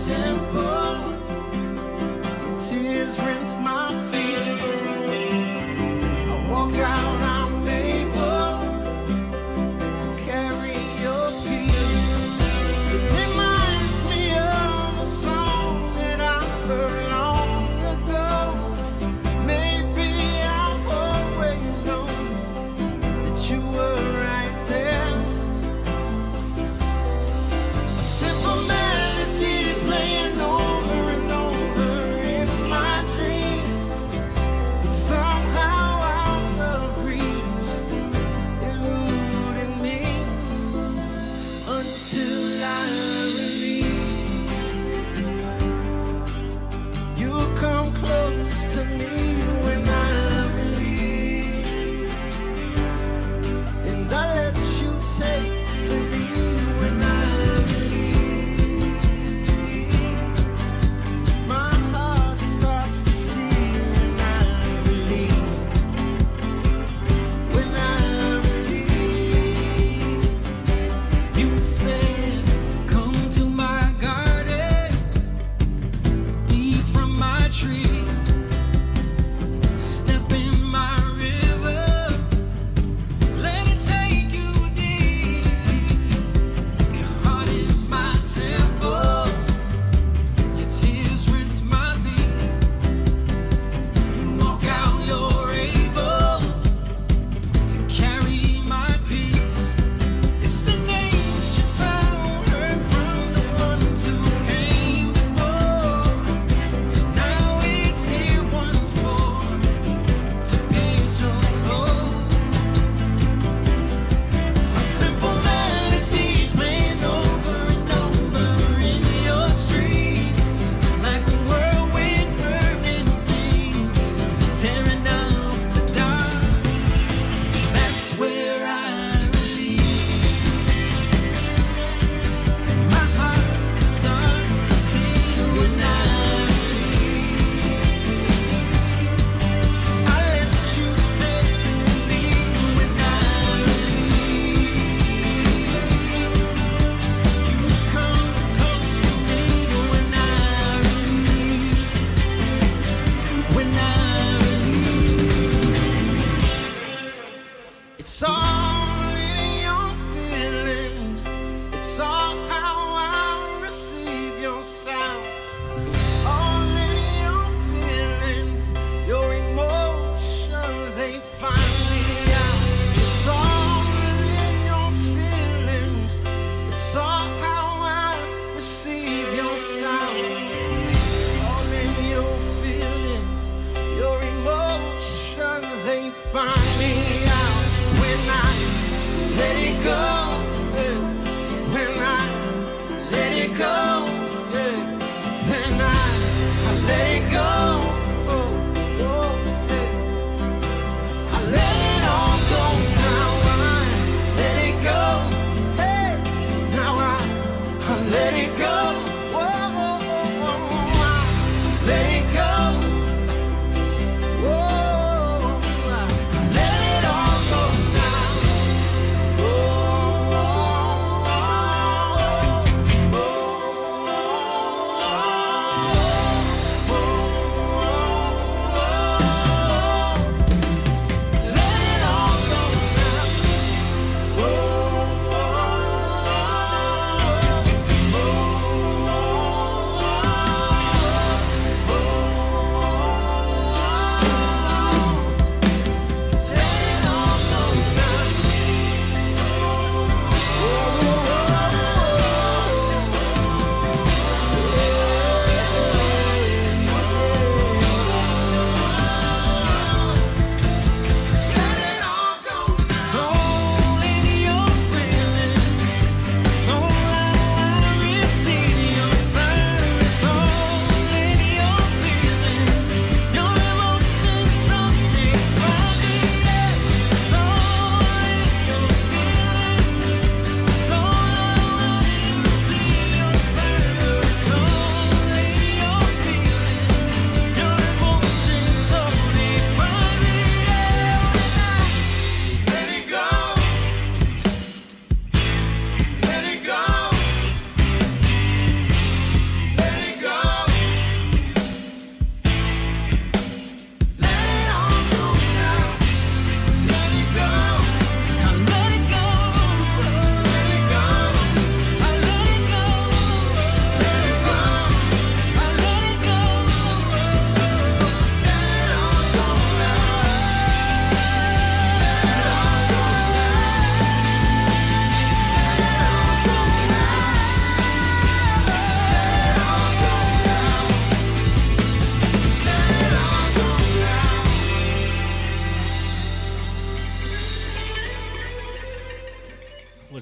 temple. Your tears rinse my feet. I walk out, I'm able to carry your peace. It reminds me of a song that I heard long ago. Maybe I've always known that you were right there. A simple melody playing over and over in my dreams. And somehow out of reach, eluding me until I release. You come close to me when I release, and I let you take the lead when I release. My heart starts to see when I release. When I release, you said, come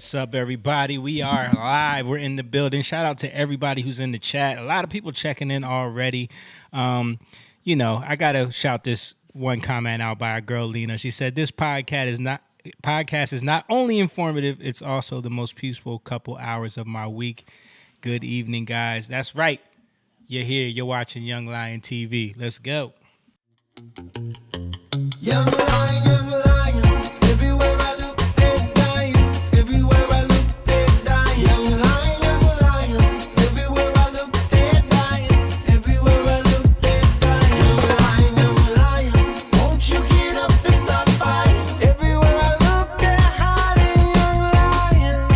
What's up, everybody? We are live. We're in the building. Shout out to everybody who's in the chat. A lot of people checking in already. I gotta shout this one comment out by our girl Lena. She said this podcast is not only informative, it's also the most peaceful couple hours of my week. Good evening, guys. That's right. You're here. You're watching Young Lion TV. Let's go. Young lion, everywhere I look, they're dying. Everywhere I look, they're dying. Young lion, everywhere I look, they're dying. Everywhere I look, they're dying. Young lion, won't you get up and start fighting? Everywhere I look, they're hiding. Young lion.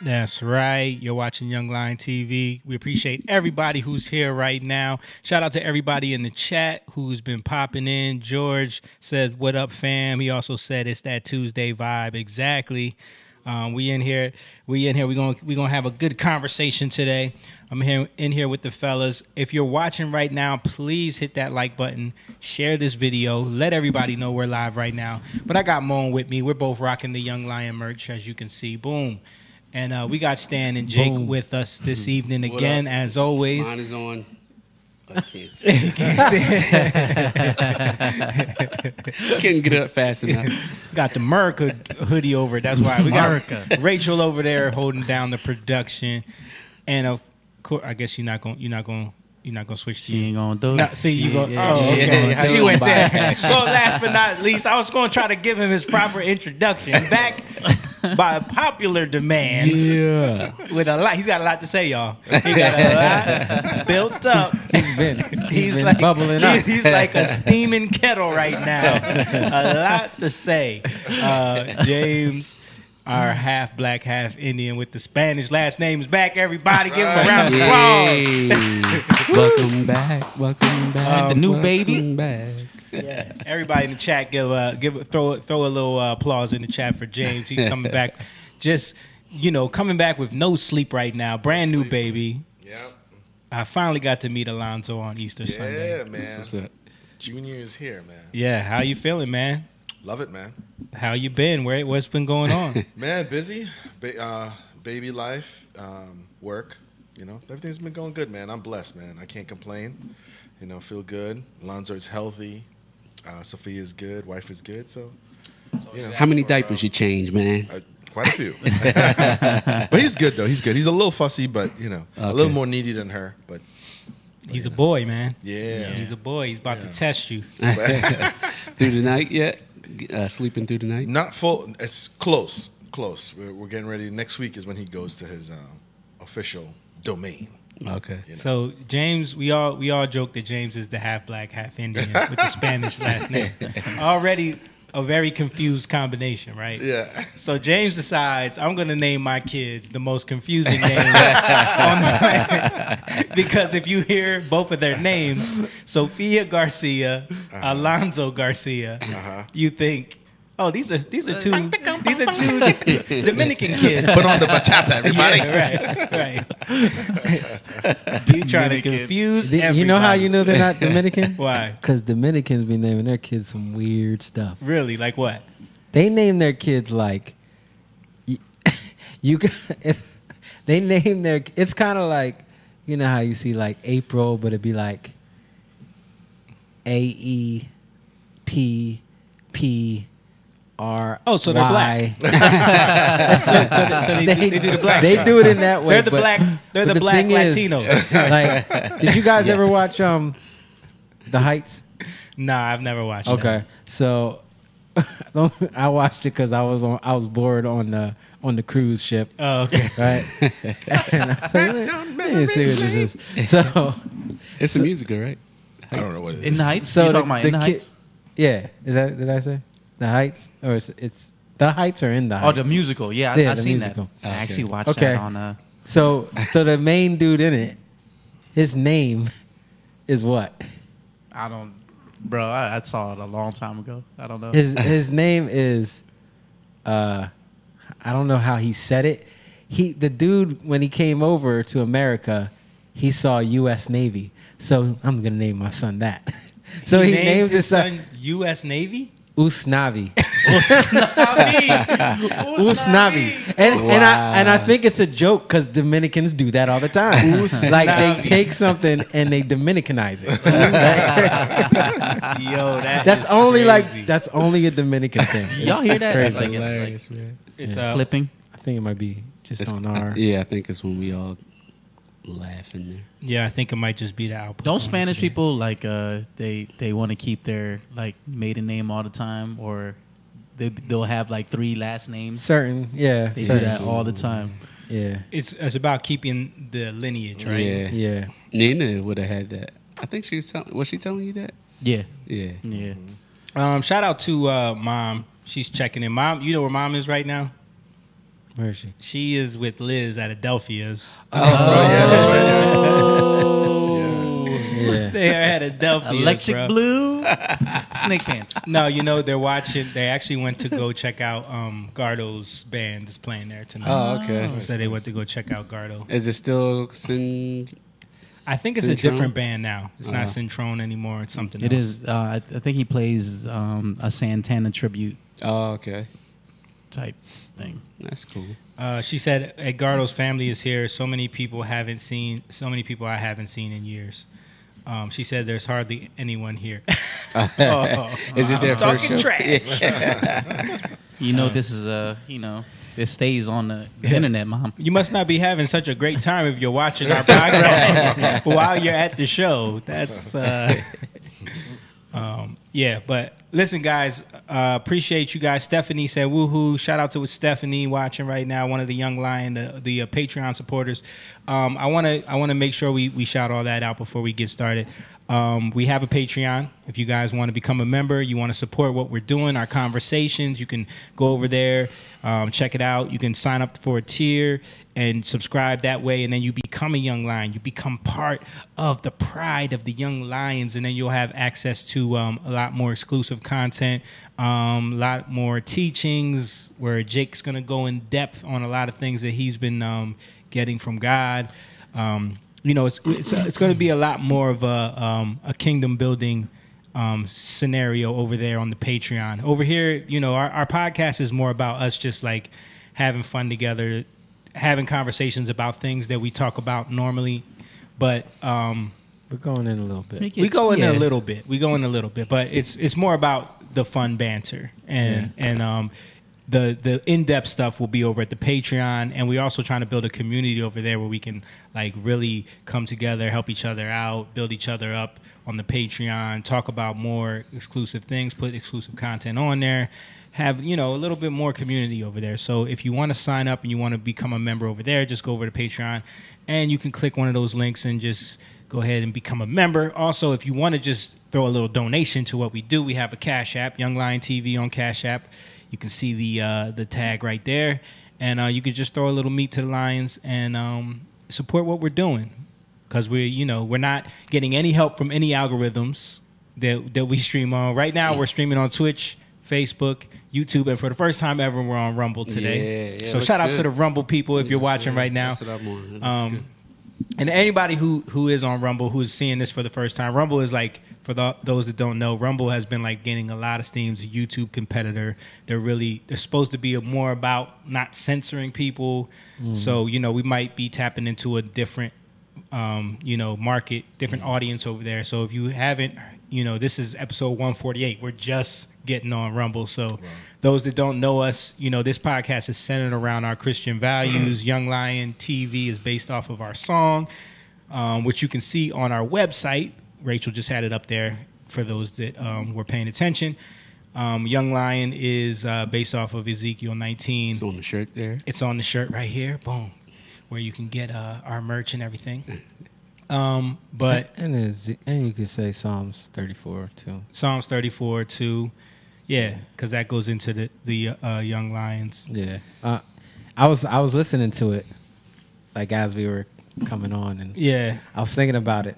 That's right. You're watching Young Lion TV. We appreciate everybody who's here right now. Shout out to everybody in the chat who's been popping in. George says, "What up, fam?" He also said it's that Tuesday vibe. Exactly. We in here. We're gonna have a good conversation today. I'm in here with the fellas. If you're watching right now, please hit that like button. Share this video. Let everybody know we're live right now. But I got Moan with me. We're both rocking the Young Lion merch, as you can see. Boom. And we got Stan and Jake with us this evening again, as always. Mine is on. I can't see. You can't see it. Couldn't get up fast enough. Got the America hoodie over it. That's why we got Rachel over there holding down the production. And of course, I guess you're not gonna switch to. She ain't gonna do it. No, see, you go. Yeah, Okay. yeah. She went there. Well, last but not least, I was going to try to give him his proper introduction. Back by popular demand. Yeah. With a lot, he's got a lot to say, y'all. He got a lot built up. He's been like bubbling up. He's like a steaming kettle right now. A lot to say. James, our half black, half Indian with the Spanish last name is back. Everybody, give him a round of applause. Welcome back. Welcome back. The new baby. Welcome back. Yeah. Everybody in the chat, throw a little applause in the chat for James. He's coming back, coming back with no sleep right now. Brand new baby. Yep. I finally got to meet Alonzo on Easter Sunday. Yeah, man. What's up? Junior is here, man. Yeah, how you feeling, man? Love it, man. How you been? What's been going on? Man, busy. Baby life, work. Everything's been going good, man. I'm blessed, man. I can't complain. Feel good. Alonzo is healthy. Sophia is good. Wife is good. So How many diapers you change, man? quite a few. But he's good, though. He's good. He's a little fussy, but, a little more needy than her. But He's a boy, man. yeah. He's a boy. He's about to test you. Through the night yet? Sleeping through the night? Not full. It's close. We're getting ready. Next week is when he goes to his official domain. Okay. So James, we all joke that James is the half black, half Indian with the Spanish last name. Already a very confused combination, right? Yeah. So James decides I'm going to name my kids the most confusing names on the planet. Because if you hear both of their names, Sofia Garcia, Alonzo Garcia, you think, oh, these are two Dominican kids. Put on the bachata, everybody. Yeah, right. You trying to confuse everybody. You know how you know they're not Dominican? Why? Because Dominicans be naming their kids some weird stuff. Really? Like what? They name their kids like they name their. It's kind of like, you know how you see like April, but it'd be like AEPP. Oh, so they're black. so they do the black. They do it in that way. They're the black. They're the black Latinos. Like, did you guys ever watch The Heights? Nah, I've never watched. Okay, so I watched it because I was bored on the cruise ship. Oh, okay. Right. And I was like, let me see what this is. So It's a musical, right? I don't know what it is. In the Heights? So You talking about In the ki- Heights? Yeah, did I say The Heights, or it's The Heights or In the Heights? Oh, the musical. Yeah, Yeah, I the seen musical. that. I actually watched Okay. that on. So the main dude in it, his name is what? I don't, bro. I saw it a long time ago. I don't know. His name is, I don't know how he said it. The dude, when he came over to America, he saw U.S. Navy. So I'm gonna name my son that. So he named names his his son son U.S. Navy. Usnavi. Usnavi. Usnavi. And I think it's a joke because Dominicans do that all the time. Like they take something and they Dominicanize it. Yo, That's is only crazy. that's only a Dominican thing. Y'all hear that? Crazy. Like, Hilarious, man. It's clipping. I think it might be just on our. Yeah, I think it's when we all laugh in there. Yeah, I think it might just be the output. Don't Spanish people like they want to keep their like maiden name all the time, or they'll have like 3 last names. Certain, yeah. They do certain. that all the time. Yeah. It's about keeping the lineage, right? Yeah. Yeah. Nina would have had that. I think she was she telling you that? Yeah, Yeah. yeah. Shout out to Mom. She's checking in. Mom, you know where Mom is right now? Where is she? She is with Liz at Adelphia's. yeah, that's Yeah. They are at Adelphia's, Electric bro. Blue, Snake Pants. No, you know they're watching. They actually went to go check out Gardo's band is playing there tonight. Oh, okay. So they went to go check out Gardo. Is it still Sin? I think it's a Centrone? different band now. It's not Centrone anymore. It's something It else. is. I think he plays a Santana tribute Oh, okay. type thing. That's cool. She said Edgardo's family is here. So many people I haven't seen in years. She said there's hardly anyone here. Is it their first Talking show? trash. You know, this is this stays on the internet, Mom. You must not be having such a great time if you're watching our podcast while you're at the show. That's yeah. But listen, guys, appreciate you guys. Stephanie said, "Woohoo!" Shout out to Stephanie watching right now. One of the Young Lion, the Patreon supporters. I want to make sure we shout all that out before we get started. We have a Patreon. If you guys want to become a member, you want to support what we're doing, our conversations, you can go over there, check it out. You can sign up for a tier and subscribe that way, and then you become a Young Lion. You become part of the pride of the Young Lions, and then you'll have access to a lot more exclusive content, a lot more teachings where Jake's going to go in depth on a lot of things that he's been getting from God. You know, it's going to be a lot more of a kingdom building scenario over there on the Patreon. Over here, you know, our podcast is more about us just like having fun together, having conversations about things that we talk about normally. But We're going in a little bit. we go in a little bit. We go in a little bit, but it's more about the fun banter and the in-depth stuff will be over at the Patreon, and we're also trying to build a community over there where we can like really come together, help each other out, build each other up on the Patreon, talk about more exclusive things, put exclusive content on there, have, you know, a little bit more community over there. So if you want to sign up and you want to become a member over there, just go over to Patreon and you can click one of those links and just go ahead and become a member. Also, if you want to just throw a little donation to what we do, we have a Cash App, Young Lion TV on Cash App. You can see the tag right there, and you could just throw a little meat to the lions and support what we're doing, because we're not getting any help from any algorithms that we stream on. Right now, we're streaming on Twitch, Facebook, YouTube, and for the first time ever, we're on Rumble today. Yeah, so shout out to the Rumble people if you're watching right now. That's what I'm on. That's good. And anybody who is on Rumble, who is seeing this for the first time, Rumble is like, for those that don't know, Rumble has been like gaining a lot of steam. It's a YouTube competitor. They're supposed to be more about not censoring people. So, you know, we might be tapping into a different, market, different audience over there. So if you haven't, this is episode 148. We're just getting on Rumble. So those that don't know us, this podcast is centered around our Christian values. Young Lion TV is based off of our song, which you can see on our website. Rachel just had it up there for those that were paying attention. Young Lion is based off of Ezekiel 19. It's on the shirt there. It's on the shirt right here. Boom. Where you can get our merch and everything. But and you could say Psalms 34 too. Psalms 34 too. Yeah, because that goes into the Young Lions. Yeah. I was listening to it like as we were coming on, and Yeah. I was thinking about it.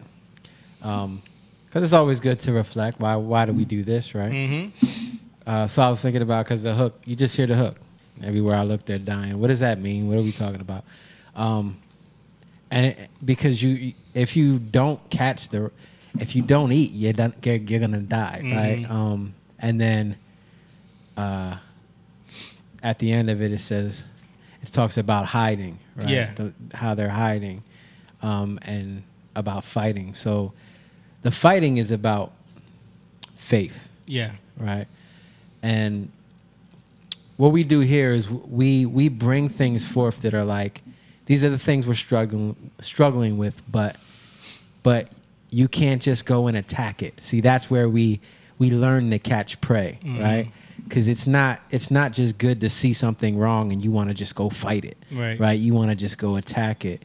Because it's always good to reflect. Why do we do this, right? Mm-hmm. So I was thinking about, because the hook, you just hear the hook. Everywhere I look, they're dying. What does that mean? What are we talking about? Because if you don't catch if you don't eat, you're gonna die, right? And then at the end of it, it talks about hiding, right? Yeah. How they're hiding, and about fighting. So the fighting is about faith, Yeah. right? And what we do here is we bring things forth that are like, these are the things we're struggling with, but you can't just go and attack it. See, that's where we learn to catch prey, right? Because it's not just good to see something wrong and you want to just go fight it, right? You want to just go attack it.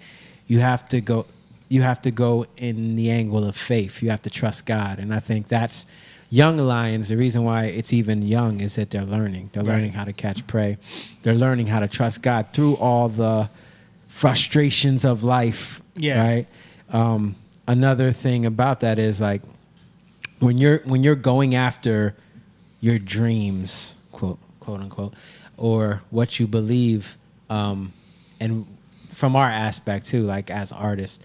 You have to go in the angle of faith. You have to trust God, and I think that's young lions. The reason why it's even young is that they're learning. They're learning how to catch prey. They're learning how to trust God through all the frustrations of life. Yeah. Right. Another thing about that is like when you're going after your dreams, quote unquote, or what you believe, and from our aspect too, like as artists,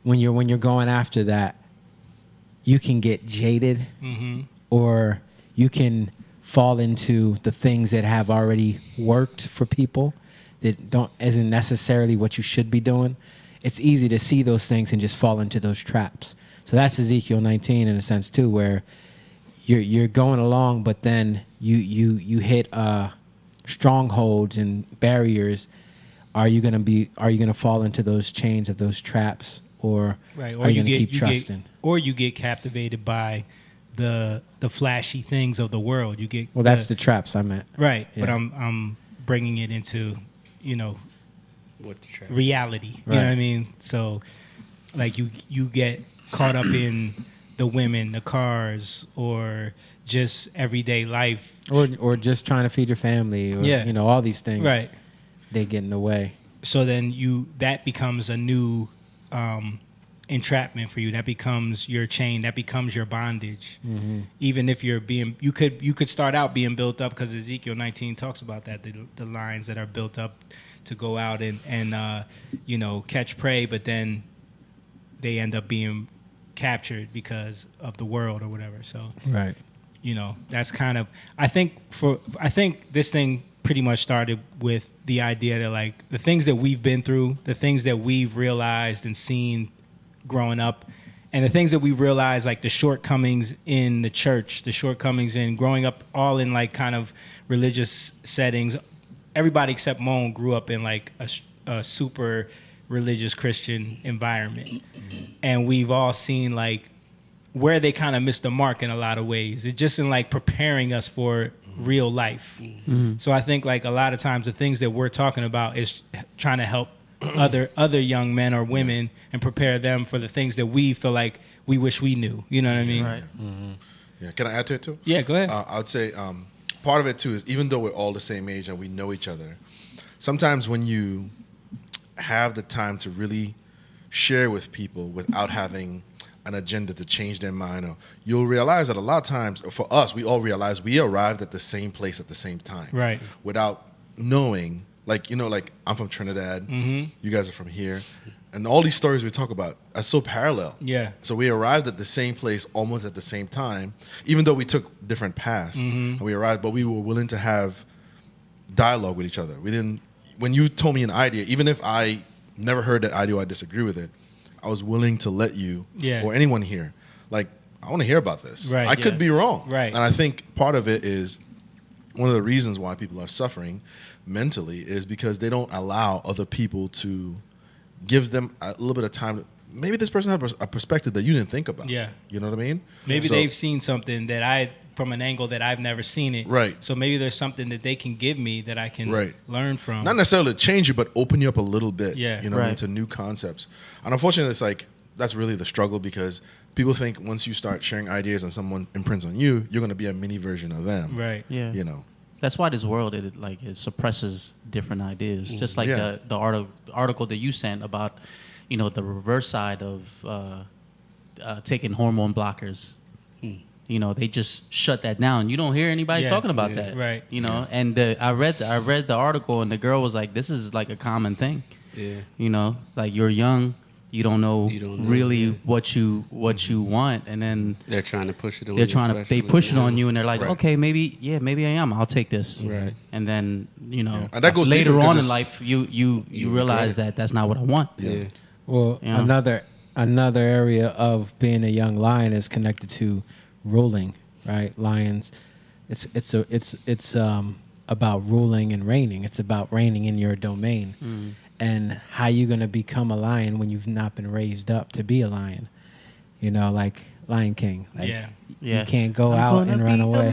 when you're going after that, you can get jaded, or you can fall into the things that have already worked for people that isn't necessarily what you should be doing. It's easy to see those things and just fall into those traps. So that's Ezekiel 19 in a sense too, where you're going along, but then you hit strongholds and barriers. Are you gonna fall into those chains of those traps, or are you gonna keep trusting? Or you get captivated by the flashy things of the world. You get that's the traps I meant. Right, Yeah. but I'm bringing it into What's the trap? reality. You Right. know what I mean? So like you get caught up in the women, the cars, or just everyday life, Or just trying to feed your family, or all these things. right? They get in the way. So then that becomes a new entrapment for you. That becomes your chain. That becomes your bondage. Even if you could start out being built up, because Ezekiel 19 talks about that, the lions that are built up to go out and catch prey, but then they end up being captured because of the world or whatever. So Right. That's kind of, I think this thing pretty much started with the idea that like the things that we've been through, the things that we've realized and seen growing up, and the things that we realized, like the shortcomings in the church, the shortcomings in growing up all in like kind of religious settings. Everybody except Moan grew up in like a super religious Christian environment. And we've all seen like where they kind of missed the mark in a lot of ways. It's just in like preparing us for real life. So I think like a lot of times the things that we're talking about is trying to help other young men or women and prepare them for the things that we feel like we wish we knew. You know what I mean? Right. Yeah, can I add to it too? Yeah, go ahead. I would say part of it too is even though we're all the same age and we know each other, sometimes when you have the time to really share with people without having an agenda to change their mind, or you'll realize that a lot of times, for us, we all realize we arrived at the same place at the same time, Right. Without knowing, like I'm from Trinidad, you guys are from here, and all these stories we talk about are so parallel. Yeah. So we arrived at the same place almost at the same time, even though we took different paths, and we arrived, but we were willing to have dialogue with each other. We didn't. When you told me an idea, even if I never heard that idea or I disagree with it, I was willing to let you or anyone here, like, I want to hear about this. Right, I could be wrong. Right. And I think part of it is one of the reasons why people are suffering mentally is because they don't allow other people to give them a little bit of time. Maybe this person has a perspective that you didn't think about. Yeah. You know what I mean? Maybe So- they've seen something that from an angle that I've never seen it. Right. So maybe there's something that they can give me that I can Right. learn from. Not necessarily to change you, but open you up a little bit. Yeah. You know what I mean, Right. to new concepts. And unfortunately, it's like, that's really the struggle, because people think once you start sharing ideas and someone imprints on you, you're going to be a mini version of them. Right. Yeah. You know? That's why this world it suppresses different ideas. Just like Yeah. the article that you sent about, the reverse side of taking hormone blockers. They just shut that down. You don't hear anybody talking about that. Right. And I read the article, and the girl was like, "This is like a common thing." Yeah. Like you're young, You don't know, You don't know, really yeah. what you want, and then They're trying to push it on they're you. trying to they especially push it now. on you, and they're like, Right. okay, maybe I am. I'll take this. Right. And then And that goes later deeper on because in it's- life, you realize that that's not what I want. Yeah. Well, Yeah. another area of being a young lion is connected to ruling, right? Lions, it's about ruling and reigning. It's about reigning in your domain, and how you gonna become a lion when you've not been raised up to be a lion. You know, like Lion King. Like, Yeah. you can't go out and run away.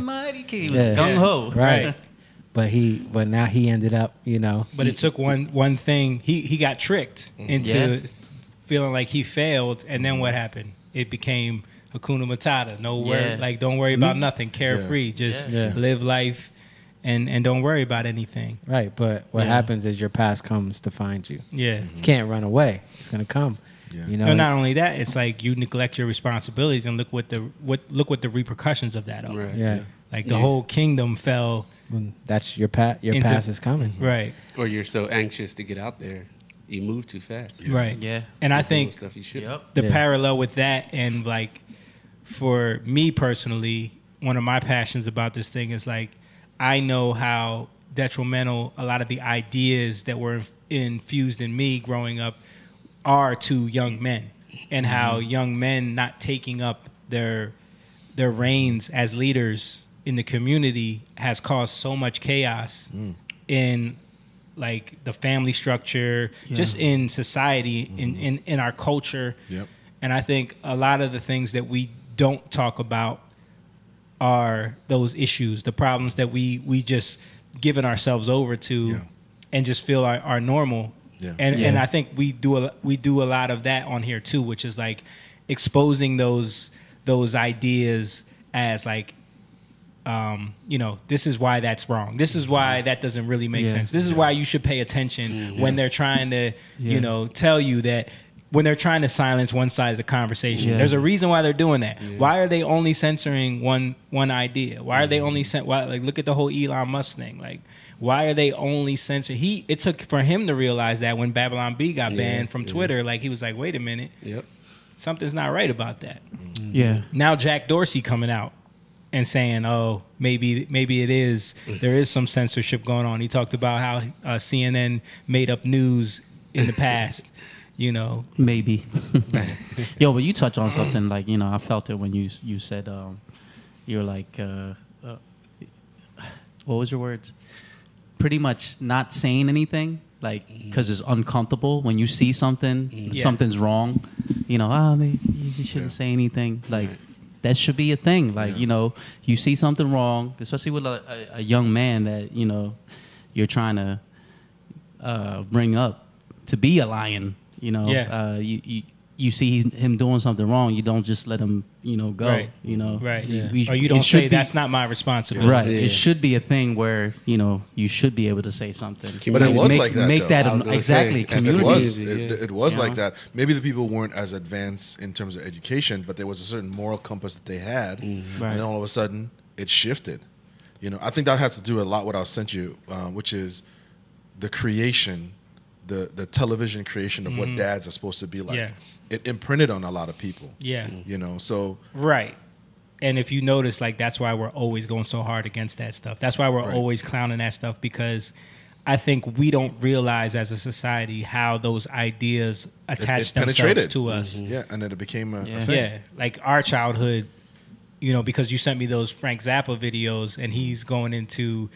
He was Yeah. gung ho. Right. But now he ended up, you know. But it took one thing. He got tricked into Yeah. feeling like he failed, and then what happened? It became Hakuna Matata. No worry, Yeah. like don't worry about nothing. Carefree, just Yeah. live life, and don't worry about anything. Right, but what Yeah. happens is your past comes to find you. Yeah. You can't run away. It's gonna come. Yeah. You know. No, not only that, it's like you neglect your responsibilities, and look what the repercussions of that are. Right. Yeah. Like the Yes. whole kingdom fell. When that's your past. Your Into- past is coming. Right. Or you're so anxious to get out there, you move too fast. Right. Yeah. And I You're doing think stuff you should. Yep. the Yeah. parallel with that, and like for me personally, one of my passions about this thing is like I know how detrimental a lot of the ideas that were infused in me growing up are to young men, and how young men not taking up their reins as leaders in the community has caused so much chaos in like the family structure, just in society, in our culture. Yep. And I think a lot of the things that we don't talk about are those issues, the problems that we just given ourselves over to, Yeah. and just feel are normal. Yeah. And I think we do a lot of that on here too, which is like exposing those ideas as like, this is why that's wrong. This is why that doesn't really make Yeah. sense. This is why you should pay attention when they're trying to, Yeah. tell you that, when they're trying to silence one side of the conversation. Yeah. There's a reason why they're doing that. Why are they only censoring one idea? Why are they only look at the whole Elon Musk thing. Like, why are they only censoring? It took for him to realize that when Babylon B got banned from Twitter, like he was like, wait a minute, Yep. something's not right about that. Yeah. Now Jack Dorsey coming out and saying, "Oh, maybe it is. There is some censorship going on." He talked about how CNN made up news in the past. Maybe. Yo, but you touch on something like, I felt it when you said you're like what was your words? Pretty much not saying anything, like, because it's uncomfortable when you see something, something's wrong. Maybe you shouldn't say anything. Like, that should be a thing. Like, you see something wrong, especially with a young man that, you're trying to bring up to be a lion. You see him doing something wrong, you don't just let him, go. Right. Right. Yeah. Or you don't say that's not my responsibility. Right. Yeah. It should be a thing where, you should be able to say something. But it was make, like that, Make though. that I was gonna exactly say, as It Community was. is, yeah. It was You like know? that. Maybe the people weren't as advanced in terms of education, but there was a certain moral compass that they had, and then all of a sudden it shifted. I think that has to do a lot with what I sent you, which is the creation, the television creation of what dads are supposed to be like. Yeah. It imprinted on a lot of people. Yeah. So Right. And if you notice, like, that's why we're always going so hard against that stuff. That's why we're Right. always clowning that stuff, because I think we don't realize as a society how those ideas attach it themselves penetrated. to us. yeah, and then it became a Yeah. thing. Yeah, like our childhood, because you sent me those Frank Zappa videos, and he's going into.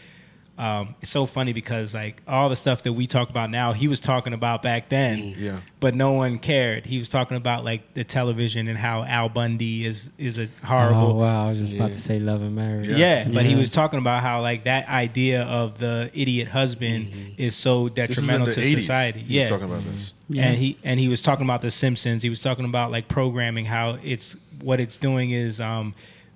It's so funny because like all the stuff that we talk about now, he was talking about back then. Yeah. But no one cared. He was talking about like the television and how Al Bundy is a horrible. Oh wow! I was just about to say Love and Marriage. Yeah, but he was talking about how like that idea of the idiot husband is so This is in detrimental the to 80s. society. He was talking about this. And he was talking about The Simpsons. He was talking about like programming, how what it's doing is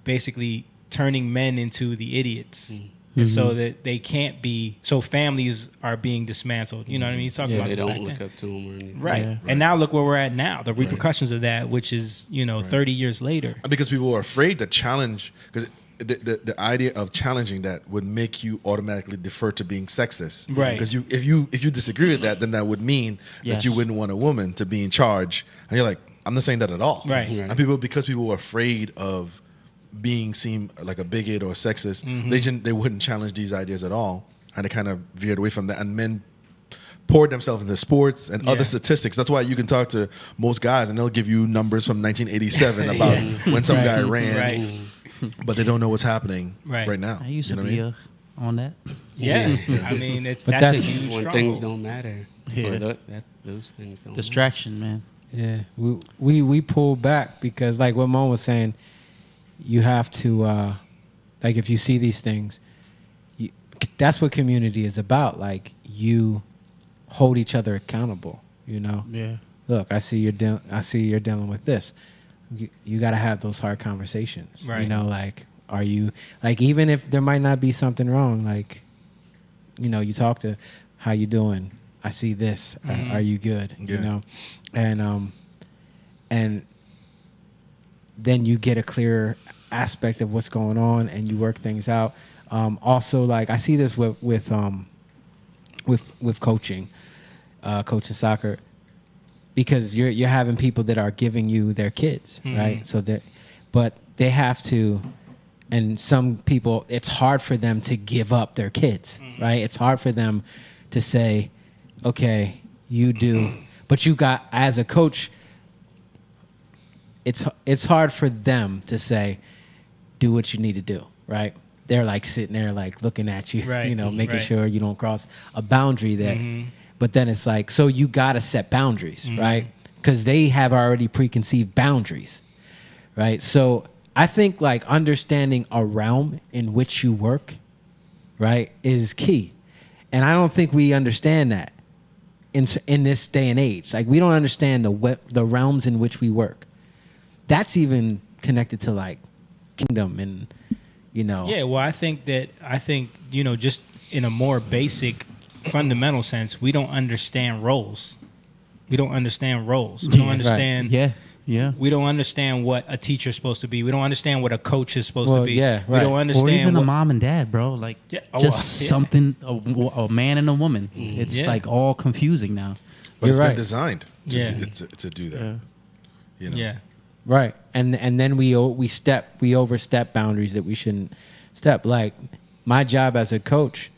basically turning men into the idiots. And so that they can't be, so families are being dismantled. You know what I mean? He's talking Yeah, about they this back don't look then. up to him or anything. Right. Yeah. And now look where we're at now, the repercussions of that, which is, 30 years later. Because people were afraid to challenge, because the idea of challenging that would make you automatically defer to being sexist, Right. Because if you disagree with that, then that would mean that you Yes. wouldn't want a woman to be in charge, and you're like, I'm not saying that at all, Right. Right. And because people were afraid of being seen like a bigot or a sexist, they wouldn't challenge these ideas at all, and they kind of veered away from that, and men poured themselves into sports and Yeah. other statistics. That's why you can talk to most guys and they'll give you numbers from 1987 about when some guy ran, Right. but they don't know what's happening Right. right now. I used to You know be what on that. Yeah. I mean, But that's a that's- huge When stronghold. things don't matter. Yeah. Or those things don't Distraction, man. Yeah, we pull back because, like what Mo was saying, you have to, like, if you see these things, that's what community is about. Like, you hold each other accountable. You know, Yeah. look, I see you're dealing with this. You got to have those hard conversations. You Right. know, like, are you, like, even if there might not be something wrong, like, you know, you talk to, how you doing? I see this. Are you good? You Yeah. know, and then you get a clearer aspect of what's going on, and you work things out. Also, like, I see this with coaching, coaching soccer, because you're having people that are giving you their kids, right? So but they have to, and some people, it's hard for them to give up their kids, right? It's hard for them to say, okay, you do, but you got, as a coach, it's hard for them to say, do what you need to do, right? They're like sitting there, like looking at you, Right, you know, making right. sure you don't cross a boundary that, but then it's like, so you got to set boundaries, right? Because they have already preconceived boundaries, right? So I think, like, understanding a realm in which you work, right, is key. And I don't think we understand that in this day and age. Like, we don't understand the realms in which we work. That's even connected to, like, kingdom and, you know. Yeah, well, I think, you know, just in a more basic, fundamental sense, we don't understand roles. We don't understand roles. We don't Right. understand. Yeah. Yeah. We don't understand what a teacher's supposed to be. We don't understand what a coach is supposed Well, to be. yeah, We right. don't Or understand even a what, mom and dad, bro. Like, Yeah. Oh, just yeah. something, a man and a woman. It's Yeah. like all confusing now. But You're it's right. been designed to, Yeah. to do that. Yeah. You know? Yeah. Right. And then we overstep boundaries that we shouldn't step. Like, my job as a coach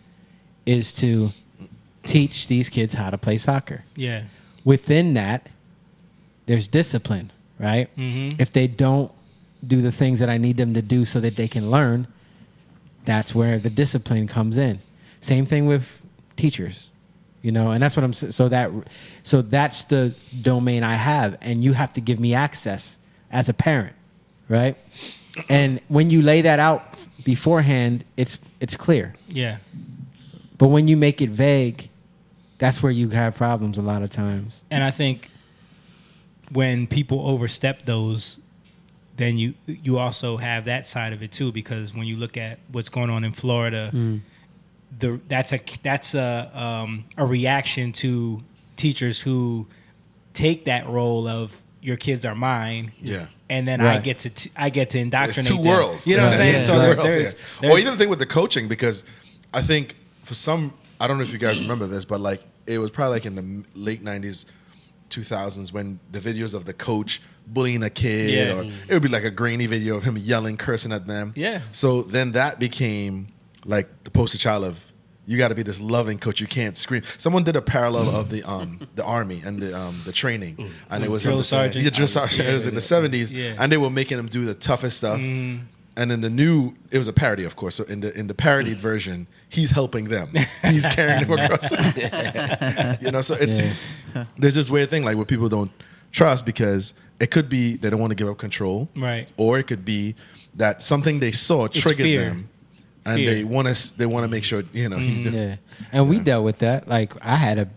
is to teach these kids how to play soccer. Yeah. Within that, there's discipline, right? If they don't do the things that I need them to do so that they can learn, that's where the discipline comes in. Same thing with teachers, you know, and that's what so that's the domain I have, and you have to give me access as a parent, right? And when you lay that out beforehand, it's clear. Yeah. But when you make it vague, that's where you have problems a lot of times. And I think when people overstep those, then you also have that side of it too, because when you look at what's going on in Florida, that's a reaction to teachers who take that role of your kids are mine. Yeah. And then Right. I get to indoctrinate It's two them. worlds. You know what I'm saying? Yeah. So Two there- worlds, there's, yeah. Or even the thing with the coaching, because I think for some, I don't know if you guys remember this, but like it was probably like in the late 90s, 2000s when the videos of the coach bullying a kid, Yeah. or it would be like a grainy video of him yelling, cursing at them. Yeah. So then that became like the poster child of, you got to be this loving coach. You can't scream. Someone did a parallel of the army and the training, and it was Drill in the, sergeant. yeah, drill sergeant. It was in the 70s, Yeah. and they were making them do the toughest stuff. And in the new, it was a parody, of course. So in the parodied version, he's helping them. He's carrying them across. You know, so it's there's this weird thing like where people don't trust, because it could be they don't want to give up control, Right. Or it could be that something they saw triggered fear. them, and Fear. they want to make sure, you know, he's the Yeah. And we dealt with that. Like, I had a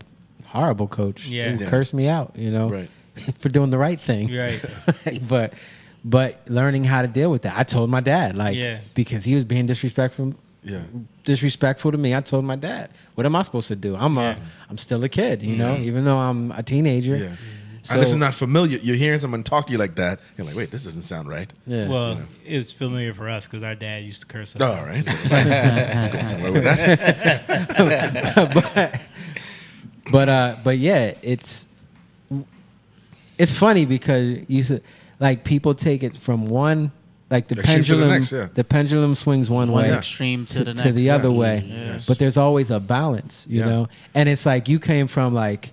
horrible coach Yeah. who Yeah. cursed me out, you know, Right. for doing the right thing. Right. but learning how to deal with that. I told my dad, like, Yeah. because he was being disrespectful to me. I told my dad, what am I supposed to do? I'm still a kid, you know, even though I'm a teenager. Yeah. So, and this is not familiar. You're hearing someone talk to you like that. You're like, wait, this doesn't sound right. yeah. Well, it was familiar for us because our dad used to curse us. All out, right. too. Let's go somewhere with that. but yeah, it's funny because you said like people take it from one like the Extreme to the pendulum. next, yeah. The pendulum swings one One way extreme to the next. to the other way, Yes. but there's always a balance, you Yeah. know. And it's like you came from like,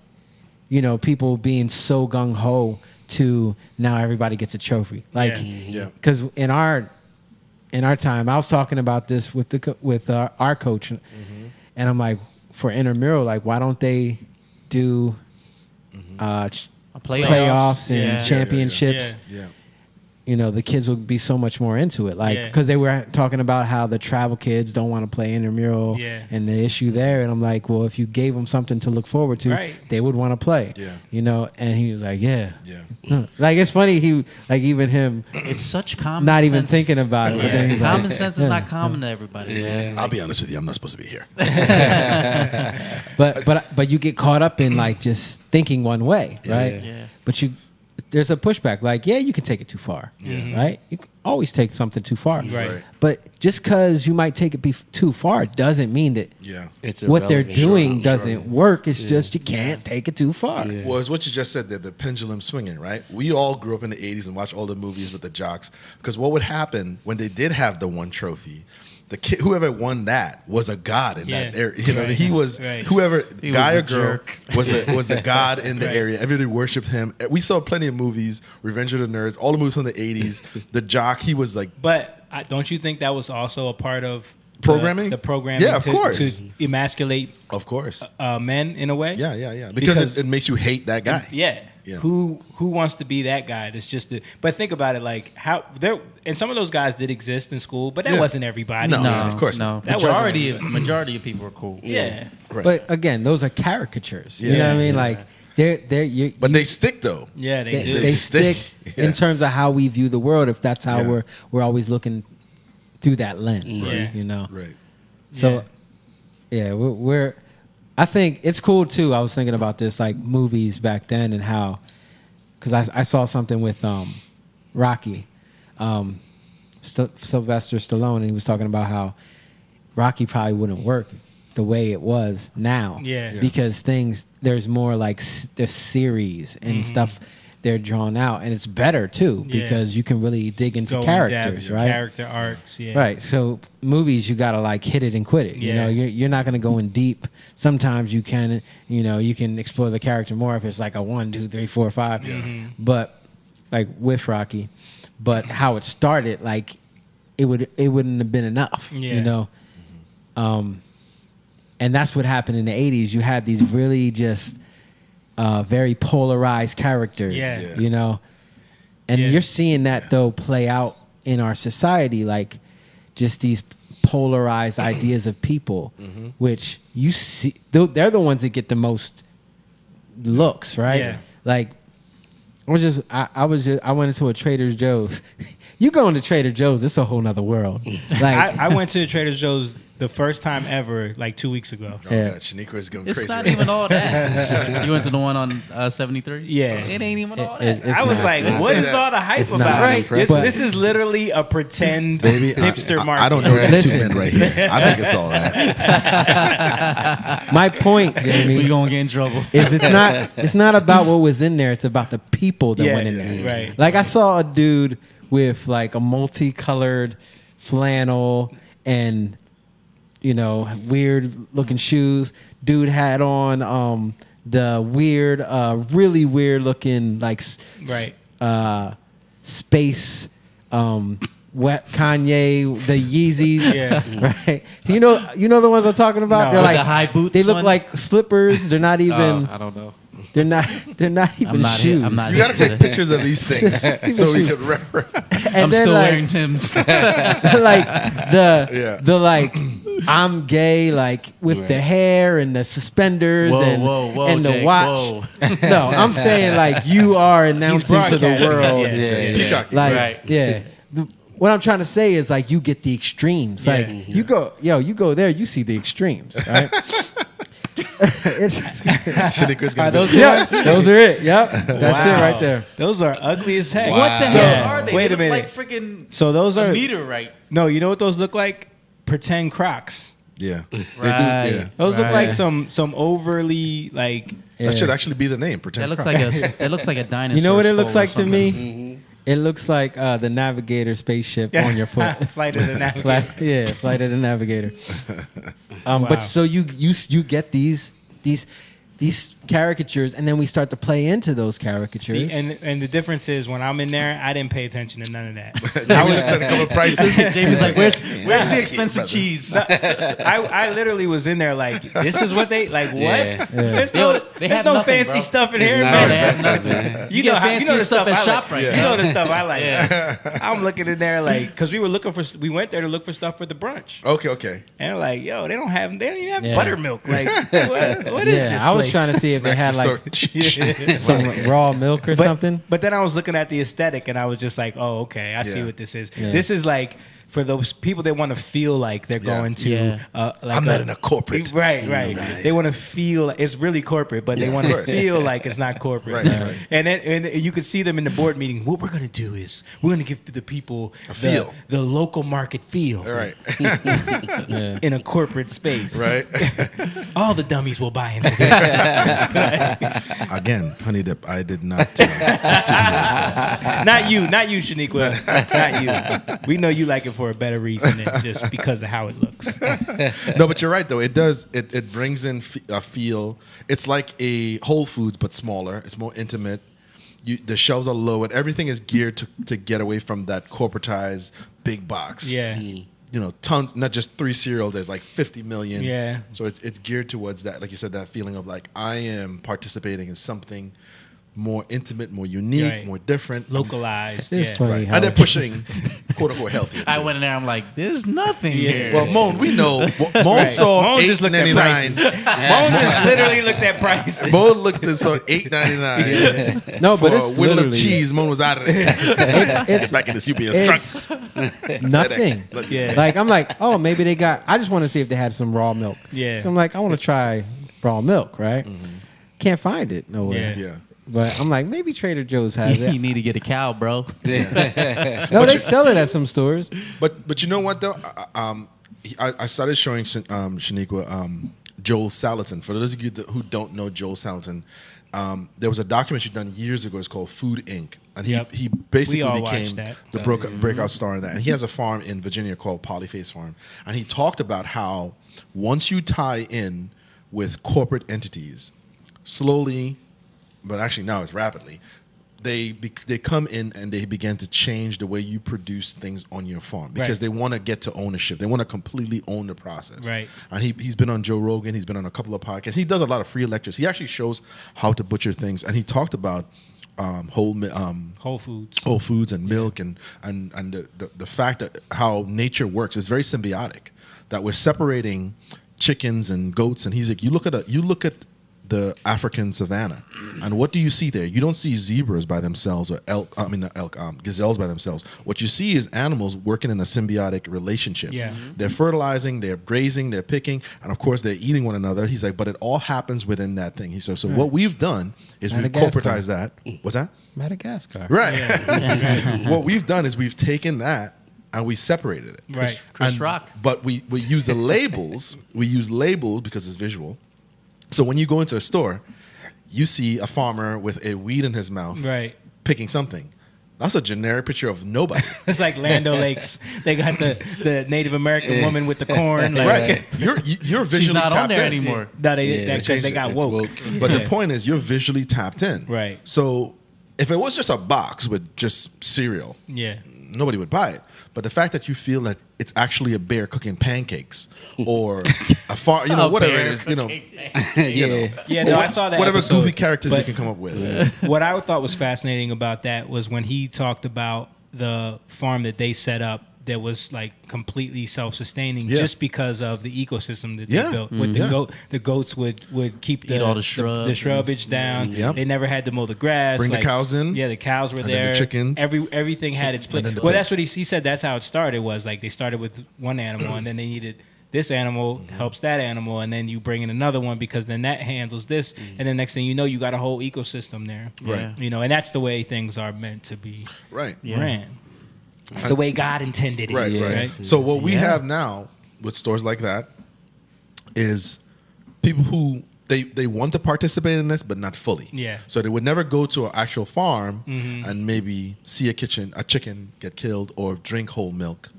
you know, people being so gung ho to now everybody gets a trophy, like Yeah. because in our time, I was talking about this with our coach, and I'm like, for intramural, like why don't they do playoffs and Yeah. championships? Yeah. Yeah. You know, the kids would be so much more into it, like Yeah. because they were talking about how the travel kids don't want to play intramural Yeah. and the issue there, and I'm like, well, if you gave them something to look forward to, Right. they would want to play. Yeah. You know, and he was like, yeah. Yeah. Like it's funny, he like even him It's such common not sense. even thinking about it. But then he's Common like, sense is not common to everybody. man. I'll be honest with you. I'm not supposed to be here. but you get caught up in like just thinking one way, right? Yeah. But there's a pushback. Like, yeah, you can take it too far, right? You can always take something too far, Right. But just because you might take it too far doesn't mean that Yeah. It's what they're irrelevant. doing doesn't work. It's just you can't take it too far. Yeah. Well, it's what you just said there, the pendulum swinging, right? We all grew up in the 80s and watched all the movies with the jocks. Because what would happen when they did have the one trophy, the kid, whoever won that was a god in that Yeah. area. You know, Right. he was, Right. whoever, He guy was or a girl, jerk. was a god in the Right. area. Everybody worshipped him. We saw plenty of movies, Revenge of the Nerds, all the movies from the 80s. The jock, he was like, But don't you think that was also a part of Programming? The programming, Yeah, of course. to emasculate of course. men in a way. Yeah. Because it makes you hate that guy. Yeah. Yeah. Who wants to be that guy? That's just. But think about it, like how there, and some of those guys did exist in school, but that Yeah. wasn't everybody. No. No, of course no. not. That wasn't Majority of people are cool. Yeah. Right. But again, those are caricatures. You know what I mean? Yeah. Like they're But they stick, though. Yeah, they do. they stick Yeah. in terms of how we view the world. If that's how Yeah. we're always looking through that lens, Yeah. you know. Right. So, yeah, we're. I think it's cool too. I was thinking about this, like movies back then, and how, because I saw something with Rocky, Sylvester Stallone, and he was talking about how Rocky probably wouldn't work the way it was now. Yeah. Yeah. Because there's more like the series and stuff. They're drawn out, and it's better too Yeah. because you can really dig into Go in characters, depth, right? Character arcs. Yeah. Right. So movies, you gotta like hit it and quit it. You Yeah. know, you're not gonna go in deep. Sometimes you can, you can explore the character more if it's like a 1, 2, 3, 4, 5. But like with Rocky, but how it started, like it wouldn't have been enough. Yeah. You know. And that's what happened in the 80s. You had these really just very polarized characters. Yeah. Yeah. You know. And Yeah. you're seeing that though play out in our society, like just these polarized ideas of people, which you see, they're the ones that get the most looks, right? Yeah. Like, I went into a Trader Joe's. You go into Trader Joe's, it's a whole nother world. Like, I went to Trader Joe's the first time ever, like 2 weeks ago. Oh, Yeah. God. Shaniqua is going It's crazy. not right even now. all that. You went to the one on 73? Yeah. It ain't even all that. it's I was not. like, It's what not. is all the hype It's not. about? Right. This, But- this is literally a pretend Baby, hipster market. I don't know these two Listen. men right here. I think it's all right. my point, We Jamie, gonna get in trouble. is it's not about what was in there. It's about the people that Yeah, went in there. right. Like I saw a dude with like a multicolored flannel and weird looking shoes. Dude had on the weird, really weird looking like Right. space wet Kanye, the Yeezys. Yeah. Right. You know the ones I'm talking about? No. They're With like the high boots They look one? like slippers. They're not even I don't know. they're not even shoes. I'm not You got to take pictures of these things so we can reference. And I'm then, still like, wearing Tim's. like Yeah. the like I'm gay, like with the hair and the suspenders Whoa, and whoa, whoa, and the Jake, watch. whoa. No, I'm saying like you are announcing to the broadcasting, world. yeah. It's peacocking. Like Right. yeah. What I'm trying to say is like you get the extremes. Like Yeah. you go there, you see the extremes, right? It's, Shaniqua's Are gonna those be. the yeah, ones? those are it. Yep, that's it Wow. right there. Those are ugly as heck. Wow. What the So, hell are they? wait They a look minute. like freaking So those a are meteorite. no. You know what those look like? Pretend Crocs. Yeah, they Right. do. Yeah, Those look Right. like some overly like. Yeah. that should actually be the name. Pretend. That looks Croc. like it looks like a dinosaur. You know what it skull looks or like to something. me? It looks like the Navigator spaceship on your foot. Flight of the Navigator. Flight of the Navigator. Wow. But so you get these caricatures, and then we start to play into those caricatures. See, and the difference is when I'm in there, I didn't pay attention to none of that. Jamie looked at a couple of prices. Jamie's like, where's the expensive cheese? I literally was in there like, this is what they like. What? Yeah. There's Yo, no, they there's have no nothing, fancy bro. stuff in There's here, not man. they have fancy, nothing. man. You get how- fancier the stuff I at like. ShopRite. You know the stuff I like. Yeah. I'm looking in there like, because we went there to look for stuff for the brunch, Okay. and I'm like, yo, they don't even have Yeah. buttermilk. Like, what is yeah, this? I was place? trying to see if they had Snacks like in the store. some raw milk or something. But then I was looking at the aesthetic, and I was just like, oh, okay, I see Yeah. what this is. Yeah. This is like for those people that want to feel like they're Yeah. going to. Yeah. Like I'm not in a corporate. Right. Right. They want to feel it's really corporate, but they Yeah, want of to course. feel like it's not corporate. Right. And you could see them in the board meeting. What we're gonna do is we're gonna give the people feel. the local market feel, All right. Yeah. in a corporate space. Right. All the dummies will buy into this. Again, honey dip. I did not. Not you, Shaniqua. Not you. We know you like it for a better reason than just because of how it looks. No, but you're right though. It does. It brings in a feel. It's like a Whole Foods but smaller. It's more intimate. The shelves are low, and everything is geared to get away from that corporatized big box. Yeah. You know, tons. Not just 3 cereals. There's like 50 million. Yeah. So it's geared towards that. Like you said, that feeling of like I am participating in something more intimate, more unique, Right. more different. Localized. It's Yeah. funny Right. how And they're pushing quote unquote healthier. I too. went in there. I'm like, there's nothing Yeah. here. Well, Moan, we know. Moan Right. saw Moan just looked at $8.99. Moan just literally looked at prices. Moan looked and saw $8.99. no, For but a it's whittle of literally cheese, Moan was out of there. it's Back in the UPS truck. it's nothing. FedEx. Look, Yeah. Like I'm like, oh, maybe they got. I just want to see if they had some raw milk. Yeah. So I'm like, I want to try raw milk, right? Can't find it nowhere. Yeah. Yeah. But I'm like, maybe Trader Joe's has you it. need to get a cow, bro. No, they sell it at some stores. But you know what though? I started showing Shaniqua Joel Salatin. For those of you who don't know Joel Salatin, there was a documentary done years ago. It's called Food Inc. And Yep. he We basically all became watched that. the breakout star in that. And he has a farm in Virginia called Polyface Farm. And he talked about how once you tie in with corporate entities, slowly, but actually now it's rapidly, they come in and they begin to change the way you produce things on your farm because Right. they want to get to ownership. They want to completely own the process. Right. And he's been on Joe Rogan. He's been on a couple of podcasts. He does a lot of free lectures. He actually shows how to butcher things. And he talked about Whole Foods and milk and the fact that how nature works is very symbiotic. That we're separating chickens and goats. And he's like, you look at the African savannah, and what do you see there? You don't see zebras by themselves or gazelles by themselves. What you see is animals working in a symbiotic relationship. Yeah. They're fertilizing, they're grazing, they're picking, and of course they're eating one another. He's like, but it all happens within that thing. He says, so what we've done is we've Madagascar. corporatized that. What's that? Madagascar. Right. What we've done is we've taken that and we separated it. Right. Chris And- Rock. But we use the labels. We use labels because it's visual. So when you go into a store, you see a farmer with a weed in his mouth, Right. picking something. That's a generic picture of nobody. It's like Land O'Lakes. They got the Native American woman with the corn. Like, Right. You're visually She's not tapped on there in. anymore. No, Yeah, they changed it. got It's woke. But Yeah. the point is, you're visually tapped in. Right. So if it was just a box with just cereal, Yeah. nobody would buy it. But the fact that you feel that it's actually a bear cooking pancakes or a farm, A whatever bear it is, Yeah. Yeah, no, I saw that. whatever episode, goofy characters but they can come up with. What I thought was fascinating about that was when he talked about the farm that they set up that was like completely self-sustaining Yeah. just because of the ecosystem that they Yeah. built. With Yeah. the goats would keep Eat all the shrub. the shrubbage down. Yep. They never had to mow the grass. Bring the cows in. Yeah, the cows were And then there. the chickens. Everything had its place. then the Well, that's pigs. what he said. That's how it started. Was like they started with one animal and then they needed this animal helps that animal, and then you bring in another one because then that handles this, and then next thing you know, you got a whole ecosystem there. Right. You know, and that's the way things are meant to be Right. ran. It's the way God intended it. Right, Yeah. right. So what we have now with stores like that is people who they want to participate in this, but not fully. Yeah. So they would never go to an actual farm and maybe see a chicken get killed or drink whole milk,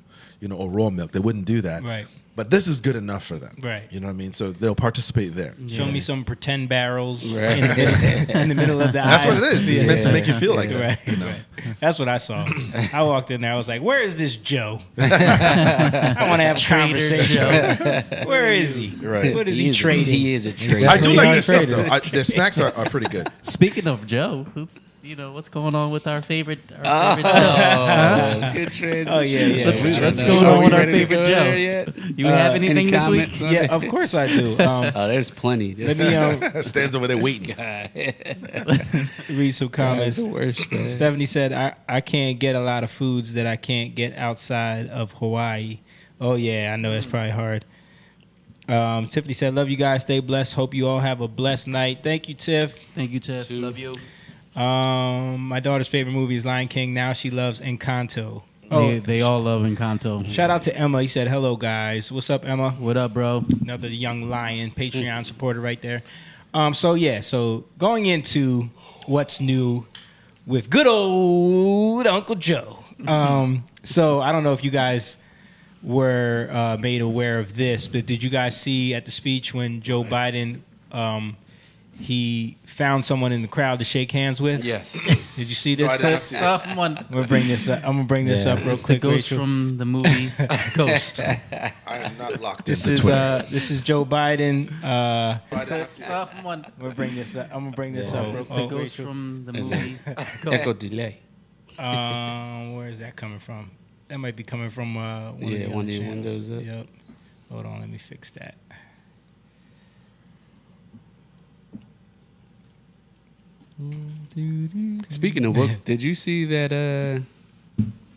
or raw milk. They wouldn't do that. Right. But this is good enough for them. Right. You know what I mean? So they'll participate there. Show me some pretend barrels Right. in the middle of the That's aisle. what it is. It's meant to make you feel like that. Right, you know? right. That's what I saw. I walked in there. I was like, "Where is this Joe? I want to have a conversation. Where is he? Right. What is he trading? He is a trader. I do Pretty like hard this stuff traders. though. Their snacks are pretty good. Speaking of Joe, what's going on with our favorite Joe? Oh, good transition. Oh, yeah. What's Are going on we with our ready to favorite go Joe? there yet? You have anything Any this week? comments on Yeah, it? of course I do. Oh, there's plenty. Let Just, me Stands over there waiting. read some That's comments. the worst, man. Stephanie said, I can't get a lot of foods that I can't get outside of Hawaii. Oh, yeah, I know that's probably hard. Tiffany said, love you guys. Stay blessed. Hope you all have a blessed night. Thank you, Tiff. Thank you, Tiff. Love you. My daughter's favorite movie is Lion King. Now she loves Encanto. Oh, They all love Encanto. shout out to Emma. He said, hello, guys. What's up, Emma? What up, bro? Another young lion, Patreon supporter right there. So going into what's new with good old Uncle Joe. So I don't know if you guys were made aware of this, but did you guys see at the speech when Joe Biden he found someone in the crowd to shake hands with? Yes. Did you see this No, I didn't clip? see Someone. I'm gonna bring this up. Real It's the quick. ghost Rachel. from the movie Ghost. I am not locked This into is Twitter. this is Joe Biden. Someone. I'm gonna bring this up. It's the ghost Rachel. from the Is movie Echo Ghost. delay. Where is that coming from? That might be coming from one of the one of other your channels. windows up. Yep. Hold on, let me fix that. Speaking of what, did you see that?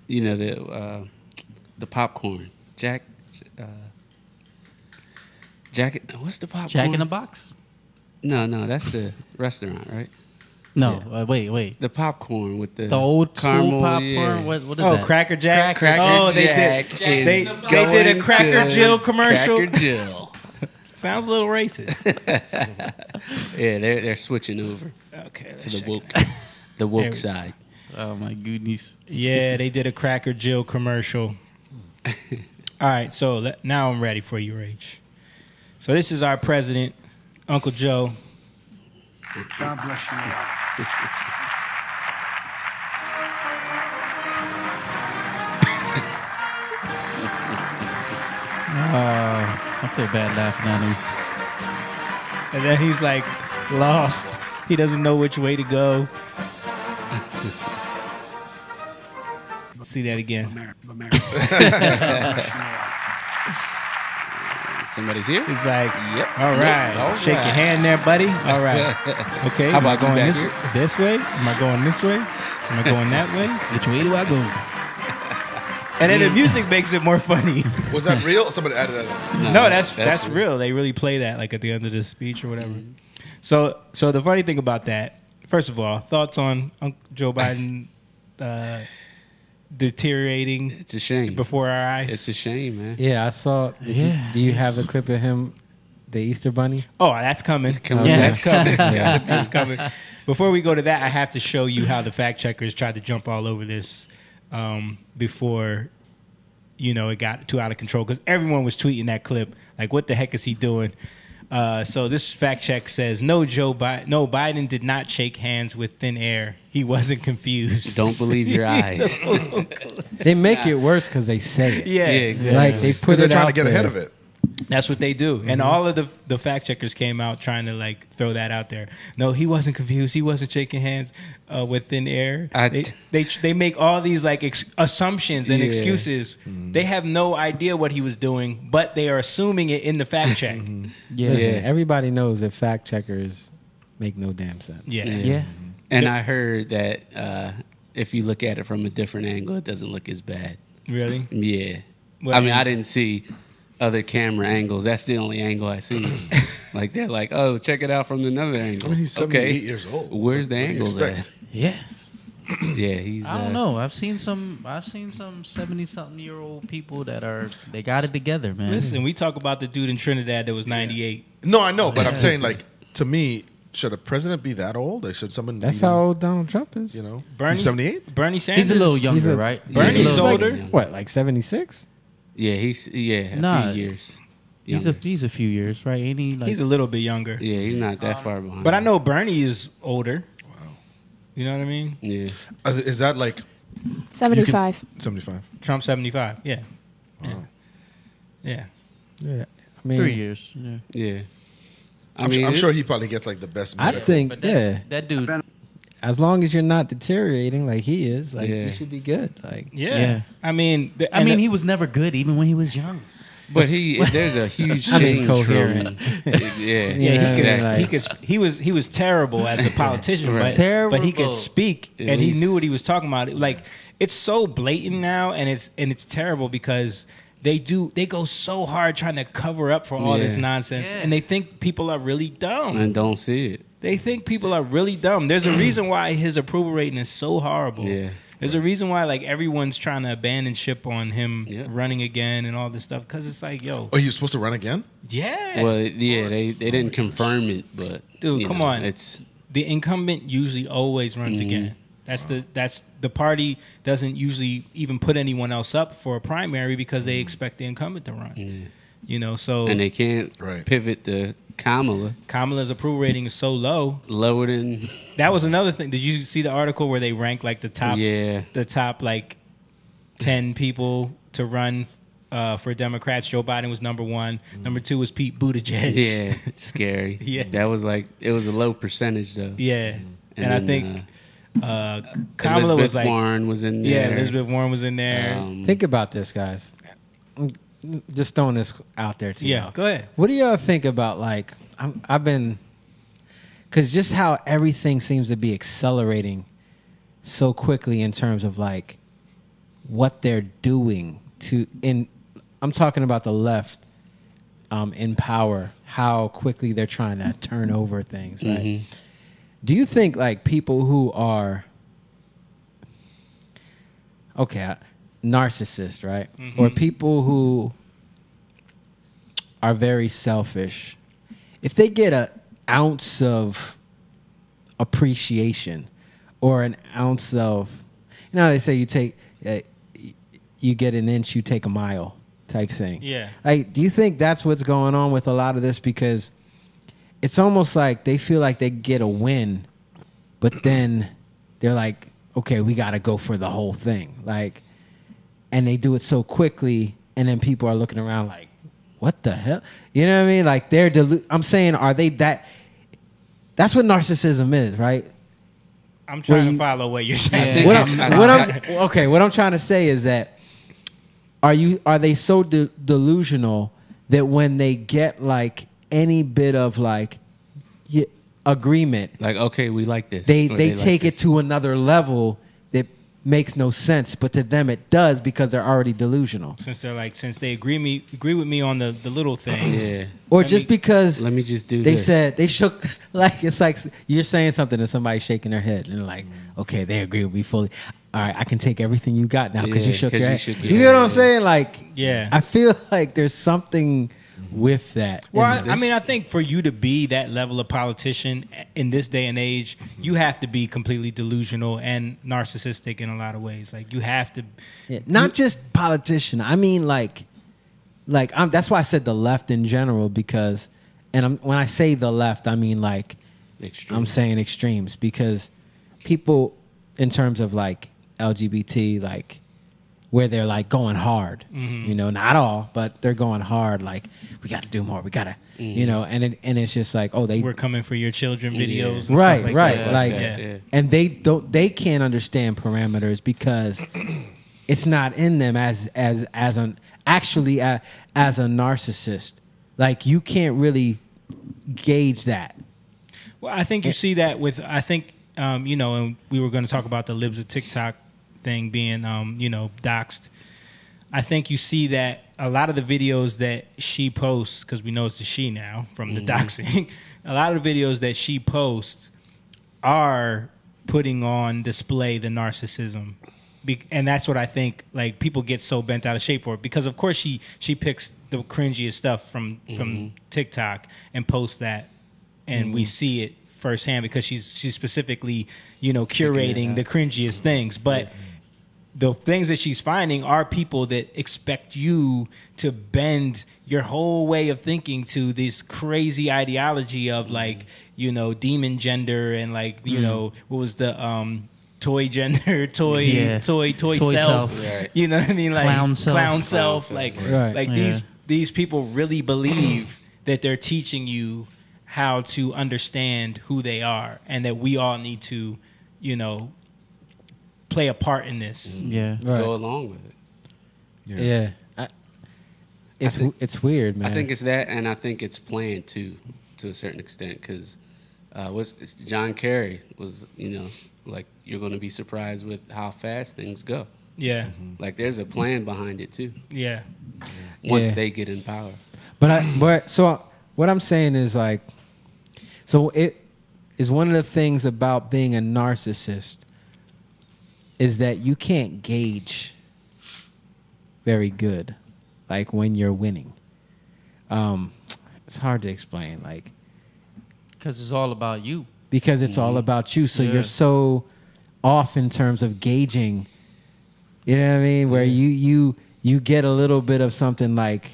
The popcorn, Jack. What's the popcorn? Jack in the Box? No, that's the restaurant, right? No, wait. The popcorn with the The old school caramel, popcorn. yeah. What is Oh, that? Cracker Jack. Cracker oh, Jack they is did. They did a going Cracker to Jill commercial. Cracker Jill. Sounds a little racist. Yeah, they're switching over Okay. to let's the check woke, it out. the There woke we- side. Oh my goodness. Yeah, they did a Cracker Jill commercial. All right, so now I'm ready for you, Rach. So this is our president, Uncle Joe. God bless you. I feel bad laughing at him. And then he's like lost. He doesn't know which way to go. Let's see that again. Somebody's here. He's like, Yep. all right, All shake right. your hand there, buddy. All right. Okay, How am I about you going back this way? Am I going this way? Am I going that way? Which way do I go? And then the music makes it more funny. Was that real? Somebody added that in. No, that's real. They really play that like at the end of the speech or whatever. So the funny thing about that, first of all, thoughts on Joe Biden deteriorating It's a shame. before our eyes? It's a shame, man. Yeah, I saw. Do you have a clip of him, the Easter Bunny? Oh, that's coming. coming. Yeah. That's coming. Yeah. That's coming. Before we go to that, I have to show you how the fact checkers tried to jump all over this before, it got too out of control because everyone was tweeting that clip. Like, what the heck is he doing? So this fact check says, no, Biden did not shake hands with thin air. He wasn't confused. Don't believe your eyes. They make it worse because they say it. Yeah, exactly. Like they put Because they're it trying out to get there. ahead of it. That's what they do. And all of the fact checkers came out trying to like throw that out there. No, he wasn't confused. He wasn't shaking hands with thin air. They make all these like assumptions and Yeah. excuses. They have no idea what he was doing, but they are assuming it in the fact check. Yeah, Yeah. everybody knows that fact checkers make no damn sense. Yeah. Yeah. And I heard that if you look at it from a different angle, it doesn't look as bad. Really? Yeah. Well, I mean, and- I didn't see other camera angles. That's the only angle I see. Like they're like, oh, check it out from another angle. I mean, he's 78 years old. Where's the What do you angles at? expect? Yeah. Yeah, he's. I don't know. I've seen some 70-something-year-old people they got it together, man. Listen, we talk about the dude in Trinidad that was 98. No, I know, but I'm saying, like, to me, should a president be that old? Or should someone That's be, how old Donald Trump is. you know, Bernie, 78? Bernie Sanders. He's a little younger, He's a- right? Bernie's he's older. What, like 76? Yeah, he's a Nah, few years. He's younger. a few years, right? Ain't he? Like, He's a little bit younger. Yeah, he's not that far behind. But I know Bernie is older. Wow. You know what I mean? Yeah, Is that like 75. 75? Trump 75. Yeah. Wow. Yeah. Yeah. I mean, 3 years. Yeah. yeah. I'm sure he probably gets like the best I medical. think, But yeah. that dude. As long as you're not deteriorating like he is, like Yeah. you should be good. Like, Yeah. Yeah. I mean, He was never good, even when he was young. But there's a huge I mean, change coherent. from. Yeah, yeah, exactly. he was terrible as a politician, Right. but he Terrible. could speak At and he least- knew what he was talking about. Like it's so blatant now, and it's terrible because they go so hard trying to cover up for all this Yeah. nonsense, Yeah. and they think people are really dumb. and don't see it. They think people are really dumb. There's a reason why his approval rating is so horrible. Yeah. There's a reason why like everyone's trying to abandon ship on him Yeah. running again and all this stuff because it's like, yo, Oh, he was supposed to run again? yeah. Well, yeah, they didn't confirm it, but Dude, you come know, on. it's The incumbent usually always runs again. That's the party doesn't usually even put anyone else up for a primary because they expect the incumbent to run. You know, so and they can't Right. pivot to Kamala Kamala's approval rating is so low. lower than That was another thing. Did you see the article where they rank like the top like 10 people to run for Democrats? Joe Biden was number 1. Number 2 was Pete Buttigieg. yeah, it's scary. Yeah. That was like it was a low percentage though. Yeah. And I then, think Kamala Elizabeth was like, Warren was in yeah, there. Elizabeth Warren was in there. think about this, guys. I'm just throwing this out there to yeah, y'all. go ahead. What do y'all think about like I've been, because just how everything seems to be accelerating so quickly in terms of like what they're doing I'm talking about the left in power, how quickly they're trying to turn over things, right? Do you think like people who are narcissists, right? Or people who are very selfish, if they get an ounce of appreciation or an ounce of, you know how they say you get an inch, you take a mile type thing. Yeah. Like, do you think that's what's going on with a lot of this? Because it's almost like they feel like they get a win, but then they're like, okay, we got to go for the whole thing. Like, and they do it so quickly, and then people are looking around like, what the hell? You know what I mean? Like I'm saying, are they that? That's what narcissism is, right? I'm trying you- to follow what you're saying. think What I'm trying to say is that are they so delusional that when they get like any bit of like agreement, like, okay, we like this. they or take like it this. to another level that makes no sense, but to them it does because they're already delusional, Since they agree with me on the little thing. Yeah. or Let just me- because Let me just do they this. said they shook like it's like you're saying something and somebody's shaking their head and they're like, okay, they agree with me fully. All right, I can take everything you got now because Yeah, you shook 'cause your you head. shook You your get what head, I'm yeah. saying? Like, Yeah. I feel like there's something with that. Well, And I mean, I think for you to be that level of politician in this day and age, you have to be completely delusional and narcissistic in a lot of ways. Like you have to. yeah, not just politician. I mean, that's why I said the left in general because, when I say the left, I mean like Extreme. I'm saying extremes because people in terms of like LGBT, like where they're like going hard, you know, not all, but they're going hard. Like we got to do more. We got to, you know, and it's just like, oh, We're coming for your children videos. And right, stuff right, that. like, Yeah. and they can't understand parameters because it's not in them as a narcissist. Like you can't really gauge that. Well, I think you see that with, and we were going to talk about the libs of TikTok thing being, doxxed. I think you see that a lot of the videos that she posts, because we know it's a she now from the doxing, a lot of the videos that she posts are putting on display the narcissism. And that's what I think, like, people get so bent out of shape for it, because of course she picks the cringiest stuff from TikTok and posts that, and we see it firsthand because she's specifically, curating the cringiest things. But the things that she's finding are people that expect you to bend your whole way of thinking to this crazy ideology of like, demon gender and like, what was the toy gender, toy self. Right. You know what I mean? Like Clown self. Like Yeah. these people really believe that they're teaching you how to understand who they are, and that we all need to, play a part in this. Yeah. Right. Go along with it. Yeah. It's weird, man. I think it's that, and I think it's planned too, to a certain extent, because John Kerry was, like, you're going to be surprised with how fast things go. Yeah. Like, there's a plan behind it too. Yeah. Once Yeah. they get in power. But what I'm saying is like, so it is one of the things about being a narcissist is that you can't gauge very good, like when you're winning. It's hard to explain, like, Because it's all about you. because it's all about you. So Yeah. you're so off in terms of gauging. You know what I mean? Where you get a little bit of something like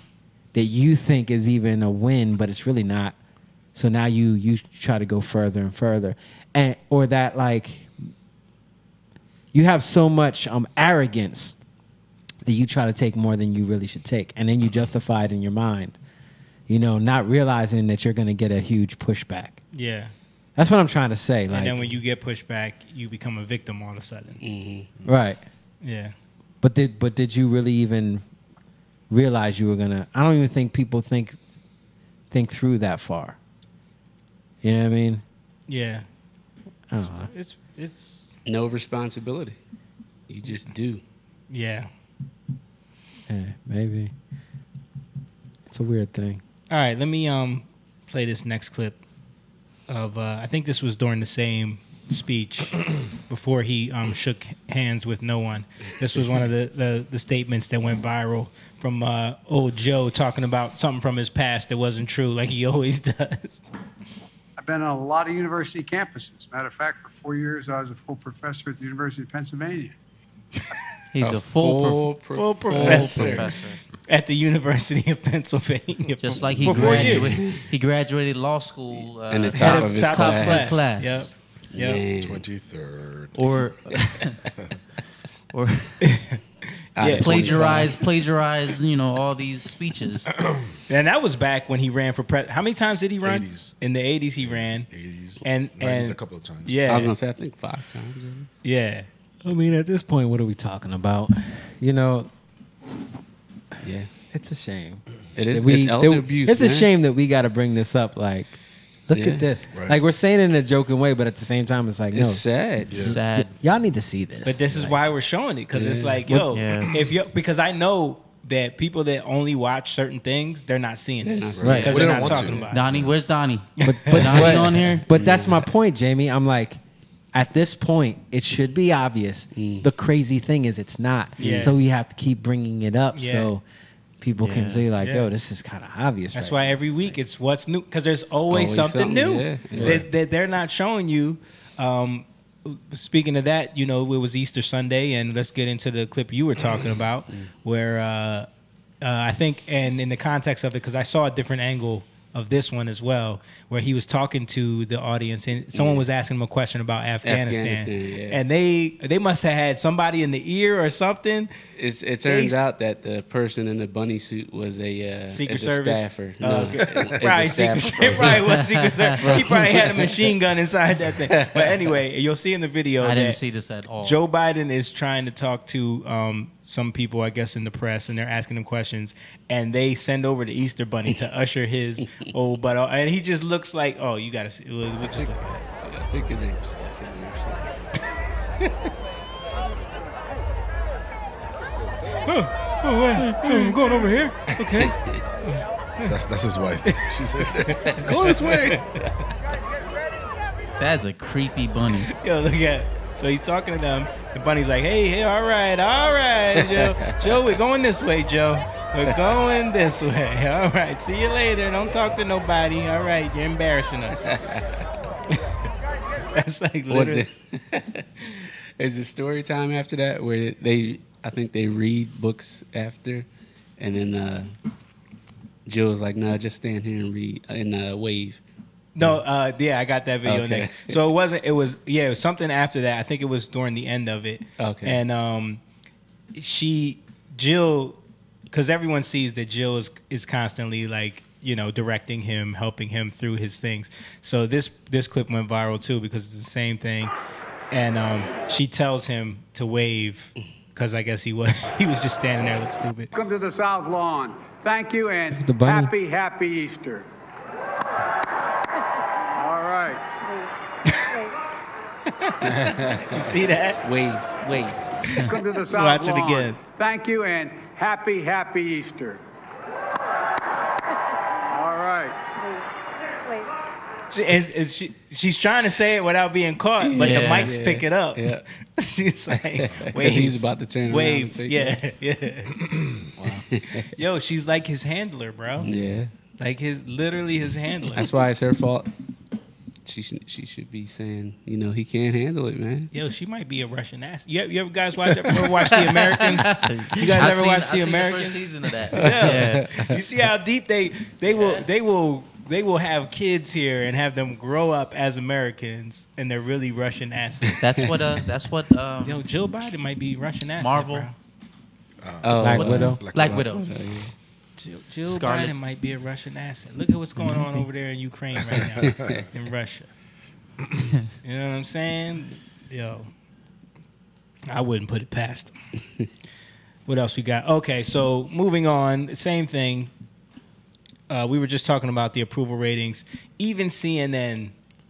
that you think is even a win, but it's really not. So now you try to go further and further, or that like you have so much arrogance that you try to take more than you really should take, and then you justify it in your mind. Not realizing that you're going to get a huge pushback. Yeah. That's what I'm trying to say. Like, And then when you get pushed back, you become a victim all of a sudden. right. Yeah. But did you really even realize you were gonna? I don't even think people think through that far. You know what I mean? Yeah. I don't know. It's No responsibility. You just do. yeah. Yeah, maybe. It's a weird thing. All right, let me play this next clip of I think this was during the same speech before he shook hands with no one. This was one of the statements that went viral from old Joe talking about something from his past that wasn't true, like he always does. I've been on a lot of university campuses. Matter of fact, for 4 years, I was a full professor at the University of Pennsylvania. He's a full professor at the University of Pennsylvania. Just like he for 4 years. graduated. He graduated law school In the top of his class. Yep. Man. 23rd. Or Out of plagiarize, all these speeches. And that was back when he ran for president. How many times did he run? 80s. In the 80s he ran. 80s. And 90s a couple of times. Yeah. I was going to say, I think 5 times. Yeah. I mean, at this point, what are we talking about? Yeah. It's a shame. It is. that It's elder abuse, It's a man. shame that we got to bring this up. Like, look Yeah. at this. Right. Like, we're saying it in a joking way, but at the same time, it's like, It's no, sad. Sad. y'all need to see this. But this is Like, why we're showing it, because it's Yeah. like, yo, Yeah. if you because I know that people that only watch certain things, they're not seeing this. not Right. Because Well, they they're don't not want talking to. about it. Donnie, where's Donnie? But Donnie on here? But that's my point, Jamie. I'm like, at this point, it should be obvious. The crazy thing is, it's not. Yeah. So we have to keep bringing it up Yeah. so people can Yeah. say, like, Yeah. yo, this is kind of obvious. That's right why every week it's what's new, because there's always, Always something new something, yeah. that they're not showing you. Speaking of that, it was Easter Sunday, and let's get into the clip you were talking about, where I think, and in the context of it, because I saw a different angle of this one as well, where he was talking to the audience and someone was asking him a question about Afghanistan, yeah. and they must have had somebody in the ear or something. It turns out that the person in the bunny suit was a Secret is a Service? staffer. Oh, No, okay. is a Probably staffer Secret from- Service. Probably was Secret Service. He probably had a machine gun inside that thing. But anyway, you'll see in the video I didn't that see this at all. Joe Biden is trying to talk to some people, I guess, in the press, and they're asking him questions, and they send over the Easter Bunny to usher his old butt off, and he just looks like, oh, you gotta see. We'll just look at it. I think his name's Stephanie or something. Oh, wait, I'm going over here. Okay. That's his wife. She said, "Go this way." That's a creepy bunny. Yo, look at. So he's talking to them. The bunny's like, hey, all right, Joe. Joe, we're going this way, Joe. We're going this way. All right, see you later. Don't talk to nobody. All right, you're embarrassing us. That's like literally. Is it story time after that where I think they read books after, and then Jill was like, "No, just stand here and read and wave." No, yeah, I got that video Okay. next. So it was something after that. I think it was during the end of it. Okay. And Jill, because everyone sees that Jill is constantly like, directing him, helping him through his things. So this clip went viral too because it's the same thing. And she tells him to wave because I guess he was just standing there looking stupid. Welcome to the South Lawn. Thank you and the bunny. happy Easter. All right. You see that? Wave. Welcome to the Let's South watch it Lawn. again. Thank you and happy Easter. All right. She's trying to say it without being caught, but the mics pick it up. Yeah. She's like, Because wave. he's about to turn Wave. around. Yeah. Wow. Yo, she's like his handler, bro. Yeah. Like literally his handler. That's why it's her fault. She should be saying, he can't handle it, man. Yo, she might be a Russian ass. You ever guys watch The Americans? You guys ever watch The Americans? The first season of that. Yeah. You see how deep they will have kids here and have them grow up as Americans, and they're really Russian assets. That's what Jill Biden might be Russian asset, Marvel. bro. Black Widow. Black Widow. Jill Scarlet. Biden might be a Russian asset. Look at what's going on over there in Ukraine right now, in Russia. You know what I'm saying? Yo, I wouldn't put it past them. What else we got? Okay, so moving on, same thing. We were just talking about the approval ratings. Even CNN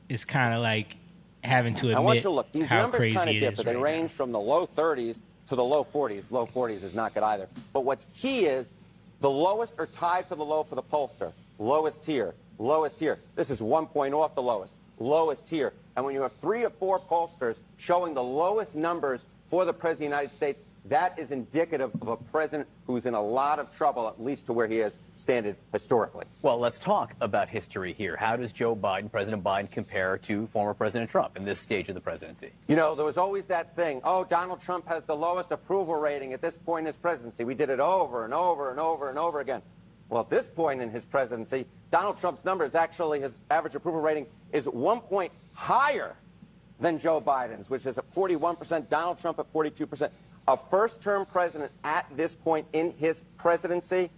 is kind of like having to admit I want you to look. These how numbers crazy kind of it differ. is They right range from the low 30s to the low 40s. Low 40s is not good either. But what's key is the lowest are tied for the low for the pollster. Lowest tier. Lowest tier. This is 1 point off the lowest. Lowest tier. And when you have 3 or 4 pollsters showing the lowest numbers for the President of the United States, that is indicative of a president who's in a lot of trouble, at least to where he is standing historically. Well, let's talk about history here. How does President Biden, compare to former President Trump in this stage of the presidency? You know, there was always that thing, Donald Trump has the lowest approval rating at this point in his presidency. We did it over and over and over and over again. Well, at this point in his presidency, Donald Trump's numbers, actually his average approval rating is 1 point higher than Joe Biden's, which is at 41%, Donald Trump at 42%. A first-term president at this point in his presidency,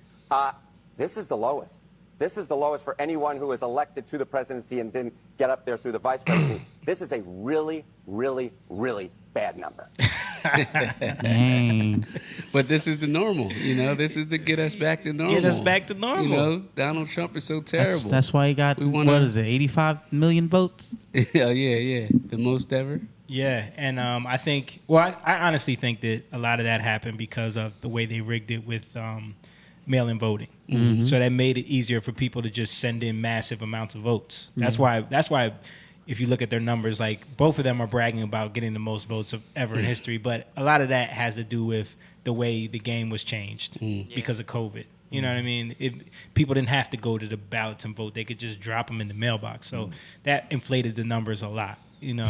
this is the lowest. This is the lowest for anyone who is elected to the presidency and didn't get up there through the vice presidency. This is a really, really, really bad number. Dang. But this is the normal, This is to get us back to normal. Get us back to normal. Donald Trump is so terrible. That's why he got, what is it, 85 million votes? yeah. The most ever. Yeah, and I think, I honestly think that a lot of that happened because of the way they rigged it with mail-in voting. Mm-hmm. So that made it easier for people to just send in massive amounts of votes. That's why if you look at their numbers, like both of them are bragging about getting the most votes ever in history, but a lot of that has to do with the way the game was changed because of COVID. You know what I mean? People didn't have to go to the ballots and vote. They could just drop them in the mailbox. So that inflated the numbers a lot, Right.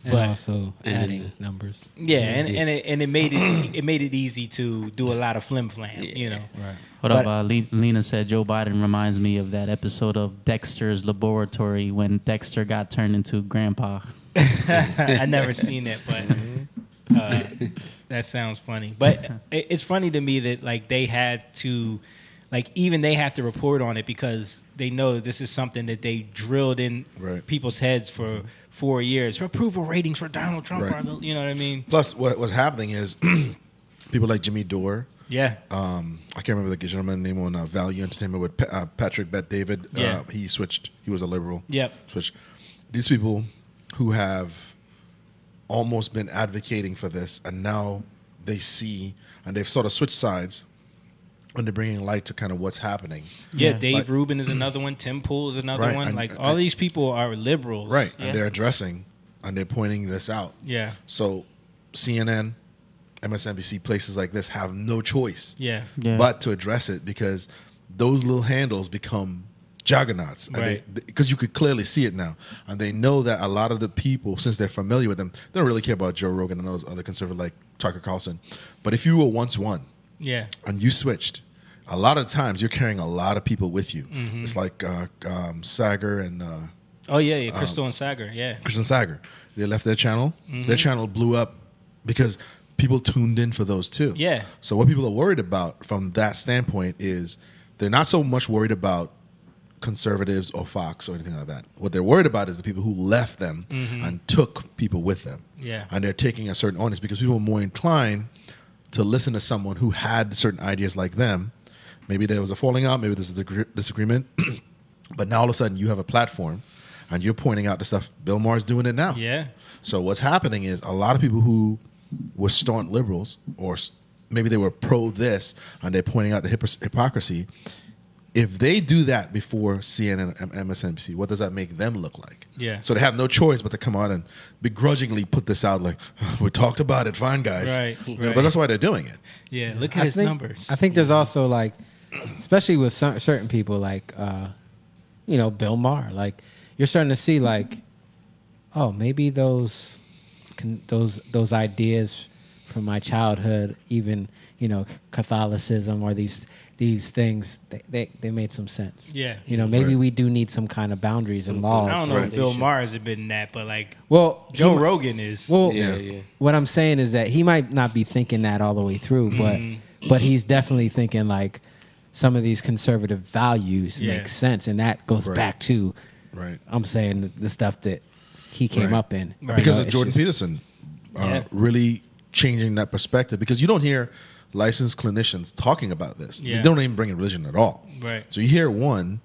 And But also adding numbers. Yeah, and it made it easy to do a lot of flim flam, Right. Hold up, Lena said Joe Biden reminds me of that episode of Dexter's Laboratory when Dexter got turned into grandpa. I never seen it, but that sounds funny. But it's funny to me that like they had to, like even they have to report on it because they know that this is something that they drilled in people's heads for 4 years. Approval ratings for Donald Trump, you know what I mean? Plus, what's happening is people like Jimmy Dore. Yeah. I can't remember the gentleman's name on Value Entertainment with Patrick Bet-David. Yeah. He switched. He was a liberal. Yep. Switched. These people who have almost been advocating for this, and now they see, and they've sort of switched sides, and they're bringing light to kind of what's happening. Yeah, Dave Like- Rubin is another one. Tim Pool is another Right, one. and- Like all these people are liberals. Right. Yeah. And they're addressing and they're pointing this out. Yeah. So CNN, MSNBC, places like this have no choice Yeah. Yeah. but to address it, because those little handles become juggernauts. And Right. because you could clearly see it now. And they know that a lot of the people, since they're familiar with them, they don't really care about Joe Rogan and those other conservatives like Tucker Carlson. But if you were once one Yeah. and you switched, a lot of times you're carrying a lot of people with you. Mm-hmm. It's like Sager and Oh yeah. Crystal and Sager. Yeah. Christian Sager. They left their channel. Mm-hmm. Their channel blew up because people tuned in for those too. Yeah. So what people are worried about from that standpoint is they're not so much worried about conservatives or Fox or anything like that. What they're worried about is the people who left them and took people with them. Mm-hmm. Yeah. And they're taking a certain audience because people are more inclined to listen to someone who had certain ideas like them. Maybe there was a falling out, maybe this is a disagreement, but now all of a sudden you have a platform and you're pointing out the stuff. Bill Maher's doing it now. Yeah. So what's happening is a lot of people who were staunch liberals, or maybe they were pro this, and they're pointing out the hypocrisy. If they do that before CNN and MSNBC, what does that make them look like? Yeah. So they have no choice but to come out and begrudgingly put this out like, we talked about it, fine, guys. Right, You know, right. but that's why they're doing it. Yeah. Look at his numbers. I think there's also like, especially with certain people like, Bill Maher. Like you're starting to see like, oh, maybe those ideas from my childhood, even Catholicism or these things, they made some sense. Yeah. Maybe Right. we do need some kind of boundaries and laws. I don't know Right. if Bill Maher has been that, but like Well, Joe Rogan is. Well, Yeah. what I'm saying is that he might not be thinking that all the way through, but he's definitely thinking like some of these conservative values Yeah. make sense, and that goes Right. back to Right. I'm saying the stuff that he came Right. up in. Right. Because of It's Jordan just- Peterson Yeah. really changing that perspective, because you don't hear licensed clinicians talking about this. Yeah. They don't even bring in religion at all. Right. So you hear one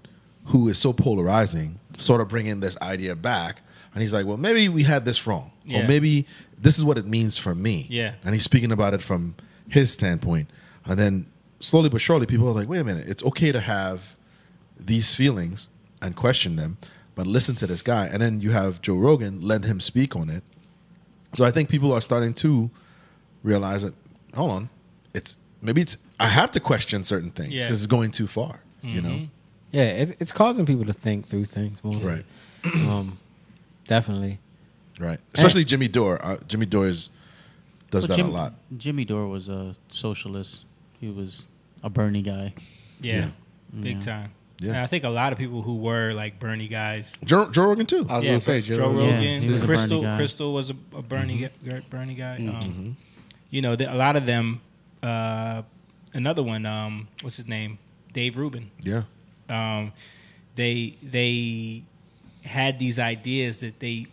who is so polarizing sort of bringing this idea back, and he's like, well, maybe we had this wrong, Yeah. or maybe this is what it means for me. Yeah. And he's speaking about it from his standpoint. And then slowly but surely people are like, wait a minute, it's okay to have these feelings and question them, but listen to this guy. And then you have Joe Rogan, let him speak on it. So I think people are starting to realize that, hold on, I have to question certain things Yeah. because it's going too far, you know? Yeah, it's causing people to think through things more. Right. Definitely. Right. Especially Jimmy Dore. Jimmy Dore does that a lot. Jimmy Dore was a socialist. He was a Bernie guy. Yeah. Yeah. Big time. Yeah. And I think a lot of people who were like Bernie guys. Joe Rogan too. I was gonna say Joe Joe. Rogan, Yeah, he was a Bernie Crystal. guy. Crystal was a Bernie Bernie guy. A lot of them. Another one. What's his name? Dave Rubin. Yeah. They had these ideas that they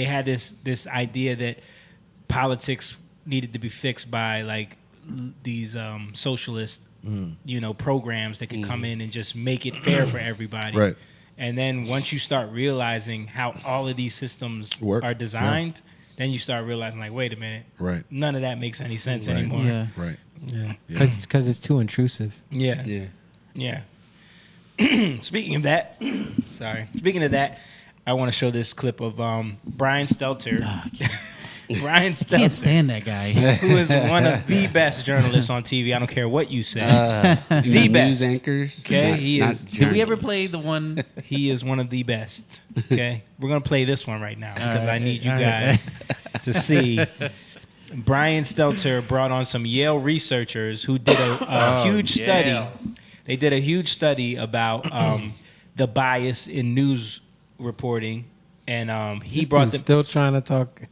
had this idea that politics needed to be fixed by like these socialist programs that could come in and just make it fair for everybody. Right. And then once you start realizing how all of these systems Work. are designed, then you start realizing like, wait a minute, Right. none of that makes any sense Right. anymore. Yeah. Right. Yeah, Yeah. because it's too intrusive. Yeah. Yeah. Yeah. Speaking of that, I want to show this clip of Brian Stelter. Brian Can't Stelter, stand that guy. who is one of the best journalists on TV. I don't care what you say. The News best. anchors. Okay, he is- Did we ever play the one? He is one of the best. Okay, we're gonna play this one right now because I need you all guys to see. Brian Stelter brought on some Yale researchers who did a huge study. They did a huge study about the bias in news reporting, and he This brought dude's them. still trying to talk.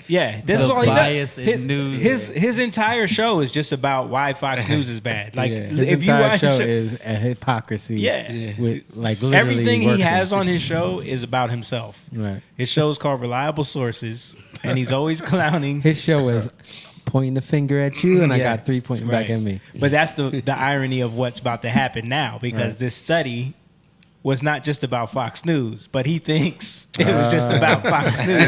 Yeah, this The is all he bias does. in news. His entire show is just about why Fox News is bad. Like Yeah, his if you entire watch show the is a hypocrisy. Yeah. with like literally everything he working. has on his show is about himself. Right. His show is called Reliable Sources, and he's always clowning. His show is pointing the finger at you, and I Yeah. got three pointing back Right. at me. But that's the irony of what's about to happen now, because Right. this study was not just about Fox News, but he thinks it was just about Fox News.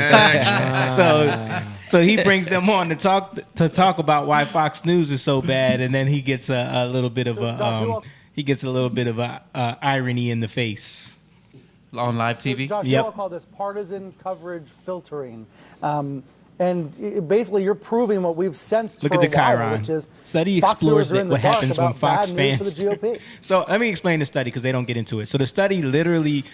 So he brings them on to talk about why Fox News is so bad, and then he gets a little bit of irony in the face. On live TV? Josh, Yep. you all call this partisan coverage filtering. Basically, you're proving what we've sensed Look for at the a while, Chiron which is study Fox explores viewers are in the what dark happens when about Fox bad news fans. for the GOP. So let me explain the study because they don't get into it. So the study literally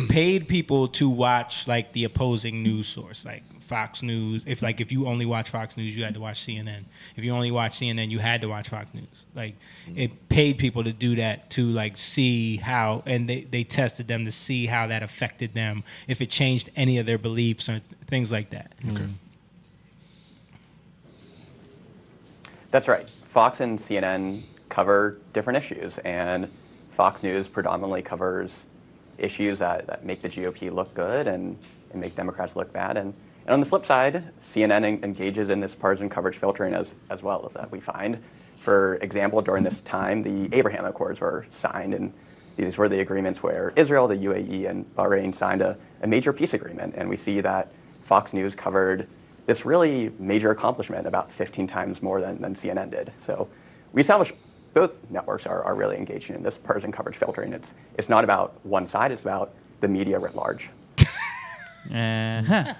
paid people to watch like the opposing news source, like Fox News. If you only watch Fox News, you had to watch CNN. If you only watch CNN, you had to watch Fox News. Like it paid people to do that to like see how, and they tested them to see how that affected them, if it changed any of their beliefs or things like that. Okay. That's right. Fox and CNN cover different issues, and Fox News predominantly covers issues that make the GOP look good and make Democrats look bad. And on the flip side, CNN engages in this partisan coverage filtering as well that we find. For example, during this time, the Abraham Accords were signed, and these were the agreements where Israel, the UAE, and Bahrain signed a major peace agreement. And we see that Fox News covered this really major accomplishment about 15 times more than CNN did. So we established both networks are really engaging in this partisan coverage filtering. It's not about one side, it's about the media writ large. I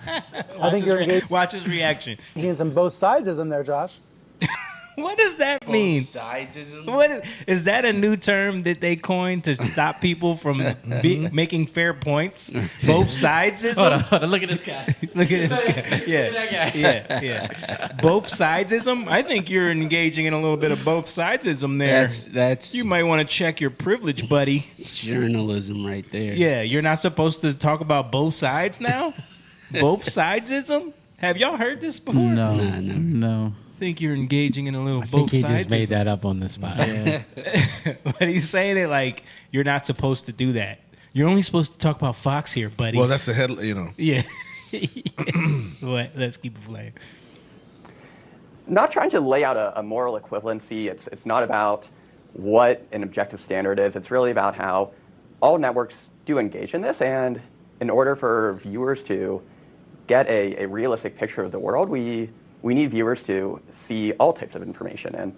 think you're engaging Watch his reaction. in some both sidesism there, Josh. What does that mean? Sidesism? What is that a new term that they coined to stop people from making fair points? Both sides is Hold on, look at this guy. Look at this guy. Yeah. Both sidesism? I think you're engaging in a little bit of both sidesism there. That's You might want to check your privilege, buddy. journalism right there. Yeah, you're not supposed to talk about both sides now? Both sidesism? Have y'all heard this before? No, Nah, never. no. I think you're engaging in a little I both think he sides. just made that up on the spot. But he's saying it like you're not supposed to do that. You're only supposed to talk about Fox here, buddy. Well, that's the head. You know. Yeah. What? Let's keep it playing. Not trying to lay out a moral equivalency. It's not about what an objective standard is. It's really about how all networks do engage in this. And in order for viewers to get a realistic picture of the world, we need viewers to see all types of information. And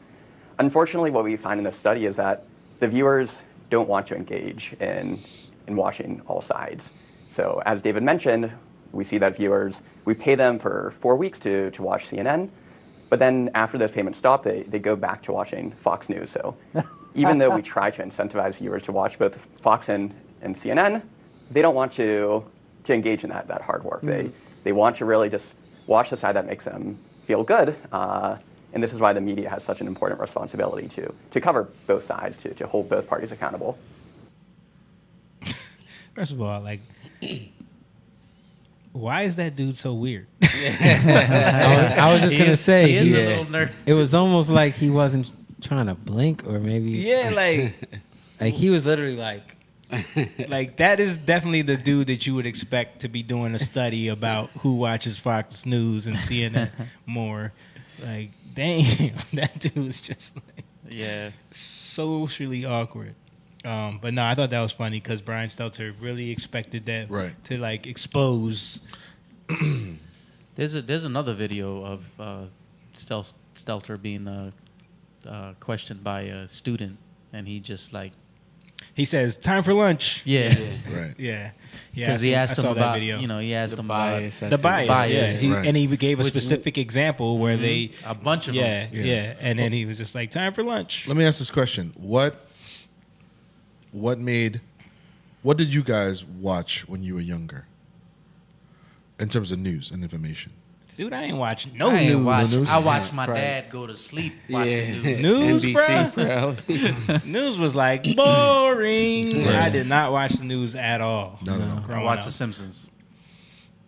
unfortunately, what we find in this study is that the viewers don't want to engage in watching all sides. So as David mentioned, we see that viewers, we pay them for 4 weeks to watch CNN, but then after those payments stop, they go back to watching Fox News. So even though we try to incentivize viewers to watch both Fox and CNN, they don't want to engage in that hard work. They want to really just watch the side that makes them feel good. And this is why the media has such an important responsibility to cover both sides, to hold both parties accountable. First of all, like, why is that dude so weird? I was just gonna say he is a little nerd. it was almost like he wasn't trying to blink, or maybe Yeah, like he was literally like, like that is definitely the dude that you would expect to be doing a study about who watches Fox News and CNN more. Like, damn, that dude was just like socially awkward. But no, I thought that was funny because Brian Stelter really expected that to like expose. There's another video of Stelter being questioned by a student, and he just like he says, "Time for lunch." Yeah. Right. Yeah. Because he asked him that about, video. he asked him bias. The bias. Yeah. Right. And he gave a specific example where they a bunch of them. Yeah. And then he was just like, "Time for lunch." Let me ask this question: What did you guys watch when you were younger, in terms of news and information? Dude, I ain't watching no I ain't news. watch. news? I watched my Right. dad go to sleep watching news. News, NBC, bro. News was like boring. Right. I did not watch the news at all. No. I Growing watched up. The Simpsons.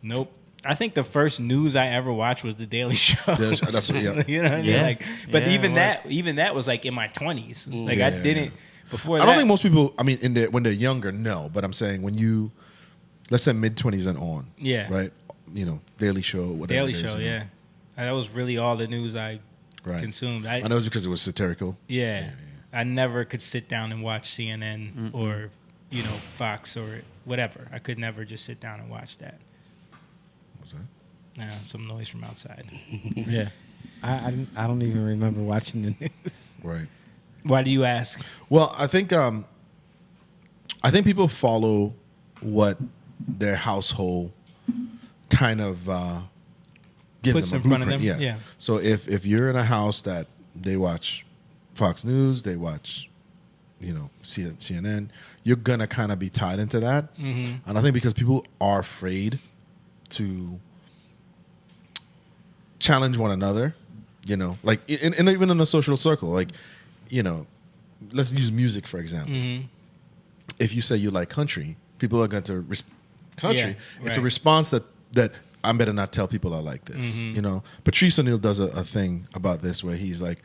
Nope. I think the first news I ever watched was The Daily Show. That's what. Yeah. You know what I mean? Yeah. Like, but Yeah, even that was like in my 20s. Like I Yeah, didn't yeah. before. I that, don't think most people. I mean, when they're younger, no. But I'm saying when you, let's say mid-20s and on. Yeah. Right. You know, Daily Show, whatever. Daily it is, Show. you know. Yeah, that was really all the news I Right. consumed. I know it's because it was satirical. Yeah. I never could sit down and watch CNN or Fox or whatever. I could never just sit down and watch that. What's that? Some noise from outside. Yeah. I don't even remember watching the news. Right. Why do you ask? Well, I think people follow what their household kind of gives Puts them a in front of blueprint. them? Yeah. Yeah. So if you're in a house that they watch Fox News, they watch, CNN, you're gonna kind of be tied into that. Mm-hmm. And I think because people are afraid to challenge one another, like and even in a social circle, like, let's use music for example. Mm-hmm. If you say you like country, people are going to country. Yeah, It's a right. response that I better not tell people I like this. Mm-hmm. Patrice O'Neal does a thing about this where he's like,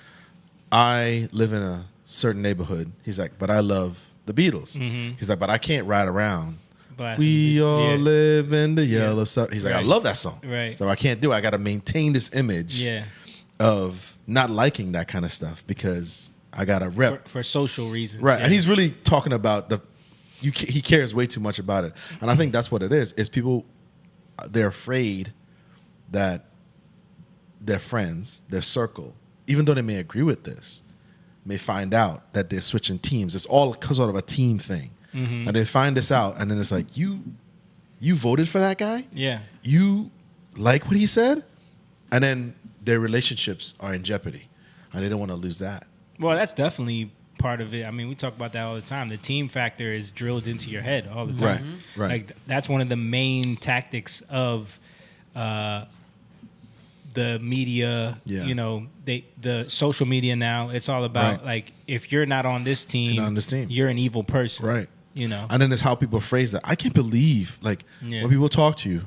I live in a certain neighborhood. He's like, but I love the Beatles. Mm-hmm. He's like, but I can't ride around. Blasting We people. all Yeah. live in the yellow stuff. He's like, I Right. love that song. Right. So I can't do it. I got to maintain this image Yeah. of not liking that kind of stuff because I got to rep. For social reasons. Right. Yeah. And he's really talking about he cares way too much about it. And I think that's what it is people, they're afraid that their friends, their circle, even though they may agree with this, may find out that they're switching teams. It's all sort of a team thing. Mm-hmm. And they find this out, and then it's like, you voted for that guy? Yeah. You like what he said? And then their relationships are in jeopardy, and they don't want to lose that. Well, that's definitely part of it. I mean, we talk about that all the time. The team factor is drilled into your head all the time. Right. Like that's one of the main tactics of the media. Yeah. The social media now. It's all about Right. like if you're not on this team, You're not on this team. you're an evil person. Right. And then it's how people phrase that. I can't believe, like, Yeah. when people talk to you,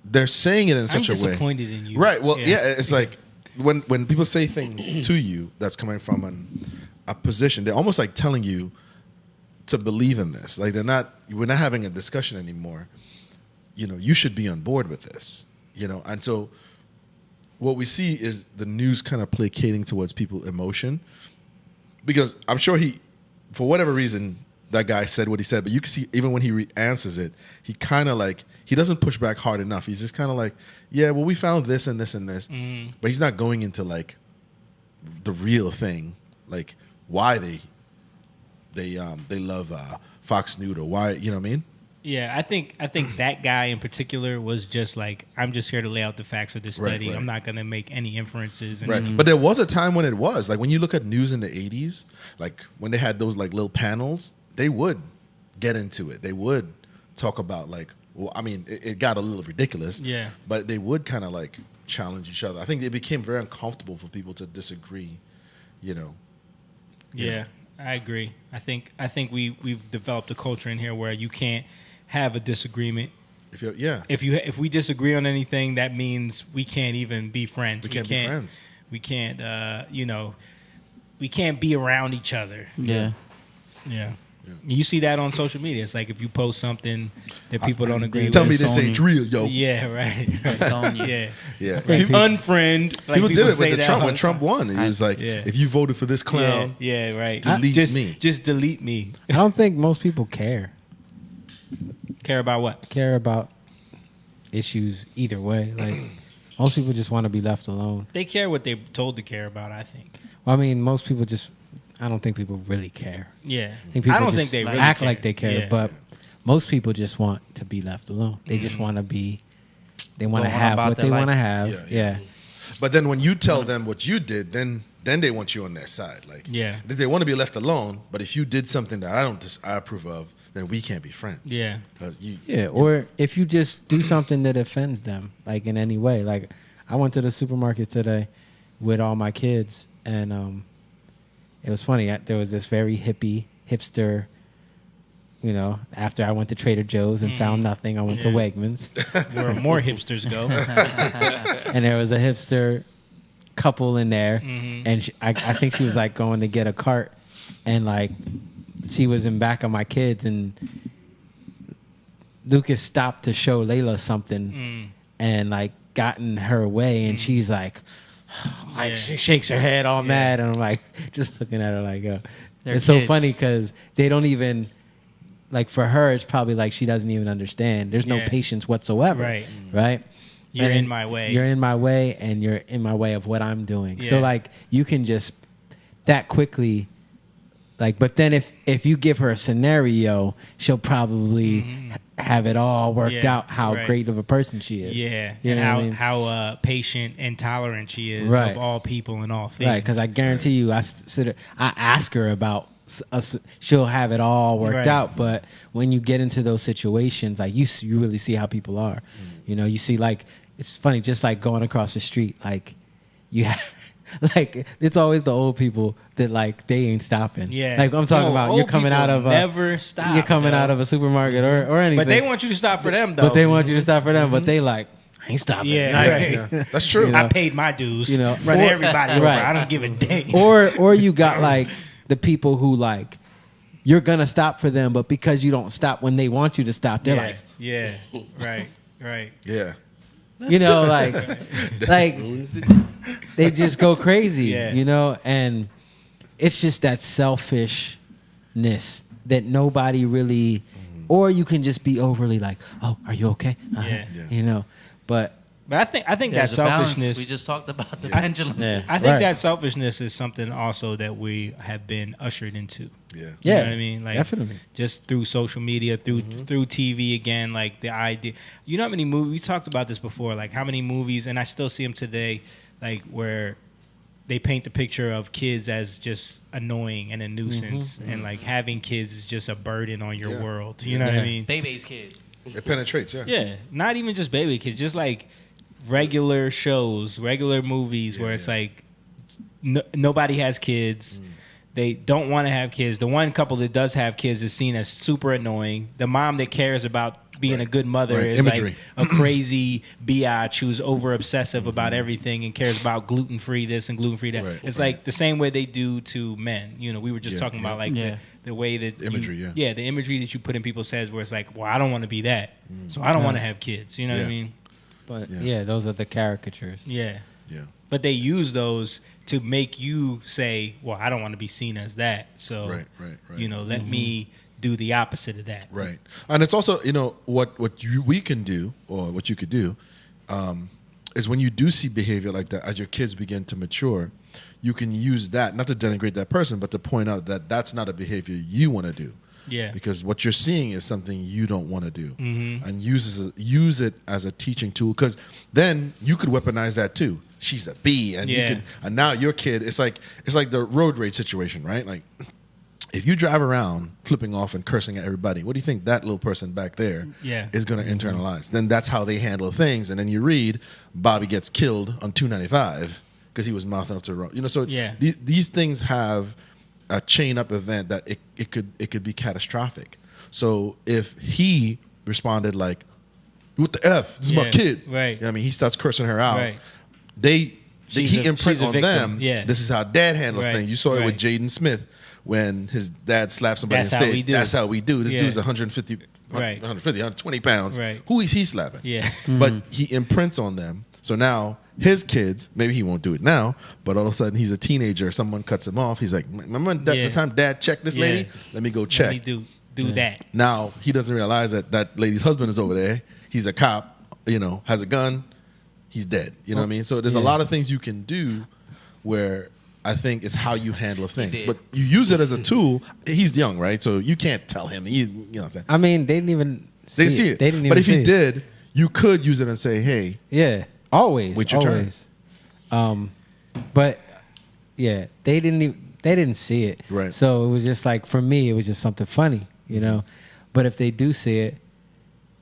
they're saying it in such a way. I'm disappointed in you. Right. Well, yeah, it's like when people say things to you that's coming from a position, they're almost like telling you to believe in this. Like we're not having a discussion anymore. You should be on board with this. And so what we see is the news kind of placating towards people's emotion, because I'm sure for whatever reason, that guy said what he said, but you can see even when he answers it, he kind of like, he doesn't push back hard enough. He's just kind of like, yeah, well, we found this and this and this, but he's not going into like the real thing, like why they love Fox News or why, you know what I mean? Yeah, I think that guy in particular was just like, I'm just here to lay out the facts of this study. Right. I'm not going to make any inferences. And Right. But there was a time when it was like when you look at news in the 80s, like when they had those like little panels, they would get into it. They would talk about like, well, I mean, it got a little ridiculous. Yeah. But they would kind of like challenge each other. I think it became very uncomfortable for people to disagree, Yeah, I agree. I think we've developed a culture in here where you can't have a disagreement. If we disagree on anything, that means we can't even be friends. We can't be friends. We can't we can't be around each other. Yeah. Yeah. You see that on social media. It's like if you post something that people don't agree with. Tell me this ain't real, yo. Yeah, right. Yeah. Yeah. Unfriend. Like people did it say with that Trump all when the Trump time. won. He was like, Yeah. if you voted for this clown, Yeah, right. delete me. Just delete me. I don't think most people care Care about what? about issues either way. Like most people just want to be left alone. They care what they're told to care about, I think. Well, I mean, most people just. I don't think people really care. Yeah. I think people I don't just think they really act care. like they care, Yeah. but most people just want to be left alone. They just want to be. They want to Go on have about what their they want to life. have. Yeah. But then when you tell them what you did, then they want you on their side. Like, Yeah. they want to be left alone. But if you did something that I approve of, then we can't be friends. Yeah. 'Cause Yeah, or if you just do something that offends them, like in any way. Like I went to the supermarket today with all my kids, and it was funny. There was this very hipster, after I went to Trader Joe's and found nothing, I went to Yeah. Wegmans. Where more hipsters go. And there was a hipster couple in there, Mm-hmm. and I think she was like going to get a cart, and like she was in back of my kids, and Lucas stopped to show Layla something, and like got in her way, and she's like Yeah. she shakes her head all mad, and I'm like just looking at her like, They're it's so kids. funny because they don't even like. For her, it's probably like she doesn't even understand. There's no Yeah. patience whatsoever. Right. Right. You're And in my way. You're in my way, and you're in my way of what I'm doing. So Yeah. like you can just that quickly. Like, but then if you give her a scenario, she'll probably have it all worked Yeah, out how right. great of a person she is. Yeah, You and know what I mean? how patient and tolerant she is Right. of all people and all things. Right, because I guarantee you, I ask her about us, she'll have it all worked Right. out. But when you get into those situations, like you really see how people are. You know, you see like it's funny, just like going across the street, like you have. Like it's always the old people that like they ain't stopping. Yeah. like I'm talking Yo, about. old You're coming out people of never stop, You're coming yo. out of a supermarket or anything. But they want you to stop for them, though. But they want you to stop for them. But they like I ain't stopping. Yeah, Like, right. That's true. You know? I paid my dues. You know, run or- everybody over. right. I don't give a damn. or you got like the people who like you're gonna stop for them, but because you don't stop when they want you to stop, they're like, yeah, right. Yeah. you know, like they just go crazy, Yeah. you know, and it's just that selfishness that nobody really, or you can just be overly like, oh, are you okay? Yeah. You know, but But I think that There's a balance. selfishness. We just talked about the pendulum. yeah, I think right. that selfishness is something also that we have been ushered into. Yeah. You Yeah, know what I mean? Like definitely. just through social media, through TV again, like the idea. You know how many movies we talked about this before, like how many movies, and I still see them today, like where they paint the picture of kids as just annoying and a nuisance, and like having kids is just a burden on your Yeah. world. You know what I Yeah. mean? Baby's kid. It penetrates. Yeah. Yeah, not even just baby kids, just like regular shows, regular movies where it's like nobody has kids. They don't want to have kids. The one couple that does have kids is seen as super annoying. The mom that cares about being a good mother Right. is Imagery. like a crazy biatch who's over obsessive about everything and cares about gluten free this and gluten free that. Right, It's right. like the same way they do to men. You know, we were just Yeah, talking about like Yeah. the way that Imagery, you, yeah. the imagery that you put in people's heads where it's like, well, I don't want to be that, so I don't want to have kids. You know what I Yeah. mean? but Yeah. yeah, those are the caricatures. Yeah. Yeah. But they use those to make you say, well, I don't want to be seen as that. So, Right. you know, let me do the opposite of that. Right, and it's also what we can do or what you could do is when you do see behavior like that as your kids begin to mature, you can use that not to denigrate that person, but to point out that that's not a behavior you want to do. Yeah. Because what you're seeing is something you don't want to do, Mm-hmm. and use it as a teaching tool. Because then you could weaponize that too. She's a bee, and you Yeah. can, and now your kid. It's like the road rage situation, right? Like, if you drive around flipping off and cursing at everybody, what do you think that little person back there Yeah. is going to internalize? Then that's how they handle things. And then you read Bobby gets killed on 295 because he was mouthing off to the road. You know, so it's, Yeah. these things have a chain up event that it could be catastrophic. So if he responded like, "What the F? This is my Yeah, kid." right. I mean, he starts cursing her out. Right. He She's imprints a on victim. them. Yeah. This is how dad handles Right, things. You saw it with right. Jaden Smith when his dad slapped somebody That's on how stage. we do. That's how we do. This Yeah. dude's 150, Right. 120 pounds. Right. Who is he slapping? Yeah. But he imprints on them. So now his kids, maybe he won't do it now, but all of a sudden he's a teenager. Someone cuts him off. He's like, remember Yeah. the time dad checked this Yeah. lady? Let me go Let check. me do that. Now he doesn't realize that that lady's husband is over there. He's a cop, has a gun. He's dead. You know what I mean? So there's a lot of things you can do where I think it's how you handle things. did. But you use it as a tool. He's young, right? So you can't tell him. You know what I'm saying? I mean, they didn't even They didn't see it. They didn't even but if see he it. did, you could use it and say, hey, Yeah, always. Wait your turn. always. But yeah, they didn't see it. Right. So it was just like, for me, it was just something funny, But if they do see it,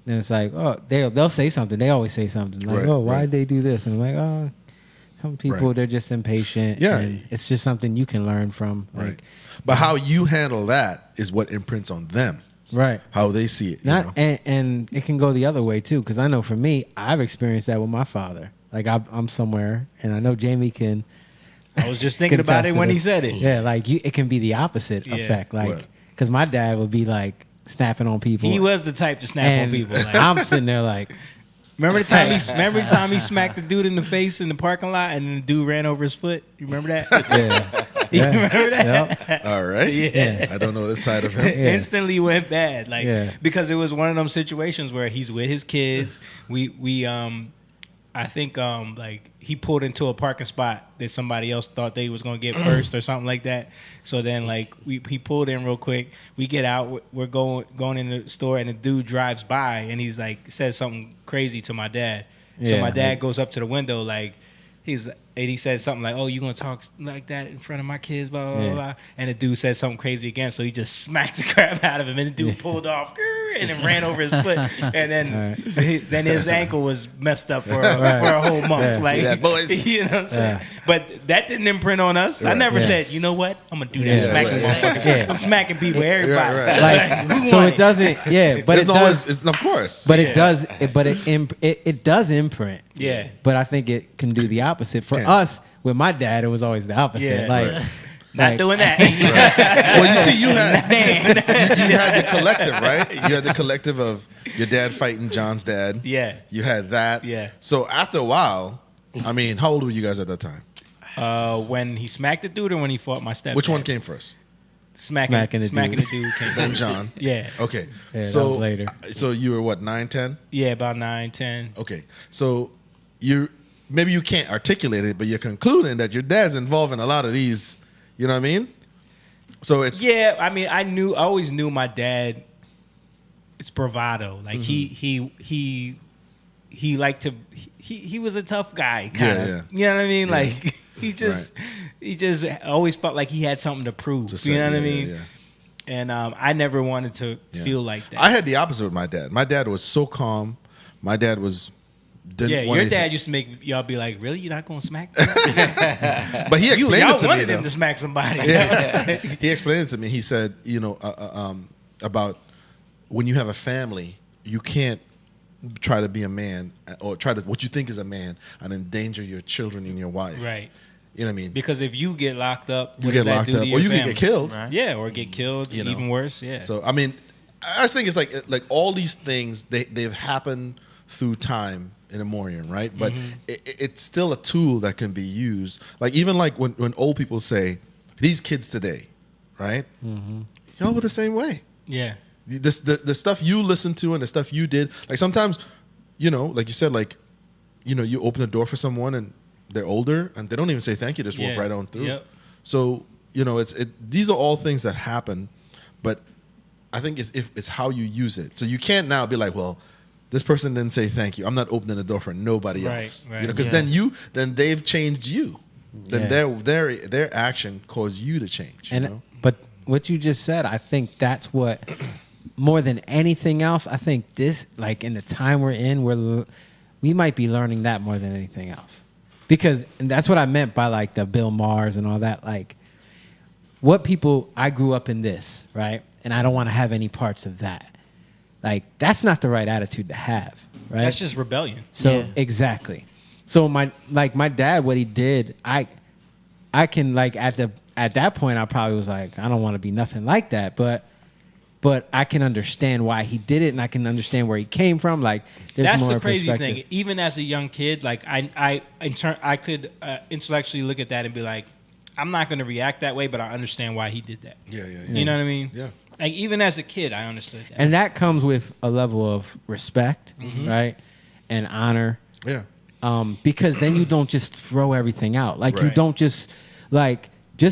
then it's like, oh, they'll say something. They always say something like, Right, oh, why right. did they do this? And I'm like, oh, some people Right. they're just impatient. Yeah. and it's just something you can learn from. right. Like, But how you handle that is what imprints on them, right. how they see it. Not and it can go the other way too, because I know for me, I've experienced that with my father. Like I'm somewhere, and I know Jamie can. I was just thinking about contest it to when he this. said it. Yeah, like it can be the opposite Yeah. effect. Like, What? because my dad would be like snapping on people. He was the type to snap and on people. Like, I'm sitting there like, remember the time he smacked the dude in the face in the parking lot and the dude ran over his foot? You remember that? yeah, You remember that? Yep. All right. Yeah. I don't know this side of him. Yeah. Instantly went bad, like Yeah. because it was one of them situations where he's with his kids. We I think like he pulled into a parking spot that somebody else thought they was gonna get first or something like that. So then like he pulled in real quick. We get out. We're going in the store, and the dude drives by, and he's like says something crazy to my dad. So Yeah. my dad goes up to the window like. He said something like, "Oh, you gonna talk like that in front of my kids?" Blah blah Yeah. blah. And the dude said something crazy again, so he just smacked the crap out of him, and the dude pulled off and then ran over his foot, and then then his ankle was messed up for a whole month. Yeah. Like, See that, boys? you know what I'm saying? Yeah. But that didn't imprint on us. I Right. never Yeah. said, you know what, I'm gonna do that. Yeah. Smacking motherfuckers. Yeah. I'm smacking people, everybody. right. Like, Who so want it doesn't. Yeah, but There's it does. always, it's, of course. But Yeah. it does. It does imprint. Yeah. But I think it can do the opposite. For Yeah. us, with my dad, it was always the opposite. Yeah. Like, Right. Not like- doing that. Well, you see, you had the collective, right? You had the collective of your dad fighting John's dad. Yeah. You had that. Yeah. So after a while, I mean, how old were you guys at that time? When he smacked the dude or when he fought my stepdad? Which one came first? Smacking the Smacking dude the dude. came Then first. John. Yeah. Okay. Yeah, that so was later. So you were what, 9, 10? Yeah, about 9, 10. Okay. So maybe you can't articulate it, but you're concluding that your dad's involved in a lot of these. You know what I mean? So it's Yeah, I mean, I always knew my dad. It's bravado. Like he liked to. He was a tough guy. Kind of. Yeah. You know what I mean? Yeah. Like he just always felt like he had something to prove. to say, You know what I yeah, mean? yeah. And I never wanted to Yeah. feel like that. I had the opposite with my dad. My dad was so calm. My dad didn't yeah, want your anything. dad used to make y'all be like, "Really, you're not gonna smack?" Them? But he explained y'all it to me. wanted though. him to smack somebody. Yeah. He explained it to me. He said, about when you have a family, you can't try to be a man or try to what you think is a man and endanger your children and your wife. Right. You know what I mean? Because if you get locked up, You what get does that locked do to up, your or you can family? get killed. Right. Yeah, or get killed. You know. Even worse. Yeah. So I mean, I just think it's like all these things they've happened through time in a Morian, right? But it's still a tool that can be used. Like even like when old people say these kids today, right? Y'all were the same way. yeah. The stuff you listened to and the stuff you did, like sometimes, like you said, like, you open the door for someone and they're older and they don't even say thank you, just walk Yeah. right on through. Yep. So, these are all things that happen, but I think it's how you use it. So you can't now be like, well, this person didn't say thank you. I'm not opening the door for nobody Right, else. right. Because Yeah. then they've changed you. Then Yeah. their action caused you to change. you know? But what you just said, I think that's what more than anything else. I think this, like in the time we're in, we might be learning that more than anything else, because and that's what I meant by like the Bill Maher's and all that. Like, I grew up in this, right, and I don't want to have any parts of that. Like, that's not the right attitude to have, right? That's just rebellion. So Yeah. exactly. So my dad, what he did, I can like at that point I probably was like, I don't want to be nothing like that, but I can understand why he did it, and I can understand where he came from. Like, there's That's more the crazy perspective. thing. Even as a young kid, like I could intellectually look at that and be like, I'm not going to react that way, but I understand why he did that. Yeah. You know what I mean? Yeah. Like even as a kid, I understood that. And that comes with a level of respect, Mm-hmm. right, and honor. Yeah. Because then you don't just throw everything out. Like, you Right. don't just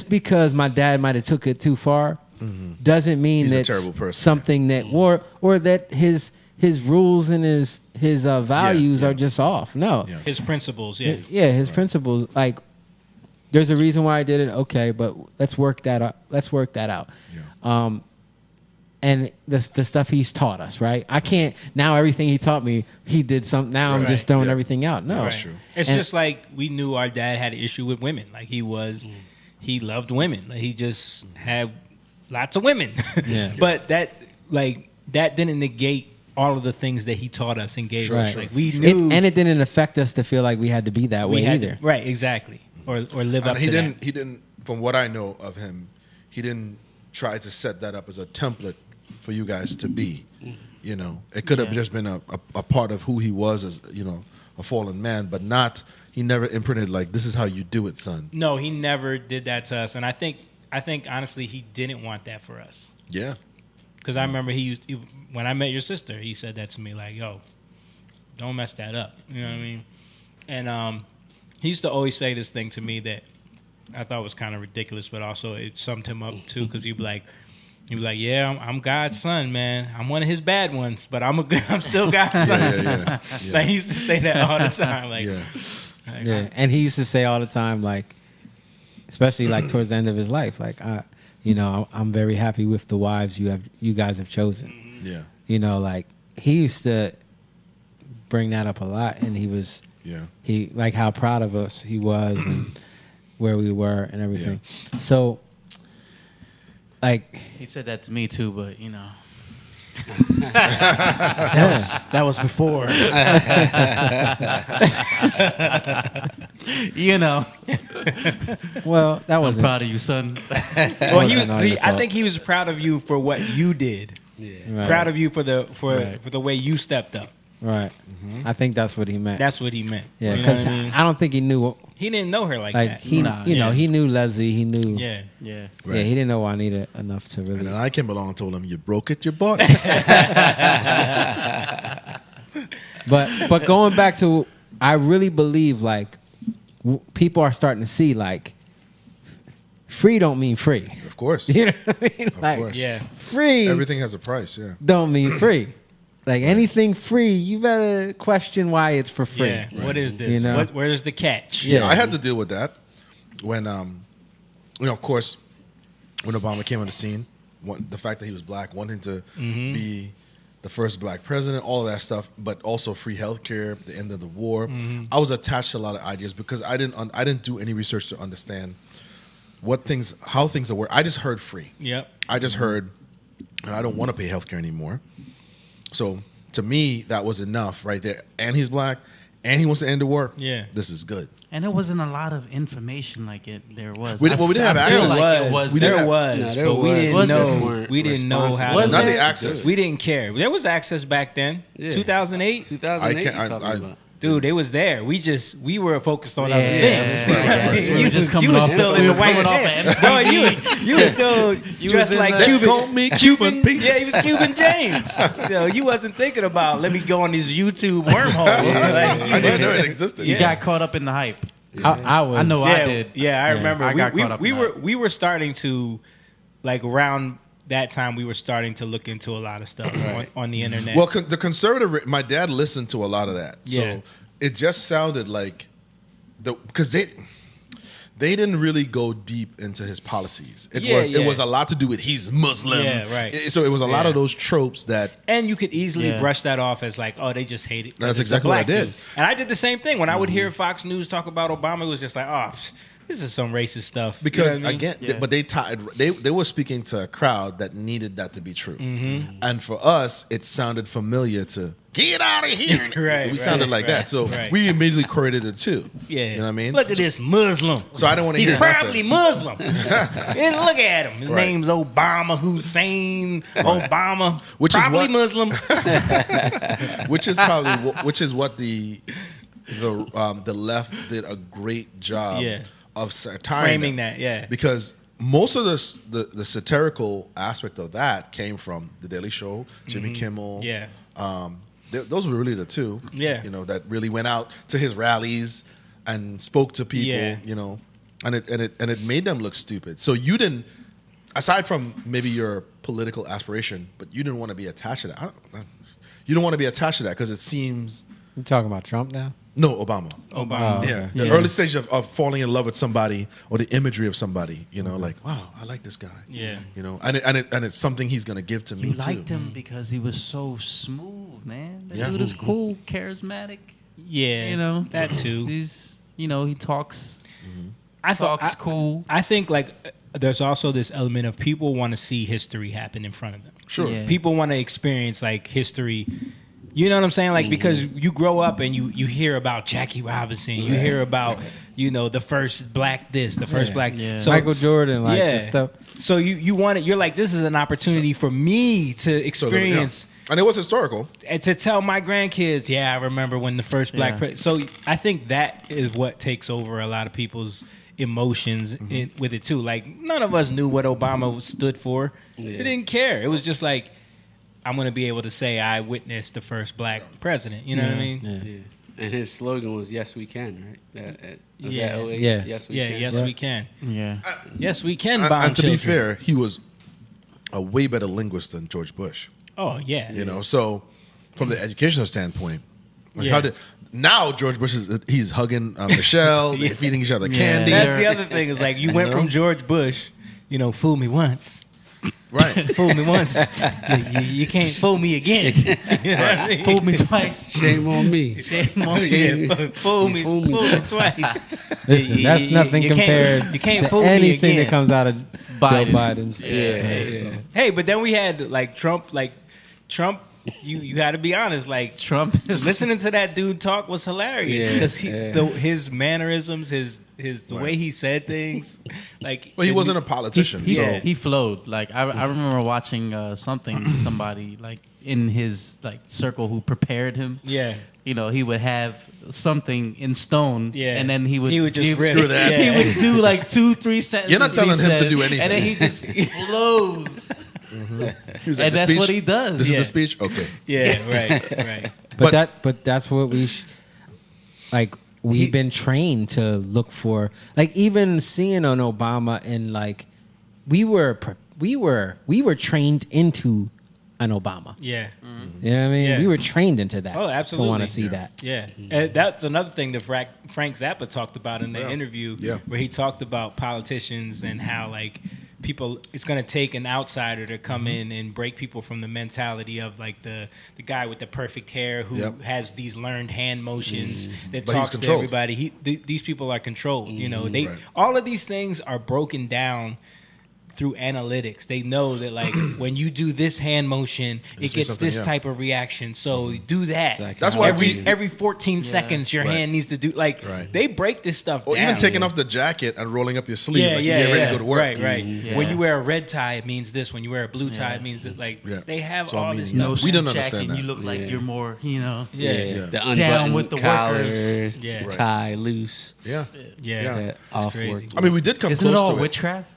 because my dad might have took it too far doesn't mean He's a that terrible person. something that or that his rules and his values yeah. are just off. No. Yeah. His principles, yeah. Yeah, his principles, like, there's a reason why I did it. Okay, but let's work that out. Yeah. And the stuff he's taught us, right? I can't now. Everything he taught me, he did something. Now I'm Right. just throwing Yeah. everything out. No, That's true. It's And- just like we knew our dad had an issue with women. Like he loved women. Like he just had lots of women. Yeah. But that didn't negate all of the things that he taught us and gave us. Right. Like we knew and it didn't affect us to feel like we had to be that we way had either. right, exactly. Or live up And he to didn't. that. He didn't. From what I know of him, he didn't try to set that up as a template for you guys to be. It could have just been a part of who he was as a fallen man, but not never imprinted like this is how you do it, son. No, he never did that to us, and I think honestly he didn't want that for us. Yeah. Because I remember when I met your sister, he said that to me like, "Yo, don't mess that up." You know what I mean? And he used to always say this thing to me that I thought was kind of ridiculous, but also it summed him up too. Because he'd be like, "Yeah, I'm God's son, man. I'm one of his bad ones, but I'm still God's son." Yeah. Like he used to say that all the time. Like, Yeah, and he used to say all the time, like, especially like towards the end of his life, like, I'm very happy with the wives you guys have chosen. Yeah. You know, like he used to bring that up a lot, and he like how proud of us he was and where we were and everything. Yeah. So, like He said that to me too, but that was before. well, that I'm wasn't. proud of you, son. Well, he was. Wasn't all See, your I fault. think he was proud of you for what you did. Right. Proud of you for the Right. for the way you stepped up. Right. I think that's what he meant. That's what he meant. Yeah, You know because what I mean? I don't think he knew. He didn't know her like that. He, he knew Leslie. He knew. Yeah. Yeah. Yeah, he didn't know Juanita enough to really. And then I came along and told him, "You broke it, you bought it." But going back to, I really believe like people are starting to see like free don't mean free. Of course. You know what I mean? Of Like, course. Yeah. free Everything has a price. Yeah. don't mean free. Like anything free, you better question why it's for free. Yeah. What is this? You know? Where's the catch? Yeah. I had to deal with that when, of course, when Obama came on the scene, the fact that he was black, wanting to be the first black president, all of that stuff, but also free healthcare, the end of the war. I was attached to a lot of ideas because I didn't do any research to understand how things are work. I just heard free. Yep. I just heard, and I don't want to pay healthcare anymore. So to me, that was enough right there. And he's black, and he wants to end the war. Yeah. This is good. And there wasn't a lot of information like there was. We didn't have I feel access. like it was. We didn't have- but we didn't know. We didn't know how. Was Not there? the access. We didn't care. There was access back then. Yeah. 2008. 2008. I- you talking I- about. Dude, it was there. We were focused on Yeah, other things. right. We were just coming you was off- still we in the were white coming off man. of No, MTV. you was still dressed in like the- Cuban. Call me Cuban Pete. Yeah, he was Cuban James. So you wasn't thinking about let me go on this YouTube wormhole. Like, I didn't know it existed. You got caught up in the hype. I was. I know yeah, I did. Yeah, I remember. I got caught up we in were that. we were starting to like around that time we were starting to look into a lot of stuff on the internet. Well, the conservative, my dad listened to a lot of that. So Yeah. it just sounded like because they didn't really go deep into his policies. It was a lot to do with he's Muslim. Yeah, right. So it was a lot Yeah. of those tropes that And you could easily Yeah. brush that off as like, oh, they just hate it. 'cause That's it's a exactly what I black did. dude. And I did the same thing when I would hear Fox News talk about Obama. It was just like, oh, this is some racist stuff. You know because what I mean? again, Yeah. but they were speaking to a crowd that needed that to be true. Mm-hmm. And for us, it sounded familiar to get out of here. Right, we sounded like that, so we immediately correlated it too. Yeah, you know what I mean. Look at this Muslim. So I don't want to He's hear probably nothing. Muslim. And look at him. His Right. name's Obama Hussein Obama. Which is probably what- Muslim. which is probably what the left did a great job Yeah. of Framing that, yeah. because most of the satirical aspect of that came from the Daily Show, Jimmy Kimmel, Yeah. those were really the two, Yeah. that really went out to his rallies and spoke to people, Yeah. and it made them look stupid. So you didn't, aside from maybe your political aspiration, but you didn't want to be attached to that. You don't want to be attached to that because it seems. You talking about Trump now? No, Obama. Obama. Oh, Yeah, okay. the early stage of falling in love with somebody or the imagery of somebody, like, wow, I like this guy. Yeah. And it's something he's gonna give to me You too. liked him because he was so smooth, man. That Yeah. dude is cool, charismatic. Yeah. You know that too. He's he talks I thought talks cool. I think like there's also this element of people want to see history happen in front of them. Sure. Yeah. People want to experience like history. You know what I'm saying? Like because you grow up and you hear about Jackie Robinson, you hear about the first black this, the first black. Yeah. So Michael Jordan, like yeah. the stuff. So you want it. You're like, this is an opportunity for me to experience And it was historical. And to tell my grandkids, yeah, I remember when the first black president. So I think that is what takes over a lot of people's emotions with it too. Like none of us knew what Obama stood for. We didn't care. It was just like, I'm going to be able to say I witnessed the first black president. You know what I mean? Yeah. And his slogan was "Yes, we can." Right? Was Yeah. that 08? Yes. Yes, we Yeah, can. yes, we can. Yeah. Yes, we can And, bomb and to be children. fair, he was a way better linguist than George Bush. Oh, yeah. You know, so from the educational standpoint, like Yeah. now George Bush he's hugging Michelle, they're feeding each other candy. That's the other thing is like you went from George Bush, fool me once. Right. Fool me once. You can't fool me again. You know what I mean? Fool me twice. Shame on me. Shame on you. Fool me twice. Listen, that's nothing you compared can't, you can't to fool me anything again. that comes out of Biden. Joe Biden. Yeah. Hey, but then we had Trump. You got to be honest. Like Trump is listening to that dude talk was hilarious Yeah, because yeah. his mannerisms, the way he said things, like. Well, he wasn't a politician, He, so he flowed. Like I remember watching somebody like in his circle who prepared him. Yeah. He would have something in stone, Yeah. and then he would just rip. Screw that. He would do 2-3 sentences. You're not telling he him to said, do anything. and then he just flows. he was like, And "The that's speech? what he does. This Yeah. is the speech. Okay. Yeah. Right. But that's what we've been trained to look for. Like even seeing an Obama and we were trained into an Obama. Yeah. You know what I mean? Yeah. We were trained into that. Oh, absolutely. To want to see that. Yeah, and that's another thing that Frank Zappa talked about in the interview, Yeah. where he talked about politicians and how people, it's going to take an outsider to come in and break people from the mentality of the guy with the perfect hair who Yep. has these learned hand motions that But he's talks to controlled. everybody. These people are controlled. They Right. all of these things are broken down through analytics. They know that when you do this hand motion, it It's gets something, this yeah. type of reaction. So do that. That's why every 14 seconds your Right. hand needs to do Right. they break this stuff Or down. even taking off the jacket and rolling up your sleeve, yeah, like yeah, you get ready yeah. to go to work. Right. Yeah. When you wear a red tie, it means this. When you wear a blue tie, Yeah. it means that. Yeah. They have It's all all this meaning. stuff. We don't suit understand jacket, that. You look like Yeah. you're more, Yeah. The Down unbuttoned with the collars, workers. Yeah. the tie loose. Yeah. Yeah. That off crazy. work. I mean, we did come Isn't it close all to it. witchcraft?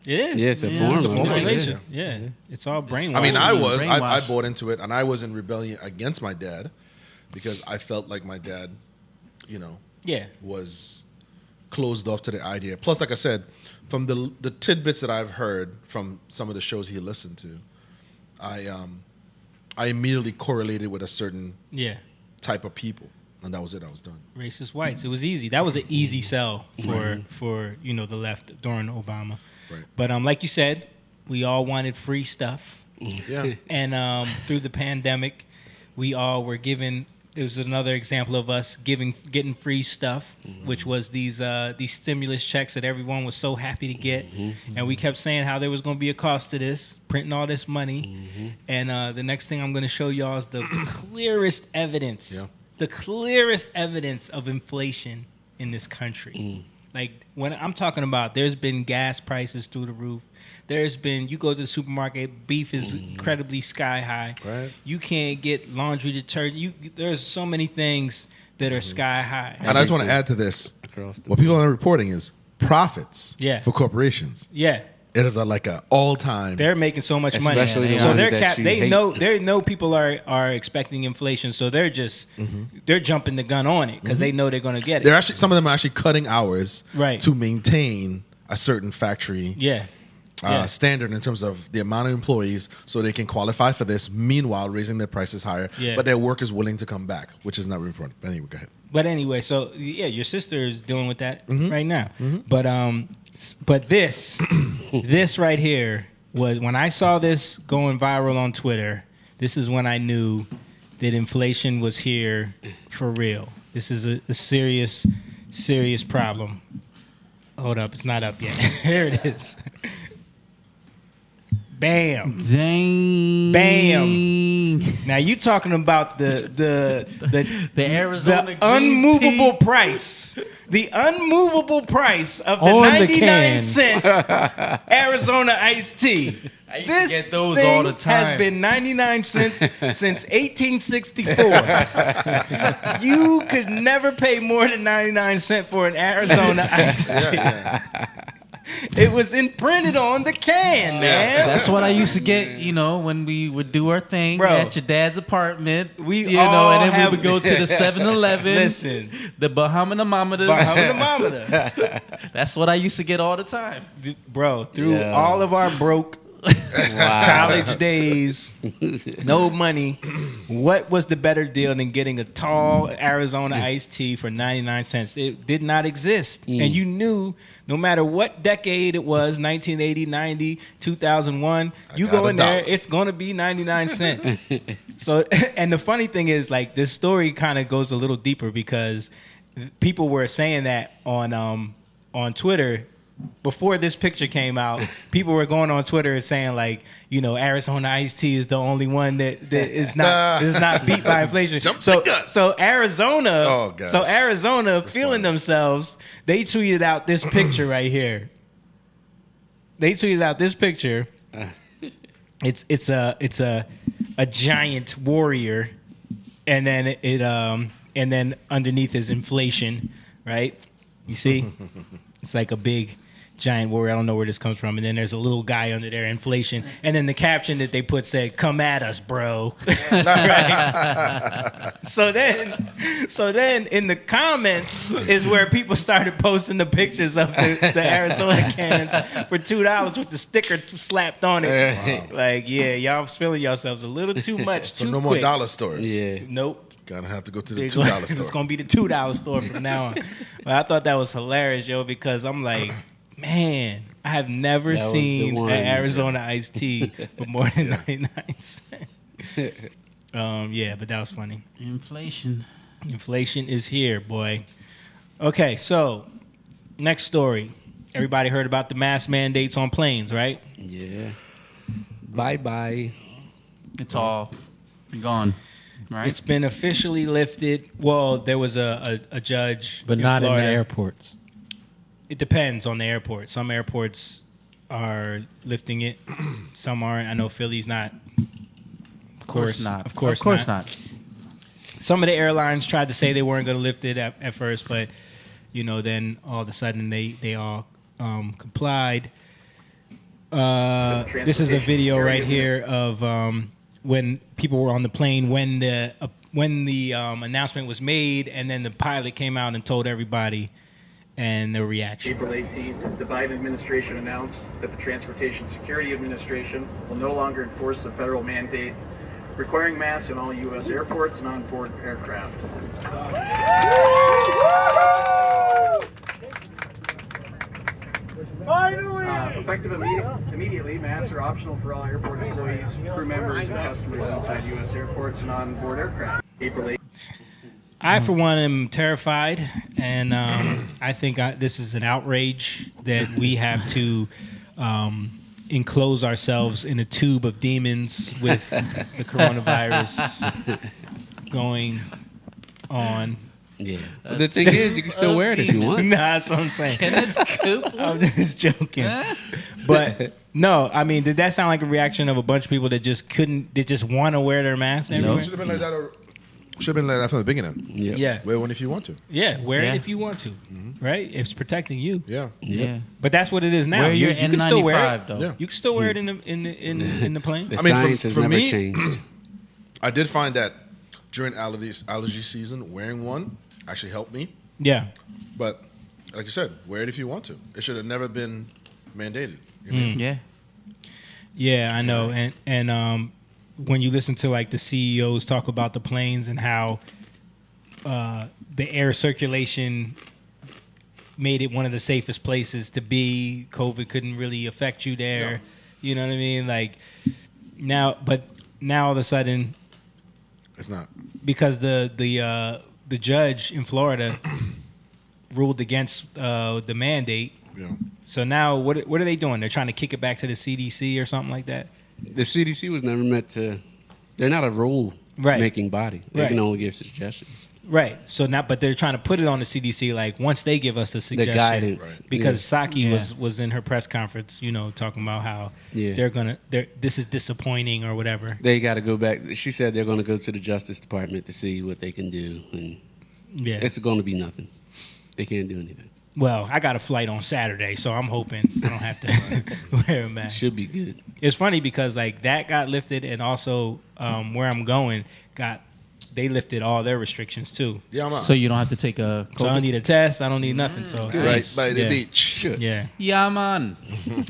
It is. Yeah, it's a form It's a of form of it, manipulation. Yeah. It's all brainwashed. I mean, I Brainwashed. bought into it, and I was in rebellion against my dad because I felt like my dad, Yeah. was closed off to the idea. Plus, like I said, from the tidbits that I've heard from some of the shows he listened to, I immediately correlated with a certain Yeah. type of people, and that was it. I was done. Racist whites. It was easy. That was an easy sell for the left during Obama. Right. But like you said, we all wanted free stuff. Yeah. And through the pandemic, we all were given. There's another example of us getting free stuff, which was these stimulus checks that everyone was so happy to get, and we kept saying how there was going to be a cost to this, printing all this money, and the next thing I'm going to show y'all is the clearest evidence, the clearest evidence of inflation in this country. Like when I'm talking about, there's been gas prices through the roof. There's been, you go to the supermarket, beef is incredibly sky high. Right. You can't get laundry detergent. There's so many things that are sky high. And I just want to add to this. Across the What people are reporting is profits Yeah. for corporations. Yeah, It is like an all-time. they're making so much money. Especially the So ones they're that you they hate. know people are expecting inflation, so they're just they're jumping the gun on it because they know they're going to get it. They're actually, some of them are actually cutting hours Right. to maintain a certain factory Yeah. Yeah. standard in terms of the amount of employees so they can qualify for this, meanwhile raising their prices higher. Yeah. But their work is willing to come back, which is not really important. But anyway, go ahead. But anyway, so yeah, your sister is dealing with that right now. But this this right here was when I saw this going viral on Twitter. This is when I knew that inflation was here for real. This is a serious problem. Hold up, it's not up yet. Here it is. Bam. Dang. Bam. Now you talking about the Arizona the green unmovable tea. price. The unmovable price of the On the 99 can. cent Arizona iced tea. I used This to get those thing all the time. has been 99 cents since 1864. You could never pay more than 99 cents for an Arizona iced tea. It was imprinted on the can, man. That's what I used to get, when we would do our thing Bro. at your dad's apartment. We and then have- we would go to the 7-Eleven. Listen. The Bahamamometers. Bahamamometer. That's what I used to get all the time. Bro, through Yeah. all of our broke college days, no money, what was the better deal than getting a tall Arizona iced tea for 99 cents? It did not exist. And you knew no matter what decade it was, 1980, 90, 2001, you go got in a there, dollar. it's going to be 99 cents. So, and the funny thing is, like, this story kind of goes a little deeper because people were saying that on Twitter before this picture came out. People were going on Twitter and saying, like, Arizona iced tea is the only one that is not beat by inflation. Jump the gun. So Arizona, Oh, gosh. feeling themselves, they tweeted out this picture right here. They tweeted out this picture. It's a giant warrior, and then and then underneath is inflation, right? You see, it's like a big giant warrior. I don't know where this comes from. And then there's a little guy under there, inflation. And then the caption that they put said, "Come at us, bro." Right? So then in the comments is where people started posting the pictures of the Arizona cans for $2 with the sticker slapped on it. Wow. Like, yeah, y'all feeling yourselves a little too much. So too no quick. more dollar stores. Yeah. Nope. Gonna have to go to the It's $2 store. It's gonna be the $2 store from now on. But I thought that was hilarious, yo, because I'm like, man, I have never That was the seen one. an Arizona iced tea for more than 99 cents. Yeah, but that was funny. Inflation. Inflation is here, boy. Okay, so next story. Everybody heard about the mask mandates on planes, right? Yeah. Bye-bye. It's all gone, right? It's been officially lifted. Well, there was a judge, But not in the Florida. airports. It depends on the airport. Some airports are lifting it. Some aren't. I know Philly's not. Of course not. Of course not. Some of the airlines tried to say they weren't going to lift it at first, but then all of a sudden they all complied. This is a video right here of when people were on the plane when the announcement was made, and then the pilot came out and told everybody, and the reaction. April 18th, the Biden administration announced that the Transportation Security Administration will no longer enforce the federal mandate requiring masks in all U.S. airports and on-board aircraft. Effective immediately, masks are optional for all airport employees, crew members, and customers inside U.S. airports and on-board aircraft. April 8th. I, for one, am terrified, and I think this is an outrage that we have to enclose ourselves in a tube of demons with the coronavirus going on. Yeah. But the thing is, you can still wear it if you want. Nah, that's what I'm saying. I'm just joking. But no, I mean, did that sound like a reaction of a bunch of people that just want to wear their masks everywhere? Should have been like that. Should have been like that from the beginning. Yeah. Wear one if you want to. Yeah, wear it if you want to, right? It's protecting you. Yeah. But that's what it is now. Wear your you can still wear N95 it. though. Yeah. You can still wear it in the plane. The I mean, science has for never me, changed. I did find that during allergy season, wearing one actually helped me. Yeah. But like you said, wear it if you want to. It should have never been mandated. Yeah. Yeah, I know. And when you listen to like the CEOs talk about the planes and how the air circulation made it one of the safest places to be, COVID couldn't really affect you there. No. You know what I mean? Like now all of a sudden, It's not. because the judge in Florida ruled against the mandate. Yeah. So now what are they doing? They're trying to kick it back to the CDC or something like that? The CDC was never meant to. They're not a rule-making body. They Right. can only give suggestions. Right. So now, but they're trying to put it on the CDC. Like once they give us the suggestion, guidance. Right. Because Psaki Yeah. was in her press conference, talking about how Yeah. this is disappointing or whatever. They got to go back. She said they're going to go to the Justice Department to see what they can do, and it's going to be nothing. They can't do anything. Well, I got a flight on Saturday, so I'm hoping I don't have to wear a mask. Should be good. It's funny because like that got lifted, and also where I'm going they lifted all their restrictions too. Yeah, man. So you don't have to take a COVID? So I don't need a test. I don't need nothing. So Right by the beach. Yeah. Yeah, man.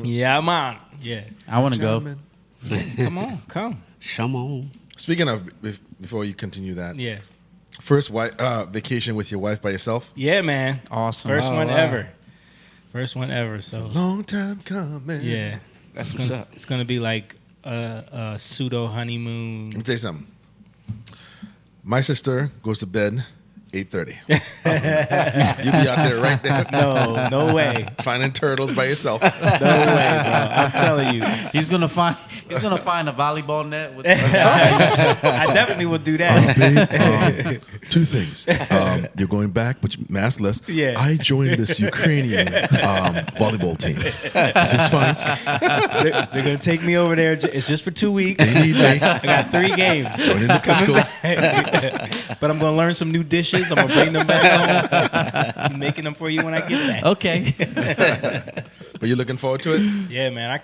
Yeah, man. Yeah. I want to go. Come on, come. Shamon. Speaking of, before you continue that, Yeah. first vacation with your wife by yourself? Yeah, man. Awesome. First one wow. ever. First one ever. So Long time coming. yeah, That's what's up. it's gonna be like a pseudo honeymoon. Let me tell you something. My sister goes to bed 8:30. You be out there right there. No way. Finding turtles by yourself. No way, bro. I'm telling you. He's gonna find a volleyball net with. I definitely will do that. Babe, two things. You're going back, but maskless. Yeah. I joined this Ukrainian volleyball team. Is this fine? They're gonna take me over there. It's just for 2 weeks. I got 3 games. Joining the Cuscos. But I'm gonna learn some new dishes. I'm gonna bring them back home. I'm making them for you when I get back. Okay. But you're looking forward to it? Yeah, man. I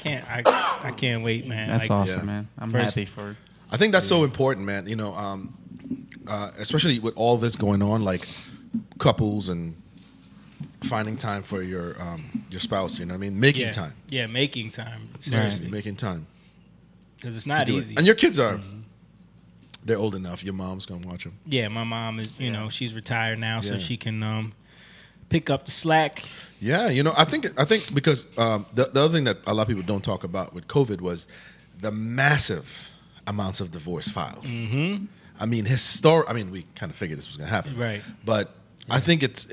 can't wait, man. That's awesome, yeah. man. I'm First- happy for. I think that's so important, man. Especially with all this going on, like couples and finding time for your spouse. You know what I mean? Making time. Yeah, making time. Seriously, Seriously, making time. because it's to not do it. easy. And your kids are, they're old enough. Your mom's gonna watch them. Yeah, my mom is. She's retired now, so she can pick up the slack. Yeah, I think because the other thing that a lot of people don't talk about with COVID was the massive amounts of divorce filed. Mm-hmm. I mean, we kind of figured this was going to happen, Right. But I think it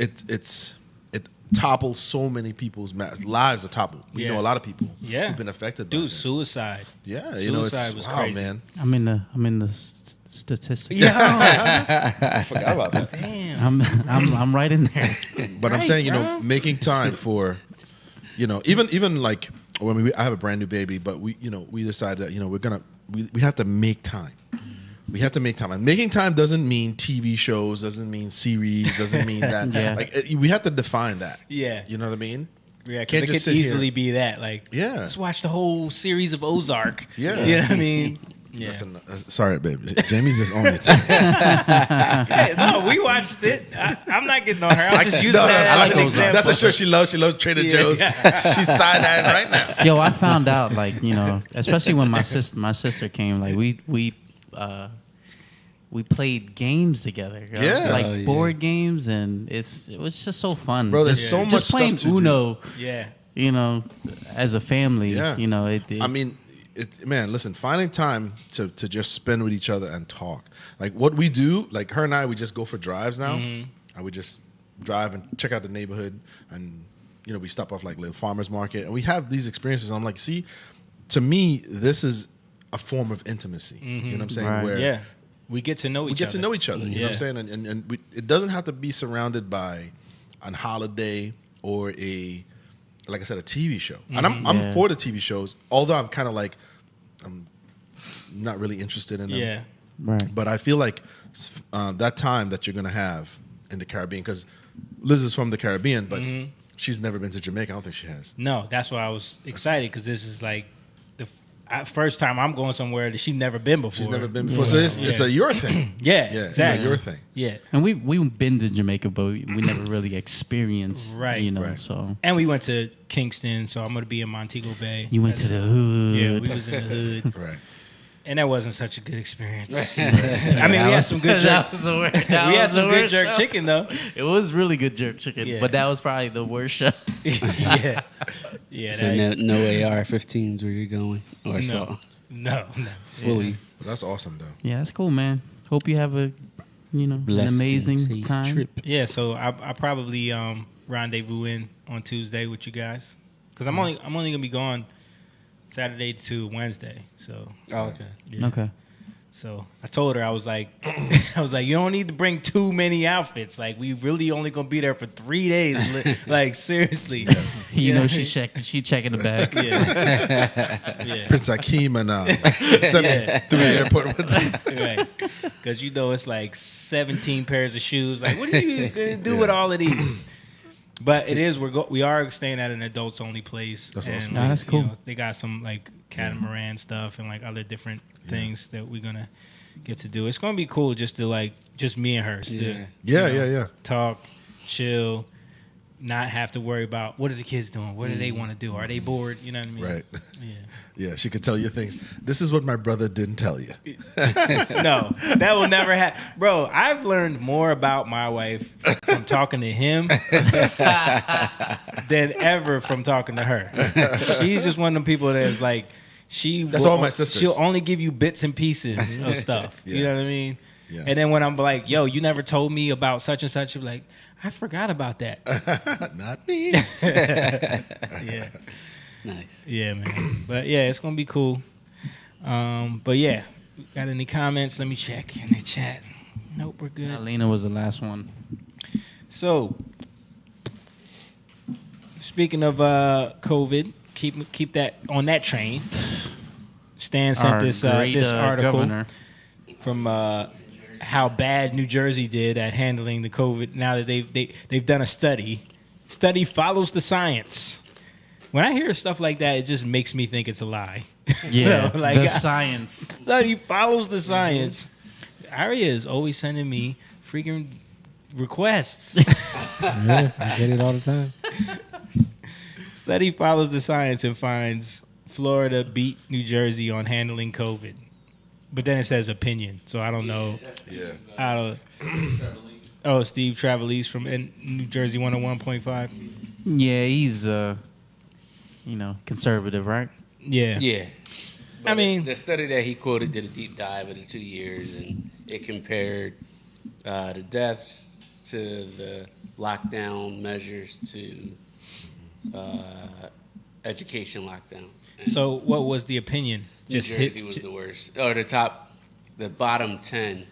topples so many people's lives. Are toppled. We Yeah. know a lot of people Yeah. who've been affected. by Dude, this. suicide. Yeah, Suicide was wow, crazy. man. I'm in the statistics. I forgot about that. Damn. I'm right in there. But I'm Right, saying, bro. making time for, even like when I have a brand new baby, but we decided that we have to make time. We have to make time, and making time doesn't mean TV shows, doesn't mean series, doesn't mean that. Yeah. We have to define that. Yeah. You know what I mean? Yeah, Can't it just could sit easily here. be that. Like, Yeah. let's watch the whole series of Ozark. Yeah. You know what I mean? Yeah. Sorry, babe. Jamie's just on it. Hey, no, we watched it. I'm not getting on her. I'm just using that I as like an Ozark. example. That's a show she loves. She loves Trader Yeah. Joe's. She's side-eyeing right now. Yo, I found out especially when my sister came, like we played games together. Yo. Yeah. Like Oh, yeah. board games, and it was just so fun. Bro, there's just, so much just playing stuff to do. Uno. Yeah. As a family. Yeah. I I mean, man, listen, finding time to just spend with each other and talk. Like what we do, like her and I, we just go for drives now. And we just drive and check out the neighborhood. And, we stop off like little farmer's market. And we have these experiences. And I'm like, see, to me, this is a form of intimacy. You know what I'm saying? Right. Where Yeah. We get to know each other. we get to know each other. You know what I'm saying? And it doesn't have to be surrounded by a holiday or like I said, a TV show. And I'm for the TV shows, although I'm kind of like, I'm not really interested in them. Yeah. right. But I feel like that time that you're going to have in the Caribbean, because Liz is from the Caribbean, but she's never been to Jamaica. I don't think she has. No, that's why I was excited because this is like the first time I'm going somewhere that she's never been before. She's never been before. So it's a your thing. Yeah, Yeah, exactly. it's a your thing. Yeah. And we've been to Jamaica, but we never really experienced, Right. Right. So And we went to Kingston, so I'm going to be in Montego Bay. you went to the hood. Yeah, we was in the hood. Right. And that wasn't such a good experience. I mean, we had some good jerk. We had some good jerk chicken, though. It was really good jerk chicken, Yeah. but that was probably the worst show. Yeah. Yeah. So no AR-15s where you're going, or so No. fully. That's awesome, though. Yeah, that's cool, man. Hope you have an Blessed and amazing safe time. trip. Yeah, so I probably rendezvous in on Tuesday with you guys because I'm only gonna be gone Saturday to Wednesday. So Oh, okay. yeah. Okay. So I told her, I was like, you don't need to bring too many outfits. Like, we really only gonna be there for 3 days. Like, seriously. You know, she checking the bag. Yeah. Prince Hakeem and sent me through the airport with him. Right. Because you know it's like 17 pairs of shoes. Like, what are you gonna do with all of these? But it is we are staying at an adults only place. That's and, awesome. like, That's cool. You know, they got some like catamaran stuff and like other different things that we're gonna get to do. It's gonna be cool just me and her. Still, Yeah. talk, chill, not have to worry about what are the kids doing, what do they want to do, are they bored? You know what I mean? Right. Yeah. Yeah, she could tell you things. This is what my brother didn't tell you. No, that will never happen. Bro, I've learned more about my wife from talking to him than ever from talking to her. She's just one of them people that's like, That's all my sisters. She'll only give you bits and pieces of stuff. You know what I mean? Yeah. And then when I'm like, yo, you never told me about such and such, you're like, I forgot about that. Not me. Yeah. Nice. Yeah, man. But yeah, it's gonna be cool. But yeah, got any comments? Let me check in the chat. Nope, we're good. Alina was the last one. So, speaking of COVID, keep that on that train. Stan sent Our this great, this article governor. from how bad New Jersey did at handling the COVID. Now that they've done a study. Study follows the science. When I hear stuff like that, it just makes me think it's a lie. Yeah, like, the science. Study follows the science. Aria is always sending me freaking requests. Yeah, I get it all the time. Study follows the science and finds Florida beat New Jersey on handling COVID. But then it says opinion, so I don't know. Yeah. I don't. Oh, Steve Trevelise from New Jersey 101.5. Yeah, he's conservative, right? Yeah. Yeah. I mean, the study that he quoted did a deep dive of the 2 years, and it compared the deaths to the lockdown measures to education lockdowns. And So what was the opinion? New Jersey was the worst. Or the bottom 10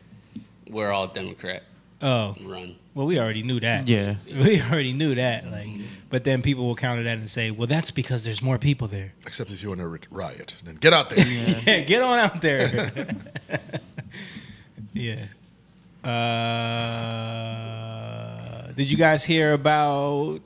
were all Democrat run. Well, we already knew that. Yeah. We already knew that. Like, but then people will counter that and say, "Well, that's because there's more people there." Except if you want to riot, then get out there. Yeah, get on out there. Yeah. Did you guys hear about?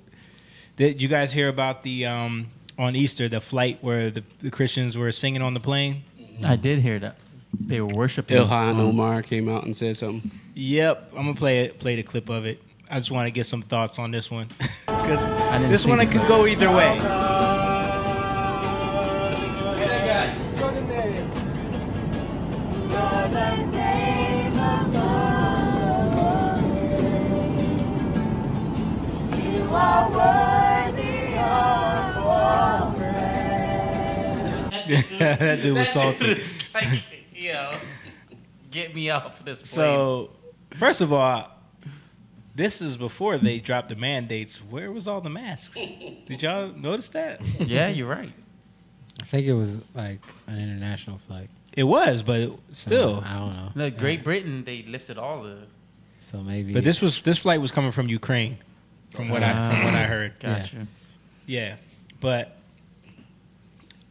Did you guys hear about the on Easter the flight where the Christians were singing on the plane? I did hear that. They were worshiping. Ilhan Omar came out and said something. Yep, I'm gonna play the clip of it. I just want to get some thoughts on this one because didn't this see one the could clip. go either way. That dude was salty. Like, get me off this plane. So, first of all, this is before they dropped the mandates. Where was all the masks? Did y'all notice that? Yeah, you're right. I think it was like an international flight. It was, but still. I don't know. Look, Great Britain, they lifted all the. So maybe. But this flight was coming from Ukraine, from what I heard. Gotcha. Yeah, but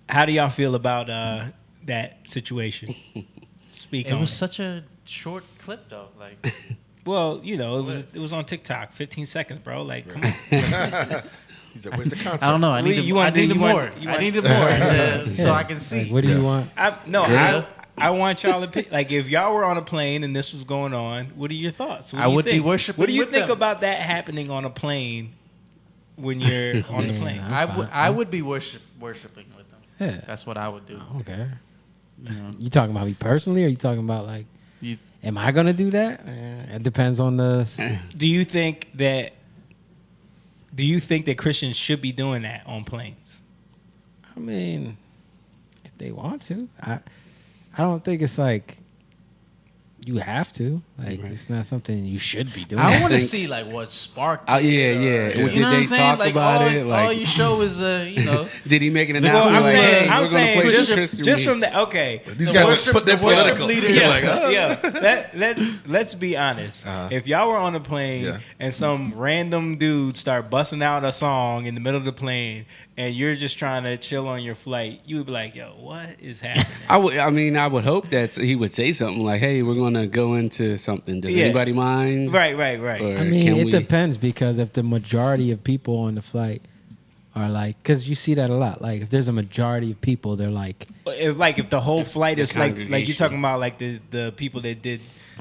how do y'all feel about that situation? Speak It on was it. such a short clip, though. Like, Well, it was on TikTok, 15 seconds, bro. Like, come on. He's like, where's the concert? I don't know. I need You want- you want- more. you I want- needed more so I can see. Like, what do you want? I want y'all to pick. Like, if y'all were on a plane and this was going on, what are your thoughts? What I do you would be think? worshiping What do you with think them. about that happening on a plane when you're on the Man, plane? I would be worshiping with them. Yeah. That's what I would do. I don't care. You know, You talking about me personally, or you talking about like? you, Am I gonna do that? It depends on the. Do you think that Christians should be doing that on planes? I mean, if they want to, I don't think it's like you have to. Like, Right. it's not something you should be doing. I want to think- see like what sparked. Yeah, it, yeah. or- Did You know they what I'm saying? talk Like, about all, it? Like, all you show is did he make an Well, announcement I'm like, saying, "Hey, I'm we're going to saying play just, this Christian just music"? from the okay. These the guys worship- put their the worship political. leader. You're Yeah, like, oh. let's be honest. If y'all were on a plane Yeah. and some random dude start busting out a song in the middle of the plane, and you're just trying to chill on your flight, you would be like, "Yo, what is happening?" I would hope that he would say something like, "Hey, we're going to go into something. Does Yeah. anybody mind?" Right. Or I mean, can it we- depends, because if the majority of people on the flight are like, because you see that a lot. Like, if there's a majority of people, they're like, If the whole flight The is like you're congregation. talking about like the people that did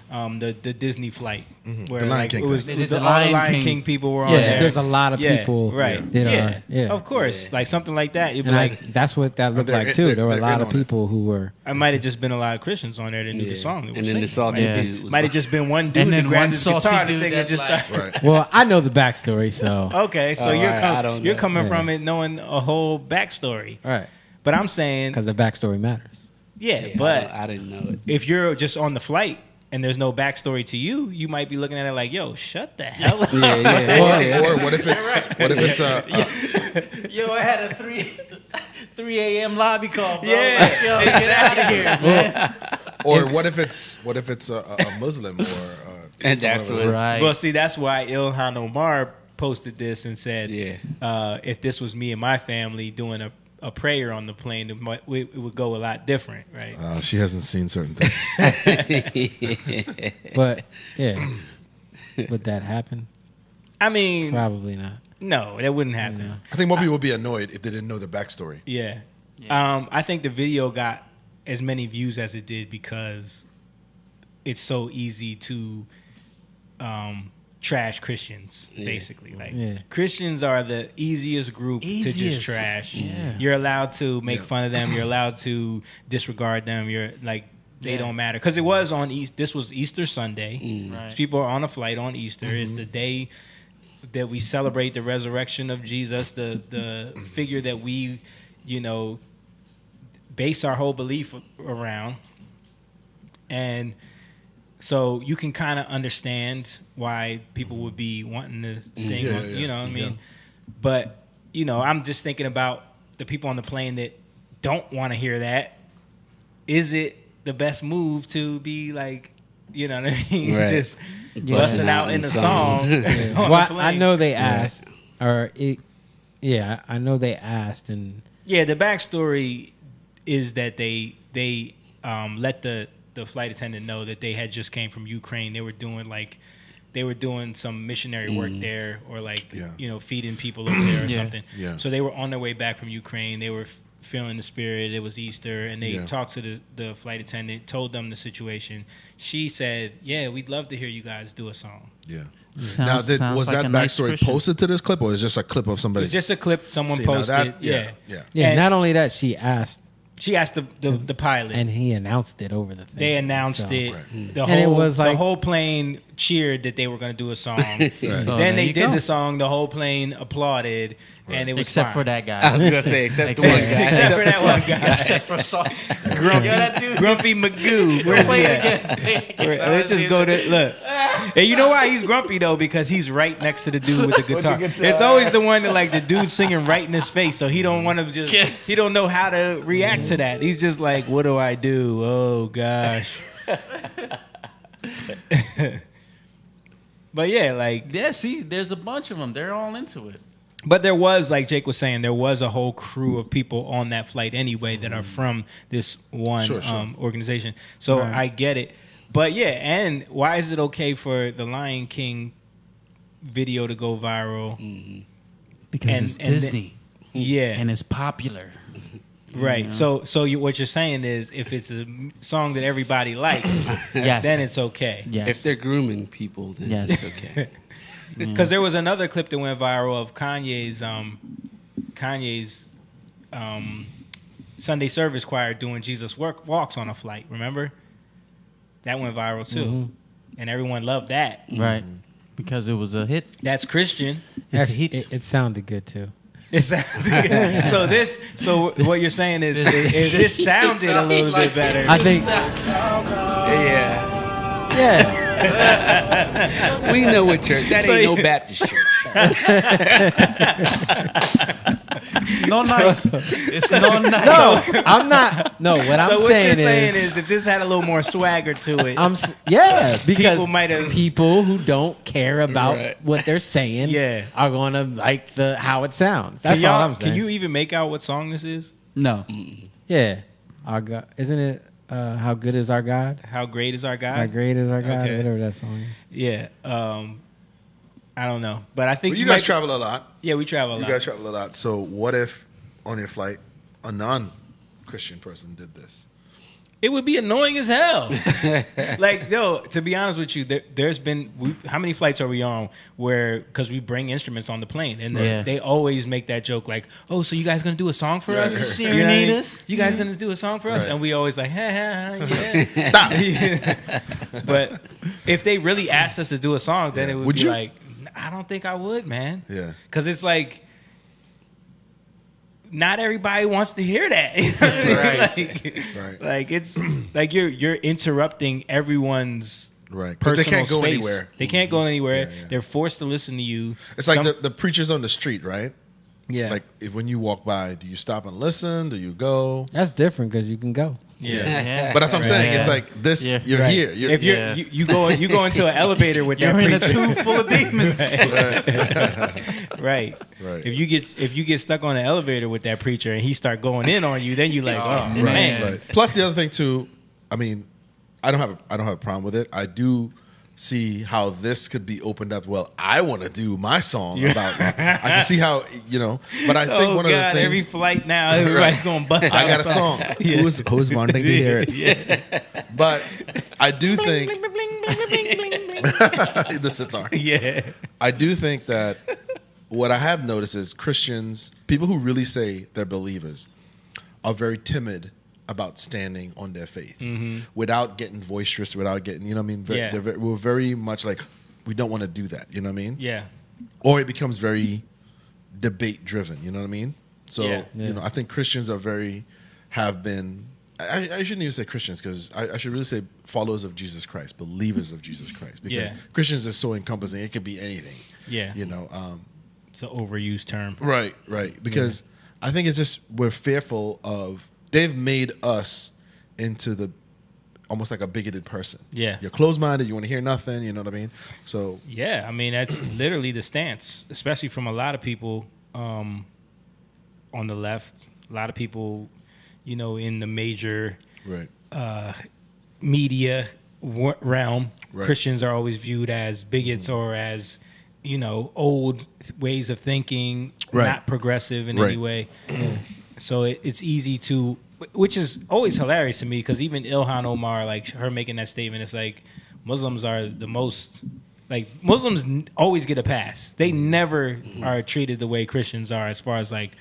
the Disney flight where The Lion like King it was thing. They did all the the Lion Lion King. King people were on yeah, there. if there's a lot of people right that yeah. are, yeah. Of course, like something like that. You'd be And like, that's what that looked they're- like too. There were a they're lot in of on it. people who were. it might have just been a lot of Christians on there that knew Yeah. the song. That And were then the singing. salty Yeah. dude was Might have just been one dude And that then grabbed one his salty guitar dude thing and that's just like- started. Right. Well, I know the backstory, so Okay, so Oh, you're I don't you're know. coming Yeah. from it knowing a whole backstory. all right, But I'm saying, because the backstory matters. yeah, Yeah, but I didn't know it. if you're just on the flight and there's no backstory to you, you might be looking at it like, "Yo, shut the hell up." Yeah, yeah. Or what if it's Yo, I had a 3 a.m. lobby call, bro. Yeah. Like, yo, get out of here, man. or what if it's a Muslim or And that's what. Right. Well, see, that's why Ilhan Omar posted this and said, Yeah. if this was me and my family doing a prayer on the plane, it would go a lot different, right? she hasn't seen certain things. But yeah, would that happen? I mean, Probably not. no, that wouldn't happen. I think more people would be annoyed if they didn't know the backstory. Yeah. I think the video got as many views as it did because it's so easy to trash Christians, basically. Like Yeah. Christians are the easiest group to just Easiest. trash. Yeah. You're allowed to make Yeah. fun of them. You're allowed to disregard them. You're like they Yeah. don't matter because it was on East. This was Easter Sunday. Right. People are on a flight on Easter. It's the day that we celebrate the resurrection of Jesus, the figure that we, base our whole belief around. And so you can kind of understand why people would be wanting to sing, Yeah, on, yeah, you know what I yeah. mean? But, I'm just thinking about the people on the plane that don't want to hear that. Is it the best move to be like, you know what I mean? Right. Just Busting busting out out in in the song. song. on the Well, plane. I know they asked, I know they asked, and Yeah, the backstory is that they let the flight attendant know that they had just came from Ukraine. They were doing some missionary work there, or Yeah. feeding people over there or Yeah. something. Yeah. So they were on their way back from Ukraine. They were feeling the spirit. It was Easter, and they Yeah. talked to the flight attendant, told them the situation. She said, "Yeah, we'd love to hear you guys do a song." Yeah. Sounds- Now, sounds was like that a nice backstory Christian. posted to this clip, or is it just a clip of somebody? It's just a clip someone See, now posted. that- yeah. yeah. And- Not only that, she asked, She asked the pilot, and he announced it over the thing. they announced So- it. Right. The And it whole was the like- whole plane cheered that they were going to do a song. So Then there they you did go. the song. The whole plane applauded, and it was Except for fine. that guy. I was gonna say, except the one guy. Except for that one guy. Except for song. Grumpy, Yo, that dude Grumpy Magoo. Where's Play he it at? again. Let's just go to look. And you know why he's grumpy though? Because he's right next to the dude with the guitar. It's always the one that like the dude singing right in his face, so he don't want to just. He don't know how to react to that. He's just like, "What do I do? Oh gosh." But yeah, like, Yeah, see, there's a bunch of them. They're all into it. but there was, like Jake was saying, there was a whole crew of people on that flight anyway that are from this one Sure, sure. organization. So Right. I get it. But yeah, and why is it okay for the Lion King video to go viral? Because And- it's and then- Disney. Yeah, And it's popular. right. So what you're saying is, if it's a song that everybody likes, Yes. then it's okay. Yes. If they're grooming people, then Yes. it's okay. Because there was another clip that went viral of Kanye's Sunday service choir doing Jesus Walks on a flight. Remember? That went viral too, and everyone loved that. Right. Because it was a hit. That's Christian. It's a Actually, hit. it sounded good too. It sounds good. So what you're saying is, if this sounded a little bit better. I think Yeah. Yeah. We know what church. That So ain't no you- Baptist church. It's no nice. It's no nice. No, I'm not. No, what I'm So what saying you're saying is, is, if this had a little more swagger to it, yeah, because People might have- people who don't care about Right. what they're saying, Yeah. are going to like the how it sounds. can That's all y'all- I'm saying. Can you even make out what song this is? No. Yeah, our God, isn't it? How good is our God? How great is our God? How great is our God? Okay. Whatever that song is. Yeah. I don't know, but I think Well, you guys might- travel a lot. Yeah, we travel a You lot. guys travel a lot. So what if on your flight a non-Christian person did this? It would be annoying as hell. Like, yo, to be honest with you, there's been how many flights are we on where because we bring instruments on the plane, and Yeah. they always make that joke like, "Oh, so you guys gonna do a song for us? Serenade You know what I mean? us? You guys gonna do a song for us?" Right. And we always like, ha, ha, ha, yeah. Stop. But if they really asked us to do a song, then Yeah. it would Would be you? like, I don't think I would, man. Yeah. Because it's like, not everybody wants to hear that. You know what I mean? Right. Right. Like it's like you're interrupting everyone's Right. Because personal they can't go space. anywhere. They can't go anywhere. Yeah, yeah. They're forced to listen to you. It's like Some- the preachers on the street, right? yeah, Like if when you walk by, do you stop and listen? Do you go? That's different because you can go. yeah. But that's what I'm saying. Yeah. It's like this. Yeah. You're Right. here. You're, If you're Yeah. you go into an elevator with You're that in a preacher. tube full of demons. Right. Right. If you get stuck on the elevator with that preacher and he start going in on you, then you like, oh right. man. Right. Plus the other thing too. I mean, I don't have a problem with it. I do see how this could be opened up. Well, I want to do my song about. I can see how But I think Oh one God! of the things. Every flight now, everybody's gonna bust. I out got a song. Yeah. Who's wanting to hear it? Yeah. But I do Bling, think bling, bling, bling, bling, bling, bling. the sitar. Yeah. I do think that what I have noticed is Christians, people who really say they're believers, are very timid about standing on their faith without getting boisterous, without getting, you know what I mean? Yeah. We're very much like, we don't want to do that, you know what I mean? Yeah. Or it becomes very debate driven, you know what I mean? So, Yeah. I think Christians have been, I shouldn't even say Christians because I should really say followers of Jesus Christ, believers of Jesus Christ. Because Yeah. Christians is so encompassing, it could be anything. Yeah. It's an overused term. Right. Because I think it's just we're fearful of they've made us into almost like a bigoted person. Yeah. You're closed minded. You want to hear nothing. You know what I mean? So Yeah, I mean that's literally the stance, especially from a lot of people on the left. A lot of people, in the major right. media realm, Right. Christians are always viewed as bigots or as old ways of thinking, Right. not progressive in Right. any way. So it's easy to, which is always hilarious to me because even Ilhan Omar, like her making that statement, it's like Muslims are the most, like Muslims always get a pass. They never are treated the way Christians are as far as like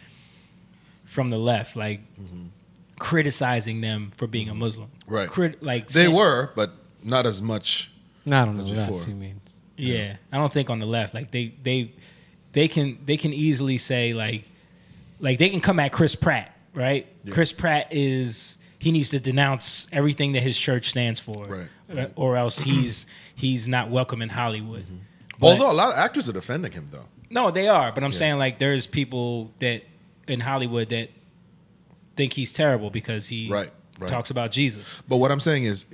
from the left, like criticizing them for being a Muslim. Right. Like They were, but not as much. I don't know As what that before. too means. Yeah, I don't think on the left. Like they can easily say like they can come at Chris Pratt, right? Yeah. Chris Pratt he needs to denounce everything that his church stands for, Right. Or else he's not welcome in Hollywood. But- Although a lot of actors are defending him, though. no, they are, but I'm saying like there's people that in Hollywood that think he's terrible because he Right. talks about Jesus. But what I'm saying is,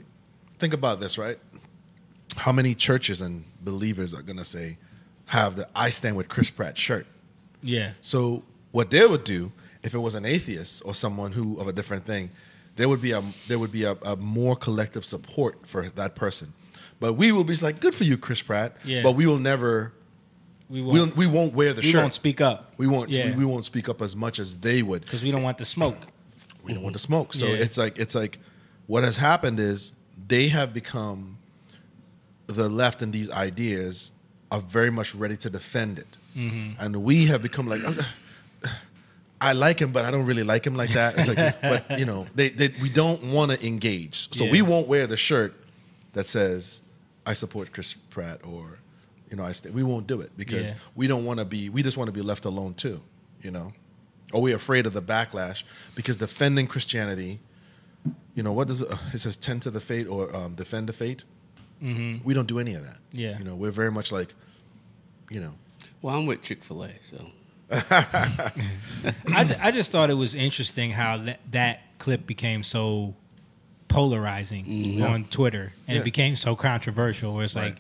think about this, right? How many churches and believers are going to say, have the I Stand With Chris Pratt shirt? Yeah. So what they would do, if it was an atheist or someone who of a different thing, there would be a more collective support for that person. But we will be like, good for you, Chris Pratt. Yeah. But we will never. We We won't wear the we shirt. won't speak up. We won't. Yeah. We won't speak up as much as they would. Because we don't want the smoke. We don't want to smoke. So Yeah. it's like what has happened is they have become the left, and these ideas are very much ready to defend it, and we have become like. I like him, but I don't really like him like that. It's like, but we don't want to engage, so Yeah. we won't wear the shirt that says "I support Chris Pratt" or we won't do it because Yeah. we don't want to be. We just want to be left alone too, or we're afraid of the backlash because defending Christianity, what does it says? Tend to the faith or defend the faith. Mm-hmm. We don't do any of that. Yeah. You know, we're very much like, you know. Well, I'm with Chick-fil-A, so. I just thought it was interesting how that clip became so polarizing on Twitter, and it became so controversial. Where it's like,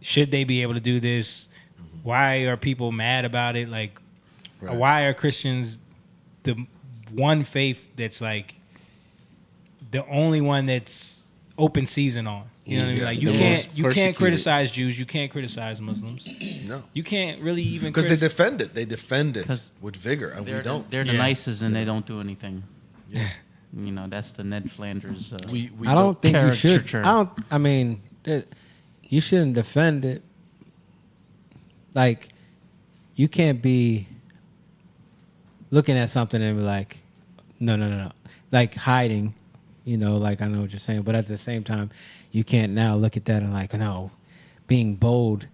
should they be able to do this? Why are people mad about it? Like, why are Christians the one faith that's like the only one that's open season on? You know what I mean? Like, you can't criticize Jews, you can't criticize Muslims. No, you can't really even because they defend it. They defend it with vigor, and we don't. They're the nicest, and they don't do anything. Yeah, you know, that's the Ned Flanders. I don't think you should. I mean, you shouldn't defend it. Like, you can't be looking at something and be like, no, like hiding. You know, like, I know what you're saying, but at the same time, you can't now look at that and like, no, being bold,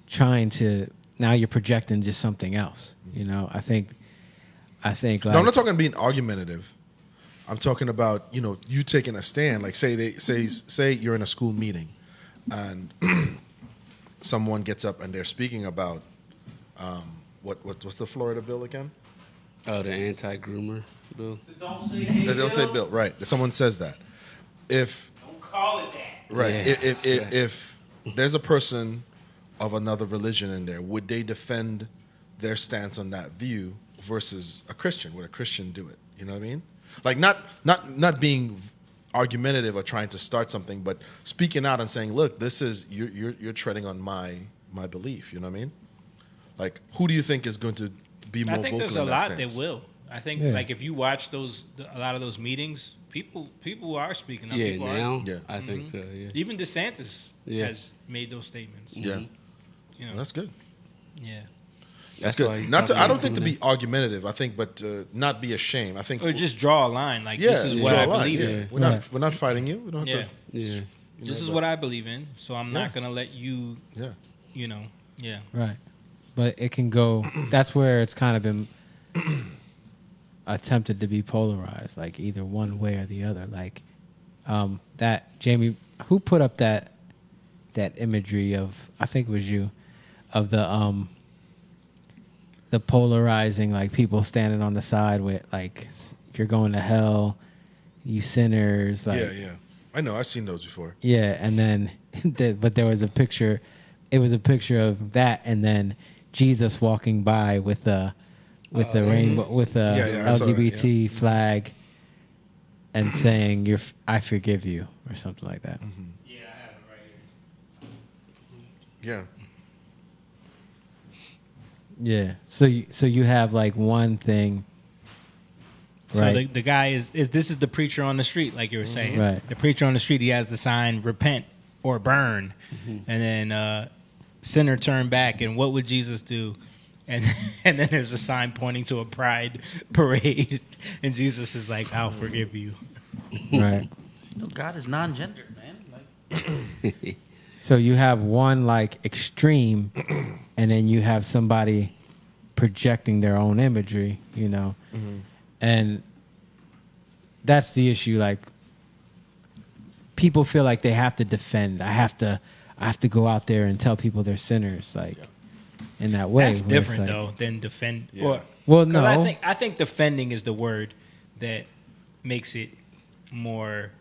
trying to, now you're projecting just something else. You know, I think like, no, I'm not talking being argumentative. I'm talking about, you know, you taking a stand. Like, say you're in a school meeting, and someone gets up and they're speaking about what's the Florida bill again? Oh, the anti-groomer bill. They don't say bill, right? Someone says that. Don't call it that. Right. Yeah, If there's a person of another religion in there, would they defend their stance on that view versus a Christian? Would a Christian do it? You know what I mean? Like, not being argumentative or trying to start something, but speaking out and saying, "Look, this is you're treading on my belief." You know what I mean? Like, who do you think is going to be more vocal? I think there's a lot that will. I think, Yeah. like, if you watch a lot of those meetings, people are speaking up. Yeah, People now Yeah. I think so. Yeah. Even DeSantis Yeah. has made those statements. Yeah, You know, that's good. yeah. That's Good. why he's Not to, talking I don't about think to doing be argumentative. I think, but not be ashamed. I think, Or just draw a line. Like, yeah, this is what draw I a line, believe yeah. in. We're not fighting you. We don't have Yeah. to. this. Yeah. This is what I believe in. So I'm not Yeah. going to let you, Yeah. you know, yeah. right. But it can go, that's where it's kind of been attempted to be polarized, like either one way or the other. Like, that Jamie, who put up that imagery of, I think it was you, of the polarizing, like, people standing on the side with, like, if you're going to hell, you sinners. Like, Yeah. I know. I've seen those before. yeah, and then, but there was a picture. It was a picture of that, and then Jesus walking by with the rainbow, with the Yeah, I saw that, LGBT flag, and saying "I forgive you" or something like that. Yeah, I have it right Yeah. here. Yeah. So you have like one thing. Right. So the guy is this is the preacher on the street, like you were saying. Right. The preacher on the street, he has the sign "Repent or Burn," and then sinner turn back. And what would Jesus do? And then there's a sign pointing to a pride parade, and Jesus is like, "I'll forgive you." Right. You know, God is non-gendered, man. Like, So you have one like extreme, and then you have somebody projecting their own imagery, you know, and that's the issue. Like, people feel like they have to defend. I have to go out there and tell people they're sinners, like in that way. That's where it's different like- though than defend. Yeah. Well, 'cause no. I think defending is the word that makes it more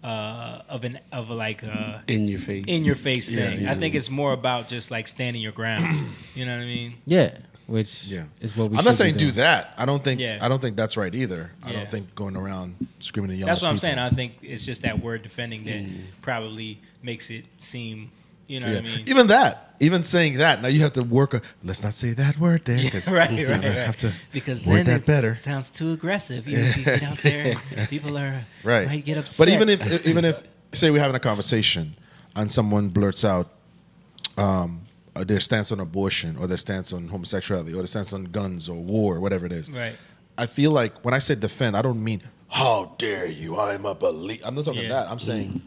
of a In your face. in your face Yeah, thing. yeah. I think it's more about just like standing your ground. You know what I mean? Yeah, which Yeah. is what we. I'm not should be saying do doing. that. I don't think. Yeah. I don't think that's right either. I Yeah. don't think going around screaming and yelling. That's what at I'm people. saying. I think it's just that word defending that probably makes it seem. You know Yeah. what I mean? Even that. Even saying that. Now you have to work. Let's not say that word there. Yeah, 'cause right. you have to Because word then that better. it sounds too aggressive. You get out there, people are Right. might get upset. But even if say we're having a conversation and someone blurts out their stance on abortion or their stance on homosexuality or their stance on guns or war or whatever it is. Right. I feel like when I say defend, I don't mean how dare you? I'm a believer. I'm not talking Yeah. that. I'm saying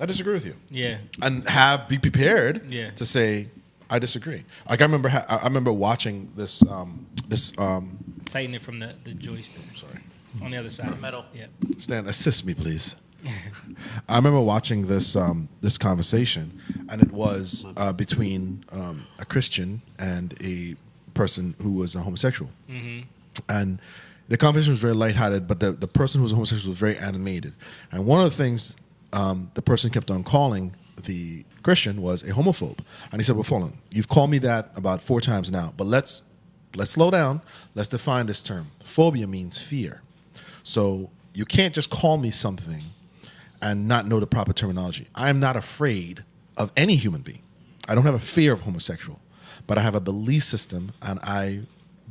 I disagree with you. Yeah. And be prepared Yeah. to say I disagree. Like I remember watching this Tighten it from the joystick. sorry. On the other side. Metal. Yeah. Stan, assist me please. I remember watching this this conversation, and it was between a Christian and a person who was a homosexual, and the conversation was very lighthearted, but the person who was a homosexual was very animated. And one of the things the person kept on calling the Christian was a homophobe, and he said, "Well, Fallen, you've called me that about 4 times now, but let's slow down. Let's define this term. Phobia means fear. So you can't just call me something and not know the proper terminology. I am not afraid of any human being. I don't have a fear of homosexual, but I have a belief system, and I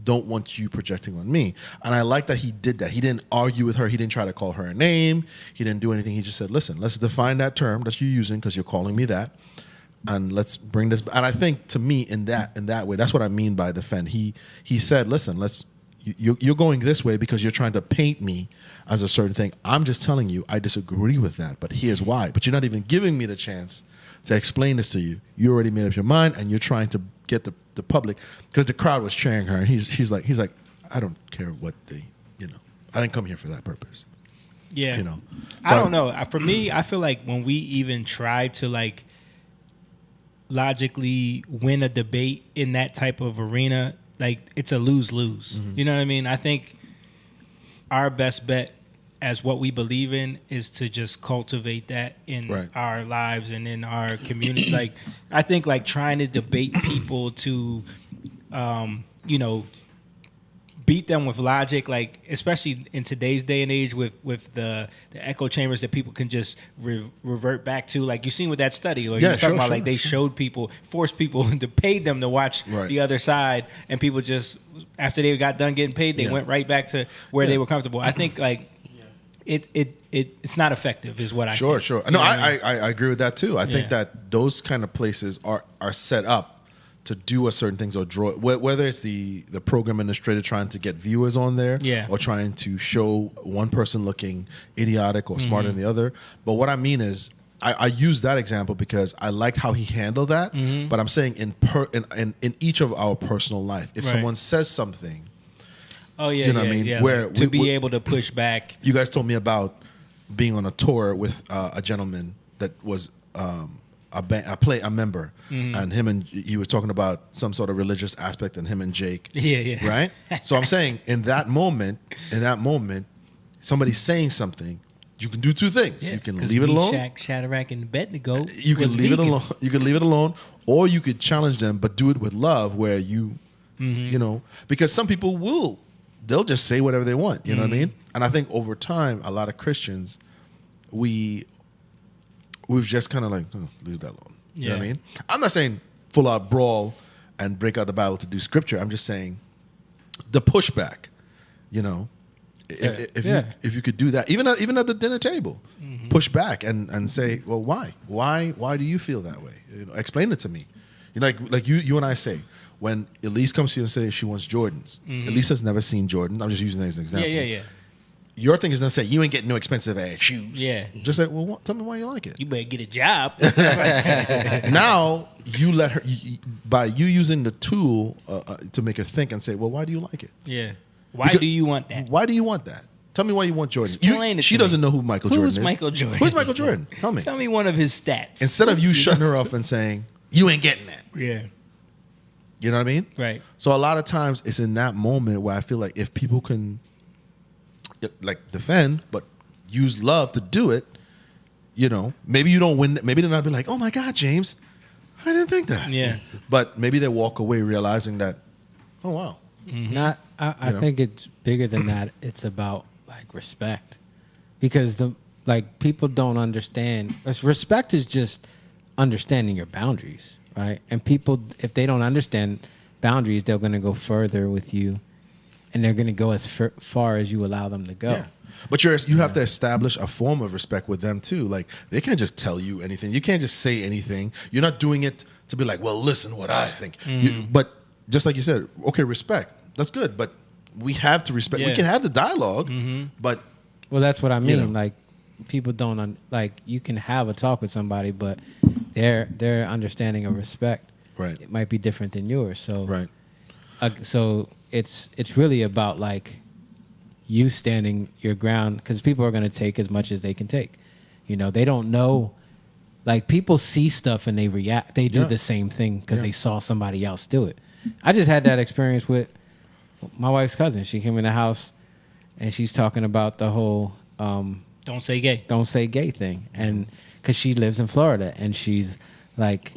don't want you projecting on me." And I like that he did that. He didn't argue with her. He didn't try to call her a name. He didn't do anything. He just said, "Listen, let's define that term that you're using because you're calling me that, and let's bring this." And I think, to me, in that way, that's what I mean by defend. He said, "Listen, you're going this way because you're trying to paint me as a certain thing. I'm just telling you I disagree with that, but here's why. But you're not even giving me the chance to explain this to you. You already made up your mind, and you're trying to get the public," because the crowd was cheering her, and he's like, "I don't care what they, I didn't come here for that purpose." Yeah. So I don't know. For me, I feel like when we even try to like logically win a debate in that type of arena, like it's a lose-lose. You know what I mean? I think our best bet as what we believe in is to just cultivate that in our lives and in our community. Like, I think like trying to debate people to, beat them with logic, like especially in today's day and age with the echo chambers that people can just revert back to. Like you seen with that study, or you were talking about, like they showed people, forced people to pay them to watch the other side, and people just, after they got done getting paid, they went right back to where they were comfortable. I think like it's not effective is what I think. Sure. No, I agree with that too. I think that those kind of places are set up to do a certain things or draw, whether it's the program administrator trying to get viewers on there, or trying to show one person looking idiotic or smarter than the other. But what I mean is, I use that example because I liked how he handled that. But I'm saying in each of our personal life, if someone says something, you know what I mean, yeah. where to be able to push back. You guys told me about being on a tour with a gentleman that was a member, and him and you were talking about some sort of religious aspect, and him and Jake, right? So I'm saying in that moment, somebody's saying something. You can do 2 things. You can leave it alone. Shadrach and Abednego. You can leave it alone. You can leave it alone, or you could challenge them, but do it with love, where you, because some people they'll just say whatever they want. You know what I mean? And I think over time, a lot of Christians, we've just kind of like, leave that alone. You know what I mean? I'm not saying full out brawl and break out the Bible to do scripture. I'm just saying the pushback, if you could do that, even at the dinner table, push back and say, well, why do you feel that way? Explain it to me. Like you and I say, when Elise comes to you and says she wants Jordans, Elise has never seen Jordan. I'm just using that as an example. Yeah. Your thing is not say you ain't getting no expensive ass shoes. Yeah. Just say, well, tell me why you like it. You better get a job. Now you let her, by you using the tool to make her think and say, well, why do you like it? Yeah. Why do you want that? Why do you want that? Tell me why you want Jordan. Explain it she to doesn't me. know who Michael Jordan is. Who's Michael Jordan? Who's Michael Jordan? Tell me. Tell me one of his stats. Instead of you shutting her off and saying, you ain't getting that. Yeah. You know what I mean? Right. So a lot of times it's in that moment where I feel like if people can like defend, but use love to do it, maybe you don't win. Maybe they're not be like, oh my God, James, I didn't think that. Yeah. But maybe they walk away realizing that, oh wow. I think it's bigger than that. It's about like respect, because people don't understand. Respect is just understanding your boundaries, right? And people, if they don't understand boundaries, they're going to go further with you, and they're going to go as far as you allow them to go. Yeah. But you have to establish a form of respect with them too. Like they can't just tell you anything. You can't just say anything. You're not doing it to be like, well, listen what I think. But just like you said, okay, respect. That's good. But we have to respect. We can have the dialogue, but well, that's what I mean. Like people don't you can have a talk with somebody, but their understanding of respect, it might be different than yours. So so it's really about like you standing your ground, because people are going to take as much as they can take. You know, they don't know. Like, people see stuff and they react. They do the same thing because they saw somebody else do it. I just had that experience with my wife's cousin. She came in the house and she's talking about the whole don't say gay thing. And because she lives in Florida and she's like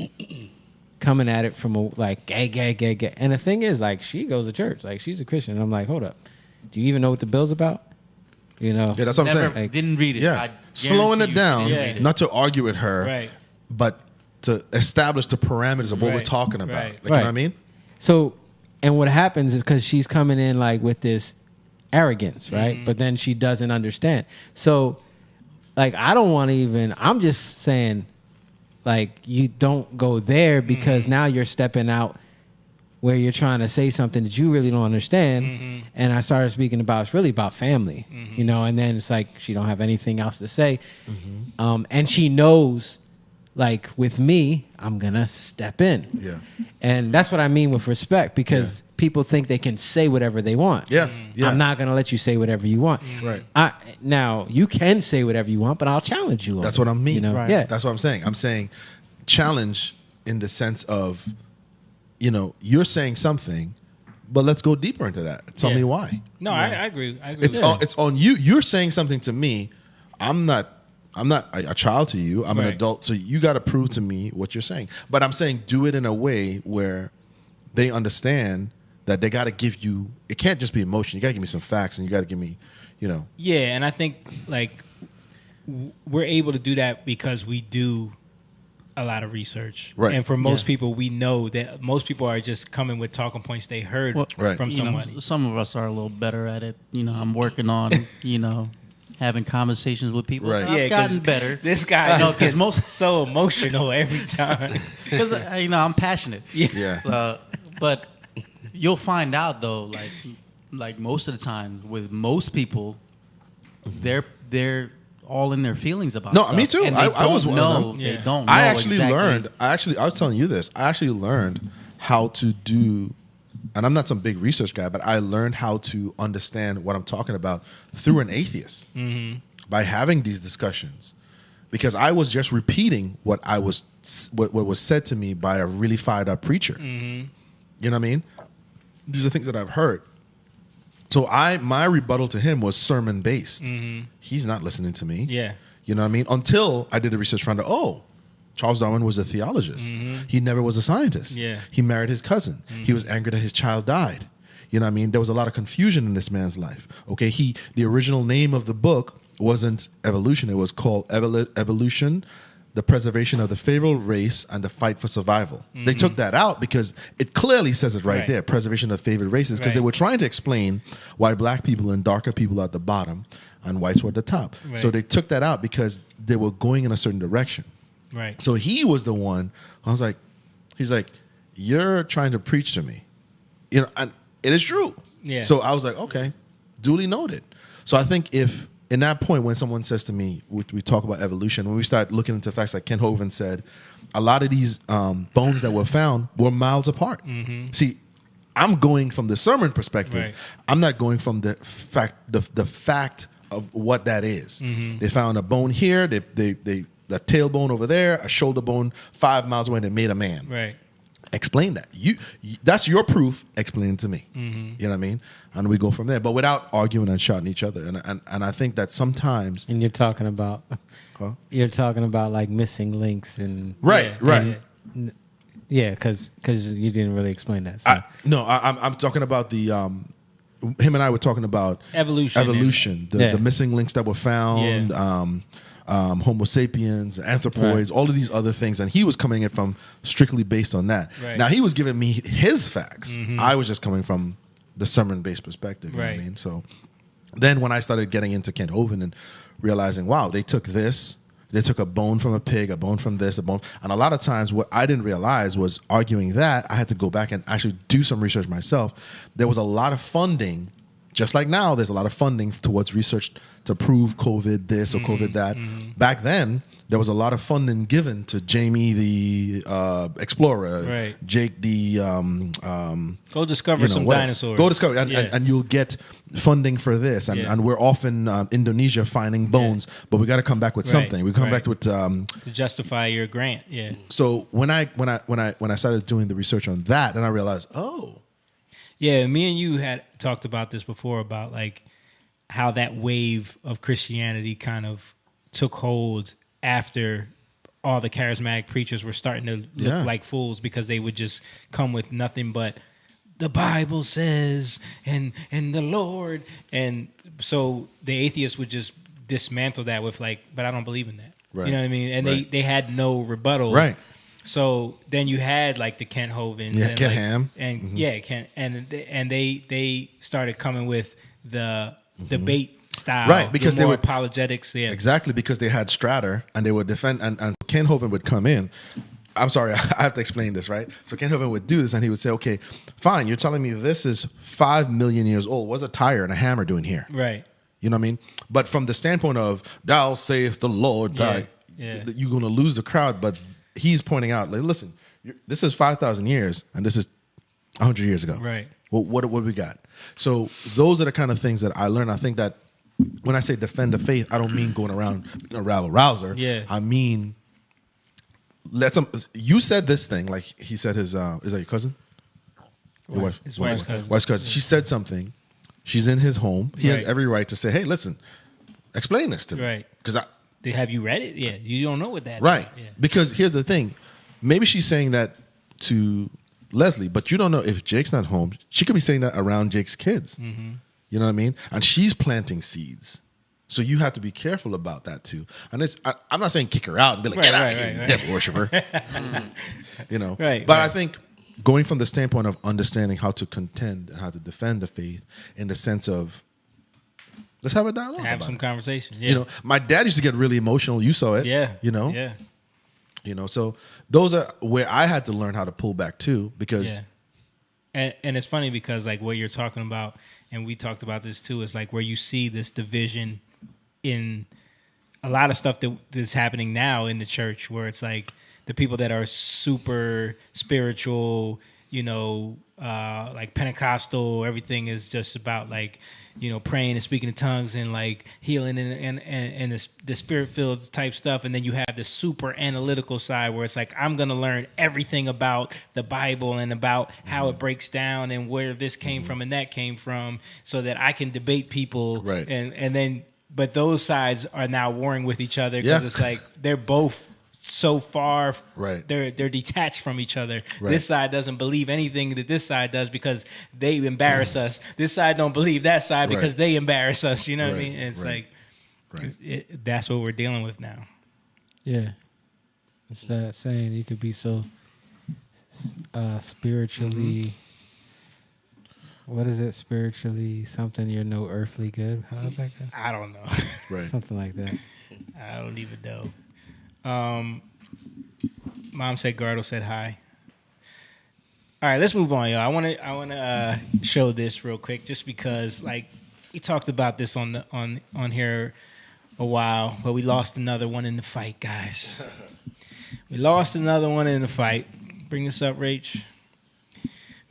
coming at it from like gay. And the thing is, like, she goes to church. Like, she's a Christian. And I'm like, hold up. Do you even know what the bill's about? You know? Yeah, that's what I'm saying. Like, Didn't read it. Yeah. I Slowing guarantee it you down, she didn't read it. not to argue with her, Right. but to establish the parameters of what we're Right. talking about. Right. Like, you know what I mean? So, and what happens is because she's coming in like with this arrogance, right? But then she doesn't understand. So, like, I don't want to even, I'm just saying, like, you don't go there because now you're stepping out where you're trying to say something that you really don't understand. And I started speaking about, it's really about family, you know, and then it's like she don't have anything else to say. And she knows, like, with me, I'm going to step in. Yeah. And that's what I mean with respect, because people think they can say whatever they want. Yes. Yeah. I'm not going to let you say whatever you want. Right. Now, you can say whatever you want, but I'll challenge you on That's it, what I mean. You know? Right. Yeah. That's what I'm saying. I'm saying challenge in the sense of, you know, you're saying something, but let's go deeper into that. Tell Yeah. me why. No, I agree. I agree. It's with on you. You're saying something to me. I'm not a child to you. I'm an Right. adult. So you got to prove to me what you're saying. But I'm saying do it in a way where they understand that they got to give you. It can't just be emotion. You got to give me some facts, and you got to give me, you know. Yeah, and I think like we're able to do that because we do a lot of research. Right. And for most people, we know that most people are just coming with talking points they heard Right. from You know, somebody. some of us are a little better at it. You know, I'm working on, you know, having conversations with people. Right. I've Yeah, gotten 'cause better. This guy No, just 'cause gets most- so emotional every time. Because, you know, I'm passionate. Yeah. But you'll find out, though, like most of the time with most people, they're all in their feelings about No, stuff. me too. And they I was don't one of know. them. They Yeah. don't know I actually exactly. learned. I was telling you this. I actually learned how to do, and I'm not some big research guy, but I learned how to understand what I'm talking about through an atheist by having these discussions, because I was just repeating what was said to me by a really fired up preacher. You know what I mean? These are things that I've heard. So my rebuttal to him was sermon based. He's not listening to me. Yeah. You know what I mean? Until I did the research, found out, Charles Darwin was a theologist. He never was a scientist. Yeah. He married his cousin. He was angry that his child died. You know what I mean? There was a lot of confusion in this man's life. Okay, the original name of the book wasn't Evolution. It was called Evolution, the Preservation of the Favorable Race and the Fight for Survival. They took that out because it clearly says it right there, preservation of favored races, because they were trying to explain why black people and darker people are at the bottom and whites were at the top. So they took that out because they were going in a certain direction. Right. So he was the one. He's like, you're trying to preach to me, you know, and it is true. Yeah. So I was like, okay, duly noted. So I think if in that point when someone says to me, we talk about evolution, when we start looking into facts, like Ken Hovind said, a lot of these bones that were found were miles apart. See, I'm going from the sermon perspective. Right. I'm not going from the fact of what that is. They found a bone here. They the tailbone over there, a shoulder bone 5 miles away, and they made a man. Right. Explain that. You that's your proof. Explain it to me. You know what I mean? And we go from there, but without arguing and shouting at each other. And I think that sometimes. And you're talking about like missing links and Right. yeah, because you didn't really explain that. So. I'm talking about the him and I were talking about Evolution. the missing links that were found. Homo sapiens, anthropoids, all of these other things, and he was coming in from strictly based on that. Right. Now he was giving me his facts. I was just coming from the sermon-based perspective. You know what I Right. mean? So then when I started getting into Kent Hovind and realizing, wow, they took this, they took a bone from a pig, a bone from this, a bone, and a lot of times what I didn't realize was arguing that I had to go back and actually do some research myself. There was a lot of funding just like now, there's a lot of funding towards research to prove COVID this or COVID that. Back then, there was a lot of funding given to Jamie the explorer, Right. Jake the Go discover some whatever. dinosaurs. Go discover, and, Yeah. and you'll get funding for this. And, Yeah. and we're off in Indonesia finding bones, but we got to come back with Right, something. We come right. back with. To justify your grant. Yeah. So when I started doing the research on that, and I realized, oh, Yeah, me and you had talked about this before about like how that wave of Christianity kind of took hold after all the charismatic preachers were starting to look Yeah. like fools because they would just come with nothing but the Bible says and the Lord, and so the atheists would just dismantle that with like, but I don't believe in that. Right. You know what I mean? And Right. they had no rebuttal. Right. So then you had like the Kent Hovens, Yeah, and Kent like, Ham. and yeah, Kent, and they started coming with the debate style, Right, because the they more would- apologetics. Yeah, exactly, because they had Stratter and they would defend, and Ken Hovind would come in. I'm sorry, I have to explain this, right? So Ken Hovind would do this, and he would say, "Okay, fine, you're telling me this is 5 million years old. What's a tire and a hammer doing here?" right. You know what I mean? But from the standpoint of "Thou saith the Lord," Yeah, yeah. you're going to lose the crowd. But he's pointing out, like, listen, this is 5,000 years, and this is 100 years ago. Right. Well, what we got? So those are the kind of things that I learned. I think that when I say defend the faith, I don't mean going around being a rabble rouser. Yeah. I mean, you said this thing, like he said his, is that your cousin? Your His wife's cousin. Wife's cousin. She said something. She's in his home. He has Right. every right to say, hey, listen, explain this to me. Right. Because Have you read it? Yeah, you don't know what that is. right. Yeah. Because here's the thing. Maybe she's saying that to Leslie, but you don't know if Jake's not home. She could be saying that around Jake's kids. Mm-hmm. You know what I mean? And she's planting seeds. So you have to be careful about that too. And I'm not saying kick her out and be like, Right, get out right, of here, right, you right. devil worshiper. You know? Right, But right. I think going from the standpoint of understanding how to contend and how to defend the faith in the sense of, let's have a dialogue. Have about some it. conversation. Yeah. You know, my dad used to get really emotional. You saw it. Yeah. You know? Yeah. You know, so those are where I had to learn how to pull back too, because Yeah. And it's funny because like what you're talking about, and we talked about this too, is like where you see this division in a lot of stuff that's happening now in the church, where it's like the people that are super spiritual, you know, like Pentecostal, everything is just about like, you know, praying and speaking in tongues and like healing and the spirit filled type stuff. And then you have the super analytical side where it's like, I'm going to learn everything about the Bible and about how it breaks down and where this came from and that came from so that I can debate people. Right. And then, but those sides are now warring with each other because Yeah. it's like, they're both so far, Right. They're detached from each other. Right. This side doesn't believe anything that this side does because they embarrass us. This side don't believe that side because Right. they embarrass us. You know what I Right, mean? And it's right, like right. that's what we're dealing with now. Yeah. It's that saying you could be so spiritually. What is it? Spiritually something you're no earthly good. How's that go? I don't know. Right. Something like that. I don't even know. Mom said Gardo said hi. All right, let's move on, y'all. I want to show this real quick, just because like we talked about this on here a while, but we lost another one in the fight, guys. We lost another one in the fight. Bring this up, Rach.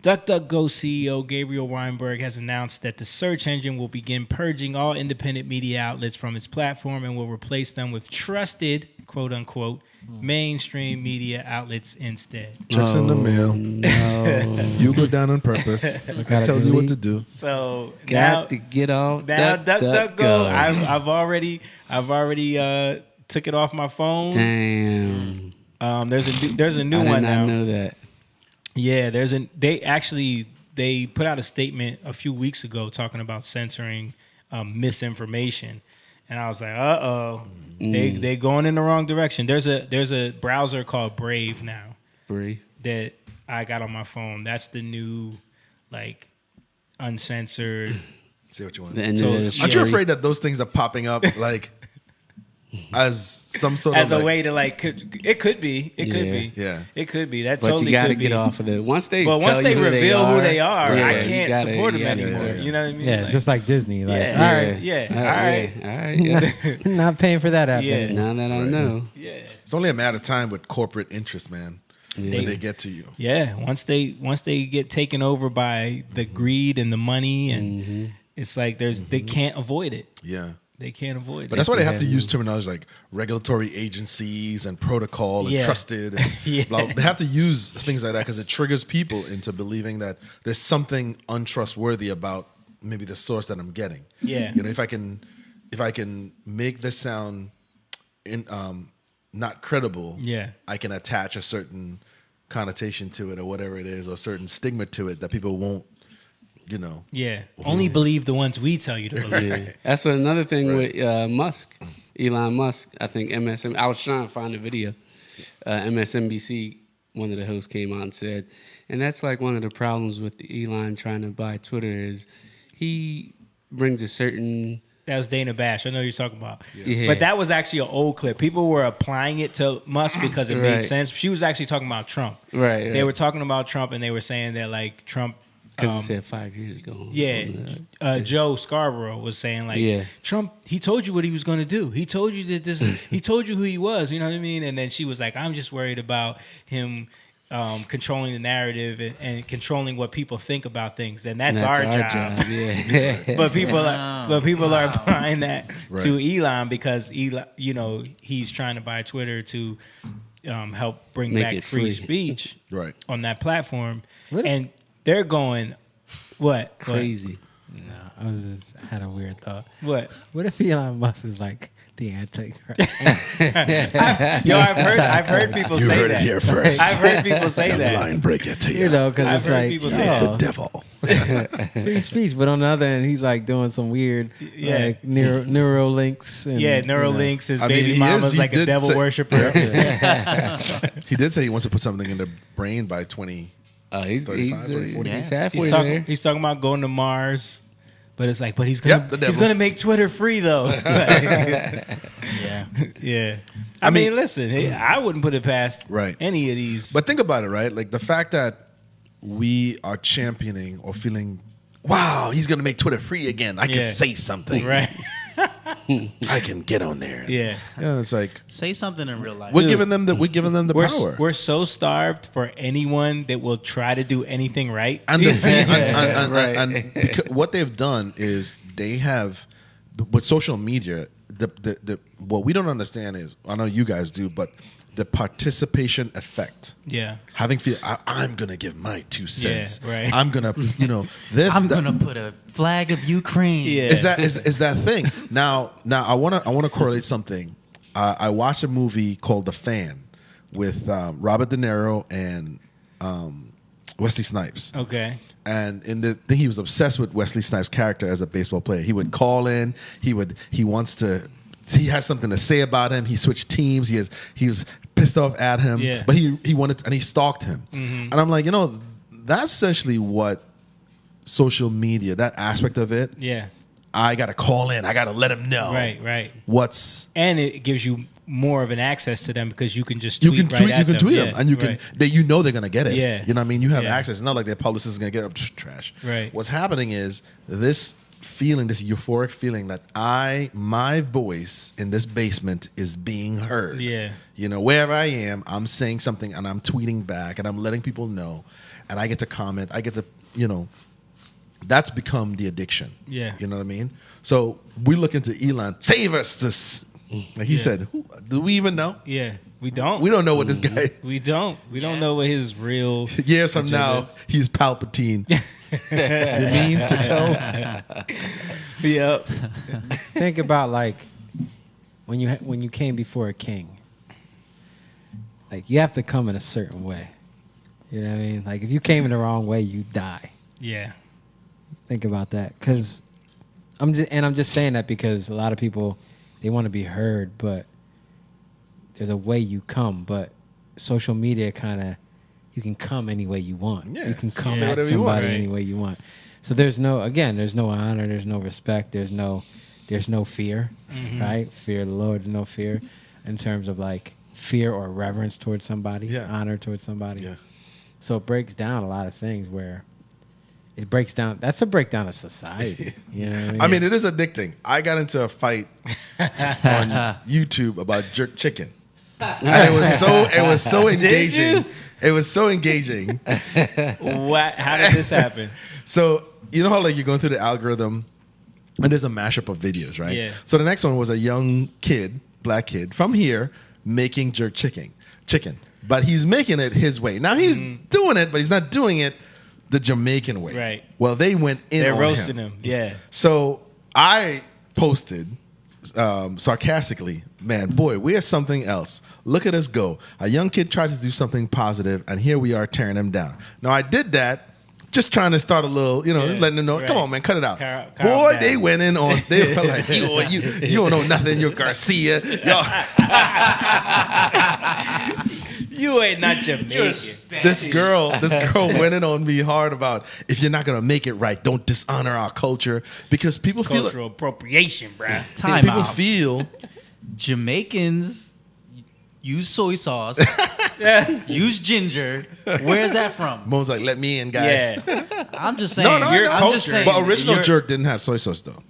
DuckDuckGo CEO Gabriel Weinberg has announced that the search engine will begin purging all independent media outlets from its platform and will replace them with trusted, quote unquote, mainstream media outlets instead. Checks in the mail. No. You go down on purpose. I gotta tell you what delete. to do. So Got to get off. now DuckDuckGo, Go. I've already took it off my phone. Damn. There's a new I did one not now. know that. Yeah, they put out a statement a few weeks ago talking about censoring misinformation, and I was like, they going in the wrong direction. There's a browser called Brave now Bree. that I got on my phone. That's the new like uncensored. See what you want. The end So- of the Aren't you story. afraid that those things are popping up like as some sort as of a way to like. It could be. It could be. Yeah. It could be. That But totally you got to could be. get off of it. Once they But once tell they you reveal who they are, yeah, I you can't gotta- support them you gotta- anymore. You know what I mean? Yeah, Like, it's just like Disney. Like, Yeah. all right, Yeah. All All right. right. All right. Yeah. not paying for that app. Yeah. anymore. Now that I know. yeah. It's only a matter of time with corporate interests, man. When they get to you. Yeah. Once they get taken over by the greed and the money, and it's like they can't avoid it. Yeah. They can't avoid it. But that's why they have to use terminology like regulatory agencies and protocol and Yeah. trusted. And Yeah. blah. They have to use things like that because it triggers people into believing that there's something untrustworthy about maybe the source that I'm getting. Yeah. You know, if I can make this sound not credible, Yeah. I can attach a certain connotation to it or whatever it is, or a certain stigma to it that people won't, you know. Yeah. Only believe the ones we tell you to believe. Yeah. That's another thing with Musk, Elon Musk. I think MSN. I was trying to find a video. MSNBC, one of the hosts came out and said, and that's like one of the problems with Elon trying to buy Twitter is he brings a certain. That was Dana Bash. I know you're talking about. Yeah. But that was actually an old clip. People were applying it to Musk because it made Right. sense. She was actually talking about Trump. Right. They were talking about Trump, and they were saying that like Trump. Because he said 5 years ago. Joe Scarborough was saying like Yeah. Trump. He told you what he was going to do. He told you that this. He told you who he was. You know what I mean? And then she was like, I'm just worried about him. Controlling the narrative and controlling what people think about things, and that's our job. Yeah. But people are applying that Right. to Elon because Elon, you know, he's trying to buy Twitter to help bring Make back it free free. speech Right. on that platform, What if- and they're going, what Crazy. No, I was just had a weird thought. What? What if Elon Musk is like the Antichrist? Yo, I've heard people You say heard that. it here first. I've heard people say that. Line break it to you. You know, because I've it's heard like people say He's that. the devil. free speech, but on the other end, he's like doing some weird, Yeah. like neuro links. And, Yeah, you know. Neuralinks. His I mean, baby he mama's is- he like a did devil say- worshiper. He did say he wants to put something in the brain by 20. He's 35, 40, 40. he's halfway He's there. talking about going to Mars, but it's like, but he's gonna Yep, the devil. he's gonna make Twitter free though. yeah, yeah. I mean, listen, I wouldn't put it past Right. any of these. But think about it, right? Like the fact that we are championing or feeling, wow, he's going to make Twitter free again. I Yeah. can say something. right, I can get on there. yeah. You know, it's like Say something in real life. we're giving them the power. We're so starved for anyone that will try to do anything right. And, Right. and because what they've done is they have with social media. The what we don't understand is, I know you guys do, but the participation effect. Yeah. Having feel I'm gonna give my 2 cents. right. I'm gonna this. I'm that- gonna put a flag of Ukraine. Yeah. Is that thing now? I wanna correlate something. I watched a movie called The Fan with Robert De Niro and Wesley Snipes. Okay. And in the thing, he was obsessed with Wesley Snipes' character as a baseball player. He would call in. He has something to say about him. He switched teams. He was pissed off at him. Yeah. But he wanted, and he stalked him. And I'm like, that's essentially what social media, that aspect of it. Yeah. I got to call in. I got to let him know. Right. What's And it gives you more of an access to them because you can just you tweet can right tweet, at you can them. tweet Yeah, them, and you right. can they're gonna get it. Yeah. You know what I mean? You have Yeah. access. It's not like their publicist is gonna get up trash. Right. What's happening is this feeling, this euphoric feeling that my voice in this basement is being heard. Yeah. Wherever I am, I'm saying something and I'm tweeting back and I'm letting people know, and I get to comment. I get to that's become the addiction. Yeah. You know what I mean? So we look into Elon, save us. Like he said, do we even know? Yeah. We don't. We don't know what this guy. We don't. We don't know what his real. Years from agenda now, is. he's Palpatine. You mean to tell? Yep. Think about like when you came before a king. Like you have to come in a certain way. You know what I mean? Like if you came in the wrong way, you die. Yeah. Think about that, because I'm just saying that because a lot of people, they want to be heard, but there's a way you come. But social media you can come any way you want. Yeah, You can come say at whatever you want, somebody right. any way you want. So there's no honor, there's no respect, there's no there's no fear, right? Fear of the Lord, no fear in terms of like fear or reverence towards somebody, honor towards somebody. Yeah. So it breaks down a lot of things where it breaks down. That's a breakdown of society. You know what I mean? I mean, it is addicting. I got into a fight on YouTube about jerk chicken. And it was so engaging. It was so engaging. What? How did this happen? So you know how like you're going through the algorithm and there's a mashup of videos, right? Yeah. So the next one was a young kid, black kid from here making jerk chicken. But he's making it his way. Now he's doing it, but he's not doing it the Jamaican way. Right. Well, they went in They're on roasting him. Yeah. So I posted sarcastically, man, boy, we are something else. Look at us go. A young kid tried to do something positive, and here we are tearing him down. Now, I did that just trying to start a little, just letting them know, come on, man, cut it out. Boy, they went in on, they were like, you don't know nothing, you're Garcia. You ain't not Jamaican. This girl went in on me hard about if you're not gonna make it right, don't dishonor our culture because people feel cultural appropriation, bruh. People feel Jamaicans use soy sauce, use ginger. Where's that from? Mom's like, let me in, guys. Yeah. I'm just saying. I'm just saying. But original jerk didn't have soy sauce though.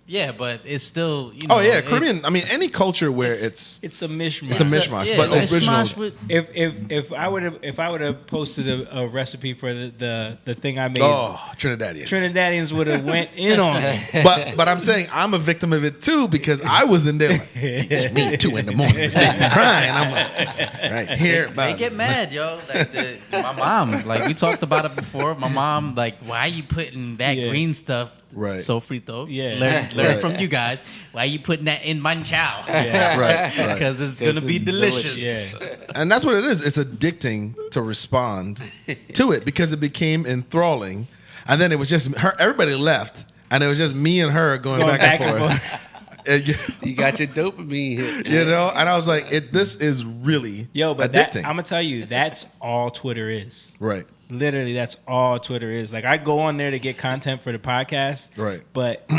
Yeah, but it's still, Oh yeah, Caribbean. I mean, any culture where it's a mishmash. It's a mishmash, but original. If I would have posted a recipe for the thing I made, Trinidadians would have went in on it. But I'm saying I'm a victim of it too because I was in there. Like, it's me 2 a.m. It's making me cry, and I'm like, right here. They get mad, yo. Like my mom, like we talked about it before. My mom, like, why are you putting that green stuff? Right. Sofrito. Yeah. Learn from you guys. Why are you putting that in manchao? Yeah. Right. Because it's going to be delicious. Yeah. And that's what it is. It's addicting to respond to it because it became enthralling. And then it was just her. Everybody left. And it was just me and her going back and forth. You got your dopamine hit. And I was like, this is really but addicting. I'm going to tell you, that's all Twitter is. Right. Literally, that's all Twitter is. Like, I go on there to get content for the podcast. Right. But,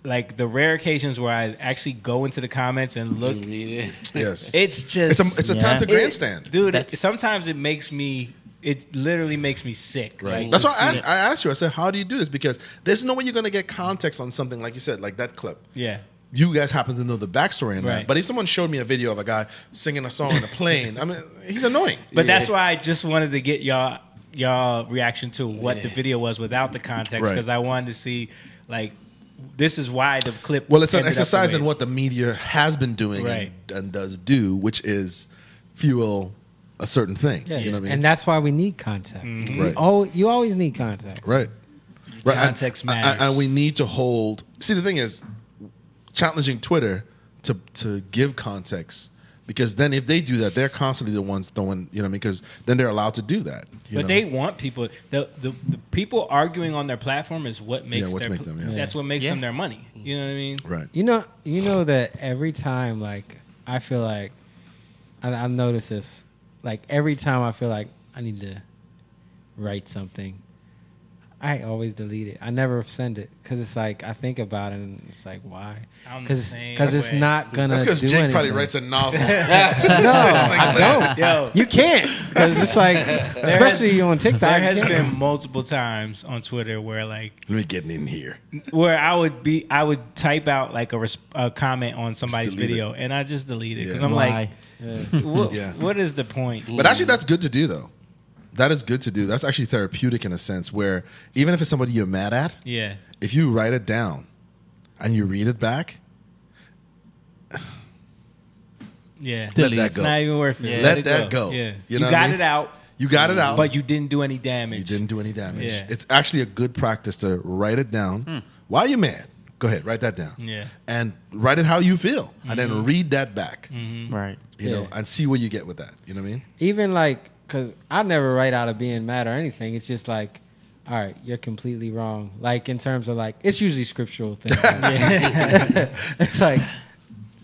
like, the rare occasions where I actually go into the comments and look. Yes. It's just. It's a time to grandstand. Dude, sometimes it literally makes me sick. Right. Like, That's why I asked you. I said, how do you do this? Because there's no way you're going to get context on something like you said, like that clip. Yeah. You guys happen to know the backstory in Right. that. But if someone showed me a video of a guy singing a song on a plane, I mean, he's annoying. But that's why I just wanted to get y'all reaction to what the video was without the context because I wanted to see, like, this is why the clip. Well, it's an exercise in what the media has been doing Right. and does do, which is fuel a certain thing. Yeah. You know what I mean? And that's why we need context. Right. You always need context. Right. Context matters. And we need to hold. See, the thing is, challenging Twitter to give context. Because then if they do that, they're constantly the ones throwing, because then they're allowed to do that. But they want people. The people arguing on their platform is what makes that's what makes them their money. You know what I mean? Right. You know that every time, like, I feel like, I notice this, like, every time I feel like I need to write something, I always delete it. I never send it because it's like I think about it and it's like why? Because it's not gonna. That's because Jake anything. probably writes a novel. No, I don't. Yo, you can't because it's like, especially on TikTok. There has been multiple times on Twitter where like let me get in here, where I would type out like a comment on somebody's video and I just delete it because I'm like, what is the point? But actually, that's good to do though. That is good to do. That's actually therapeutic in a sense where even if it's somebody you're mad at, if you write it down and you read it back, let that go. It's not even worth it. Let that go. Yeah. You got it out. You got it out. But you didn't do any damage. You didn't do any damage. Yeah. It's actually a good practice to write it down. While you're mad, go ahead, write that down. Yeah. And write it how you feel. And then read that back. Right. You know, and see what you get with that. You know what I mean? Even like, because I never write out of being mad or anything. It's just like, all right, you're completely wrong. Like in terms of like, it's usually scriptural things. It's like,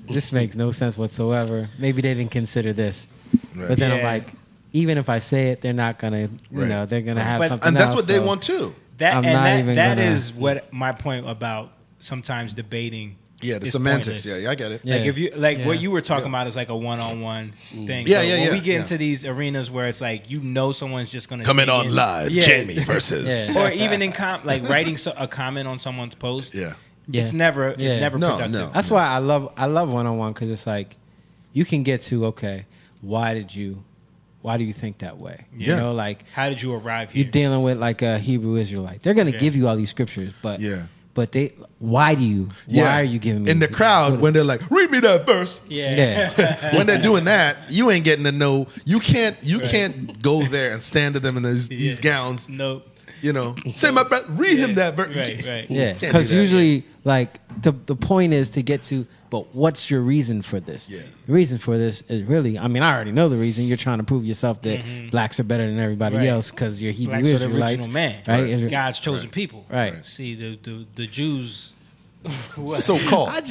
this makes no sense whatsoever. Maybe they didn't consider this. Right. But then I'm like, even if I say it, they're not going to, they're going to have something and that's else, what they want too. That is what my point about sometimes debating Yeah, the it's semantics. pointless. Yeah, I get it. Like if you like what Yeah. you were talking about is like a one-on-one thing. Yeah, But yeah, when yeah, we get yeah. into these arenas where it's like someone's just gonna Coming dig on in. live, Yeah. Jamie versus. or even in like writing a comment on someone's post. Yeah. It's never No, productive. no. That's why I love one-on-one, because it's like you can get to, okay, why do you think that way? Yeah. You know, like How did you arrive here? you're dealing with like a Hebrew Israelite. They're gonna Yeah. give you all these scriptures, but Yeah. why are you giving me in the crowd when they're like, read me that verse? Yeah. When they're doing that, you ain't getting to know. You can't go there and stand to them in these gowns. Nope. You know, say my brother, read him that verse. Right. Yeah, Can't do because that. usually, like the point is to get to. But what's your reason for this? Yeah. The reason for this is really, I mean, I already know the reason. You're trying to prove yourself that blacks are better than everybody Right. else because you're Hebrew Blacks are the Israelites, original man, right? God's chosen people. Right. See the Jews. So called. I'm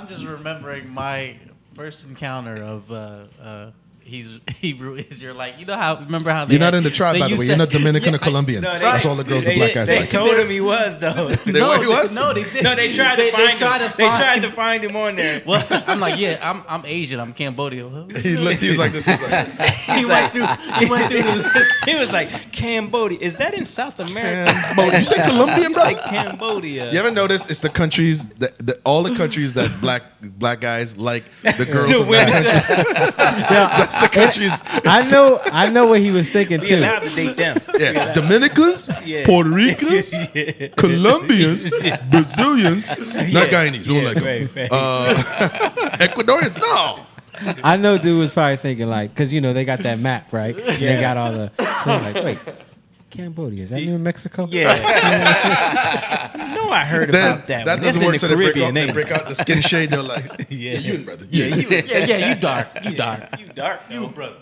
just remembering my first encounter of he's Hebrew Israelite. You know how? Remember how You're not in the tribe, by the way. You're not Dominican or Colombian. No, That's all the girls the black guys They like. told him he was though. He was? No, they did. No, they tried to find him. They tried him. to find him on there. Well, I'm like, yeah, I'm Asian. I'm Cambodian. He looked. He was like this. He was like, He went through the list. He was like, Cambodia. Is that in South America? Cambodia. You say Colombian, It's bro? like Cambodia. You ever notice it's the countries that all the countries that black guys like the girls from that country. That's the countries. I know what he was thinking We too. allowed to date them. Yeah, Dominicans, Yeah. Puerto Ricans, Yeah. Colombians, Brazilians, not Guyanese. We don't like them. Right. Ecuadorians, no. I know dude was probably thinking like, because they got that map, right? And they got all the. So I'm like, wait, Cambodia, is that New Mexico? Yeah. No, I heard about that. That one. doesn't work. That's So in they the break, Caribbean. they break out the skin shade. They're like, Yeah. you and brother. Yeah, You dark. You dark. You dark, though. You brother.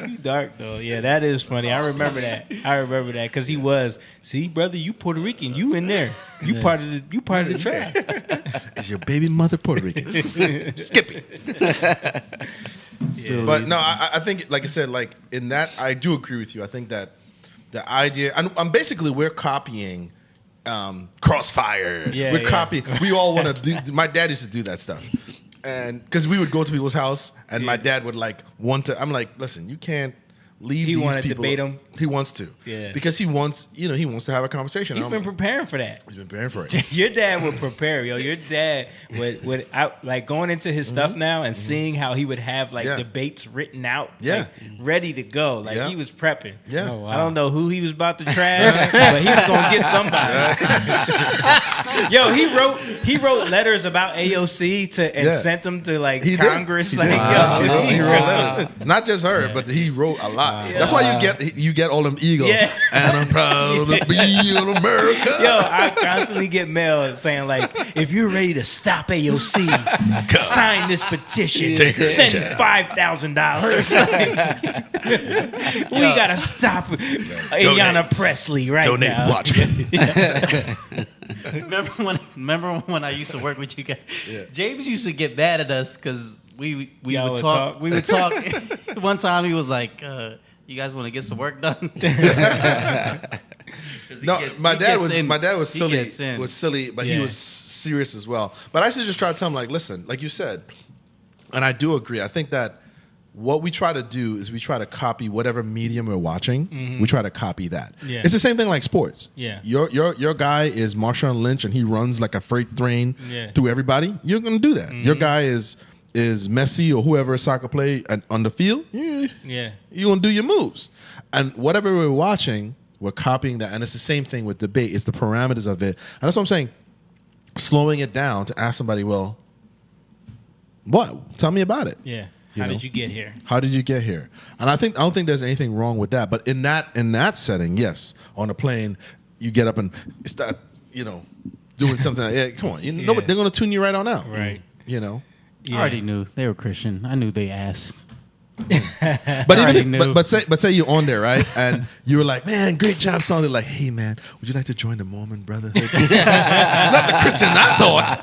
You dark though. Yeah, that is funny. I remember that because he was. See, brother, you Puerto Rican. You in there. You part of the tribe. Is your baby mother Puerto Rican? Skippy. But no, I think, like I said, like in that, I do agree with you. I think that the idea, I'm basically, we're copying Crossfire. Yeah, we're yeah. copying. We all want to do. My dad used to do that stuff, and because we would go to people's house, and my dad would like want to. I'm like, listen, you can't leave He these wanna people. debate 'em? He wants to. Yeah. Because he wants to have a conversation. He's I'm been like, preparing for that. he's been preparing for it. Your dad would prepare, yo. Your dad would out, like going into his stuff now and seeing how he would have like Yeah. debates written out, Yeah. like, ready to go. Like Yeah. he was prepping. Yeah. Oh, wow. I don't know who he was about to trash, but he was gonna get somebody. Yo, he wrote letters about AOC and Yeah. sent them to like He did. Congress. He Like, did. yo, He wrote letters. Not just her, but he wrote a lot. That's why you get all them eagles. Yeah. And I'm proud to be in America. Yo, I constantly get mail saying like, if you're ready to stop AOC, sign this petition. Take her Send down. $5,000. We gotta stop Ayanna Presley right Donate now. Watchmen. Remember when I used to work with you guys? James used to get mad at us because we Y'all would would talk. talk? We would talk. One time he was like, "You guys want to get some work done?" No, my dad was He silly. gets in. Was silly, but he Yeah. was serious as well. But I used to just try to tell him, like, listen, like you said, and I do agree. I think that what we try to do is we try to copy whatever medium we're watching. We try to copy that. Yeah. It's the same thing like sports. Yeah. Your guy is Marshawn Lynch and he runs like a freight train Yeah. through everybody. You're gonna do that. Your guy is Messi or whoever a soccer player on the field. Yeah. You're gonna do your moves. And whatever we're watching, we're copying that. And it's the same thing with debate. It's the parameters of it. And that's what I'm saying. Slowing it down to ask somebody, well, what? Tell me about it. Yeah. You How know? did you get here? How did you get here? And I don't think there's anything wrong with that. But in that setting, yes, on a plane, you get up and start, doing something. Like, yeah, come on, Yeah. they're gonna tune you right on out. Right. You know. I already knew they were Christian. I knew they asked. But already even knew. but say you're on there, right? And you were like, man, great job, son. They're like, hey, man, would you like to join the Mormon Brotherhood? Not the Christians I thought.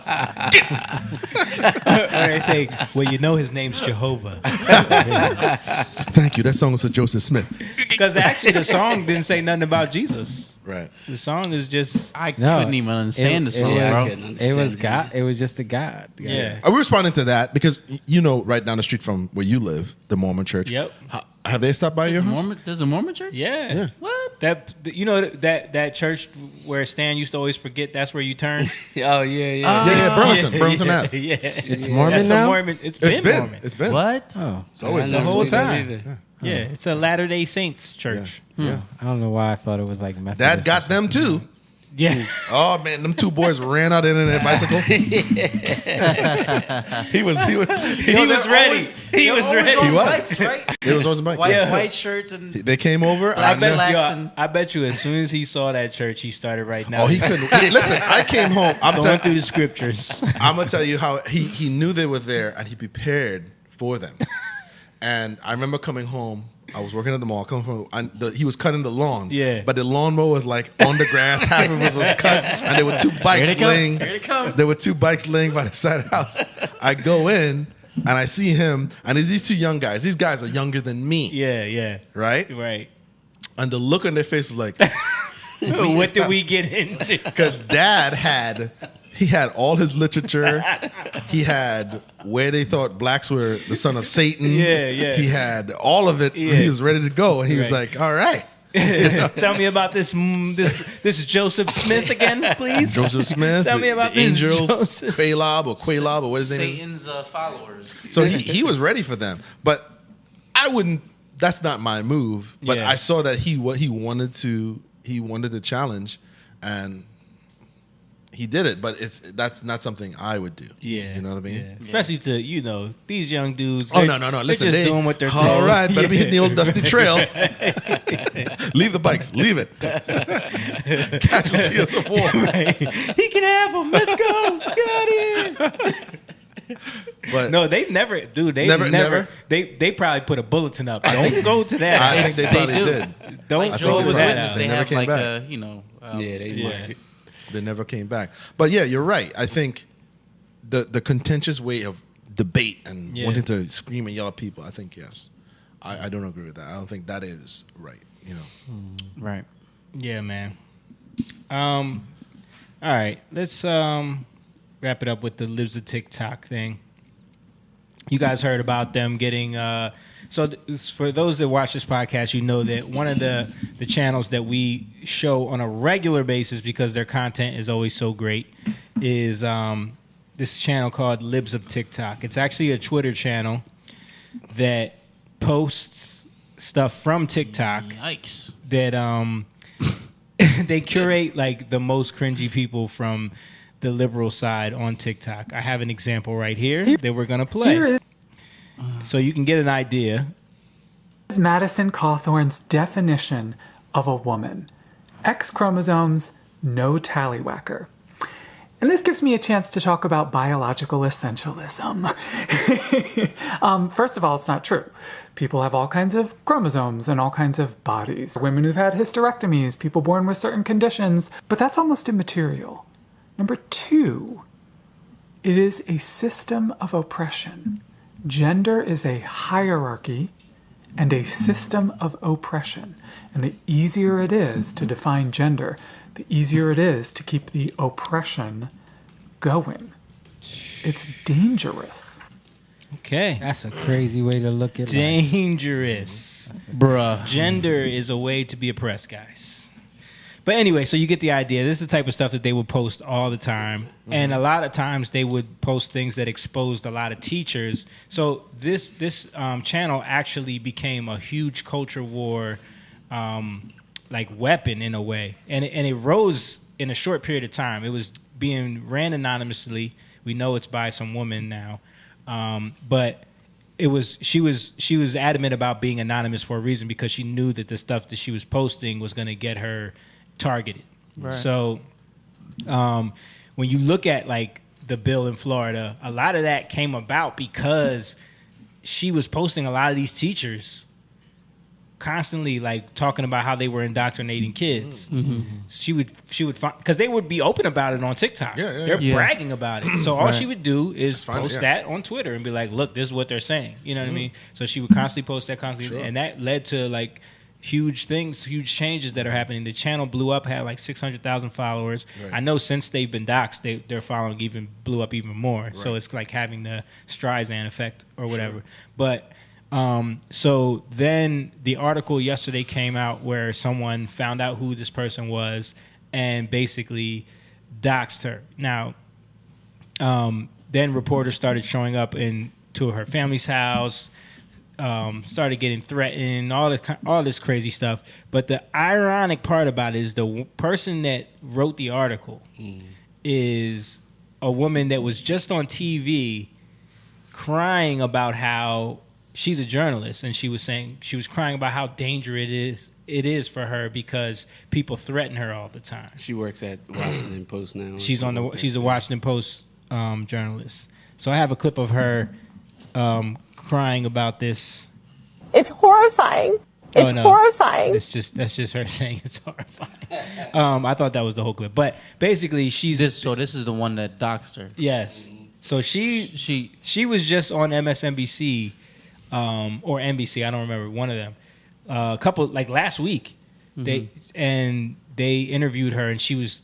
Or they say, well, his name's Jehovah. Thank you. That song was for Joseph Smith. Because actually the song didn't say nothing about Jesus. Right. The song is just I couldn't even understand the song, I bro. couldn't It understand was it. God. It was just a God. yeah. Are we responding to that? Because you know, right down the street from where you live, the Mormon church. Yep. Have they stopped by your house? There's a Mormon church? Yeah. Yeah. What? That church where Stan used to always forget that's where you turn. Oh, yeah. Yeah, Burlington Ave. Yeah. It's Mormon That's now? a Mormon. It's been Mormon. It's been. What? Oh, It's always I been. never whole seen that time. either. Yeah, it's a Latter-day Saints church. Yeah. I don't know why I thought it was like Methodist. Dad or got them too. Yeah. Oh man, them two boys ran out in their bicycle. he was He was ready. He was ready. He was. Bikes, right? It was on his bike. White, Yeah. white shirts and They came over. Black and then- slacks. Yo, and- I bet you as soon as he saw that church, he started right now. Oh, he couldn't. Listen, I came home. going through the scriptures. I'm gonna tell you how he knew they were there and he prepared for them. And I remember coming home. I was working at the mall. Coming from, he was cutting the lawn. Yeah. But the lawnmower was like on the grass. Half of it was cut, and there were two bikes laying. Here they come. There were two bikes laying by the side of the house. I go in and I see him, and there's these two young guys. These guys are younger than me. Yeah. Right. Right. And the look on their face is like, What did we get into? because Dad had all his literature. He had where they thought blacks were the son of Satan. Yeah. He had all of it. Yeah. He was ready to go, and he was Right. like, "All right." Tell me about this Joseph Smith again, please. Joseph Smith. Tell me about the this angels, Joseph. Qualob or what his name is. Satan's followers. So he was ready for them, but I wouldn't. That's not my move. But Yeah. I saw that he wanted to challenge, and he did it. But that's not something I would do. Yeah, you know what I mean. Yeah. Especially to these young dudes. Oh they're- no! they're Listen, just doing what they're told. all right. Better be hitting the old dusty trail. Yeah. Leave the bikes. Leave it. Casualties of war. Right. He can have them. Let's go. Get out of here. But No, they've never, dude. They Never. They probably put a bulletin up. Don't go to that. I think they probably do. did. Don't I think go they to Jehovah's did. that. Witness, They they never have came like back. a, Yeah, they might. They never came back. But yeah, you're right. I think the contentious way of debate and Yeah. wanting to scream and yell at people, I think yes. I don't agree with that. I don't think that is right. You know. right. Yeah, man. All right, let's wrap it up with the Libs of TikTok thing. You guys heard about them getting. For those that watch this podcast, you know that one of the channels that we show on a regular basis because their content is always so great is this channel called Libs of TikTok. It's actually a Twitter channel that posts stuff from TikTok Yikes. that they curate like the most cringy people from the liberal side on TikTok. I have an example right here that we're gonna play, so you can get an idea. Is Madison Cawthorn's definition of a woman. X chromosomes, no tallywhacker. And this gives me a chance to talk about biological essentialism. First of all, it's not true. People have all kinds of chromosomes and all kinds of bodies. Women who've had hysterectomies, people born with certain conditions, but that's almost immaterial. Number two, it is a system of oppression. Gender is a hierarchy and a system of oppression. And the easier it is to define gender, the easier it is to keep the oppression going. It's dangerous. Okay, That's a crazy way to look at life. dangerous. Bruh. Gender is a way to be oppressed, guys. But anyway, so you get the idea. This is the type of stuff that they would post all the time. And a lot of times they would post things that exposed a lot of teachers. So this channel actually became a huge culture war like weapon in a way. And it rose in a short period of time. It was being ran anonymously. We know it's by some woman now. But she was adamant about being anonymous for a reason because she knew that the stuff that she was posting was going to get her targeted. Right. So when you look at like the bill in Florida, a lot of that came about because she was posting a lot of these teachers constantly like talking about how they were indoctrinating kids. Mm-hmm. She would find, because they would be open about it on TikTok. They're bragging about it. So all she would do is post that on Twitter and be like, look, this is what they're saying. You know what I mean? So she would constantly post that and that led to like huge things, huge changes that are happening. The channel blew up, had like 600,000 followers. Right. I know since they've been doxxed, their following even blew up even more. So Right. it's like having the Streisand effect or whatever. But so then the article yesterday came out where someone found out who this person was and basically doxed her. Now, then reporters started showing up to her family's house, started getting threatened, all this crazy stuff. But the ironic part about it is the person that wrote the article is a woman that was just on TV crying about how she's a journalist, and she was crying about how dangerous it is for her because people threaten her all the time. She works at Washington Post now. She's a Washington Post journalist. So I have a clip of her crying about this. It's horrifying. It's horrifying. That's just her saying it's horrifying. I thought that was the whole clip, but basically this is the one that doxed her. Yes. So she was just on MSNBC or NBC. I don't remember, one of them. A couple like last week. They interviewed her, and she was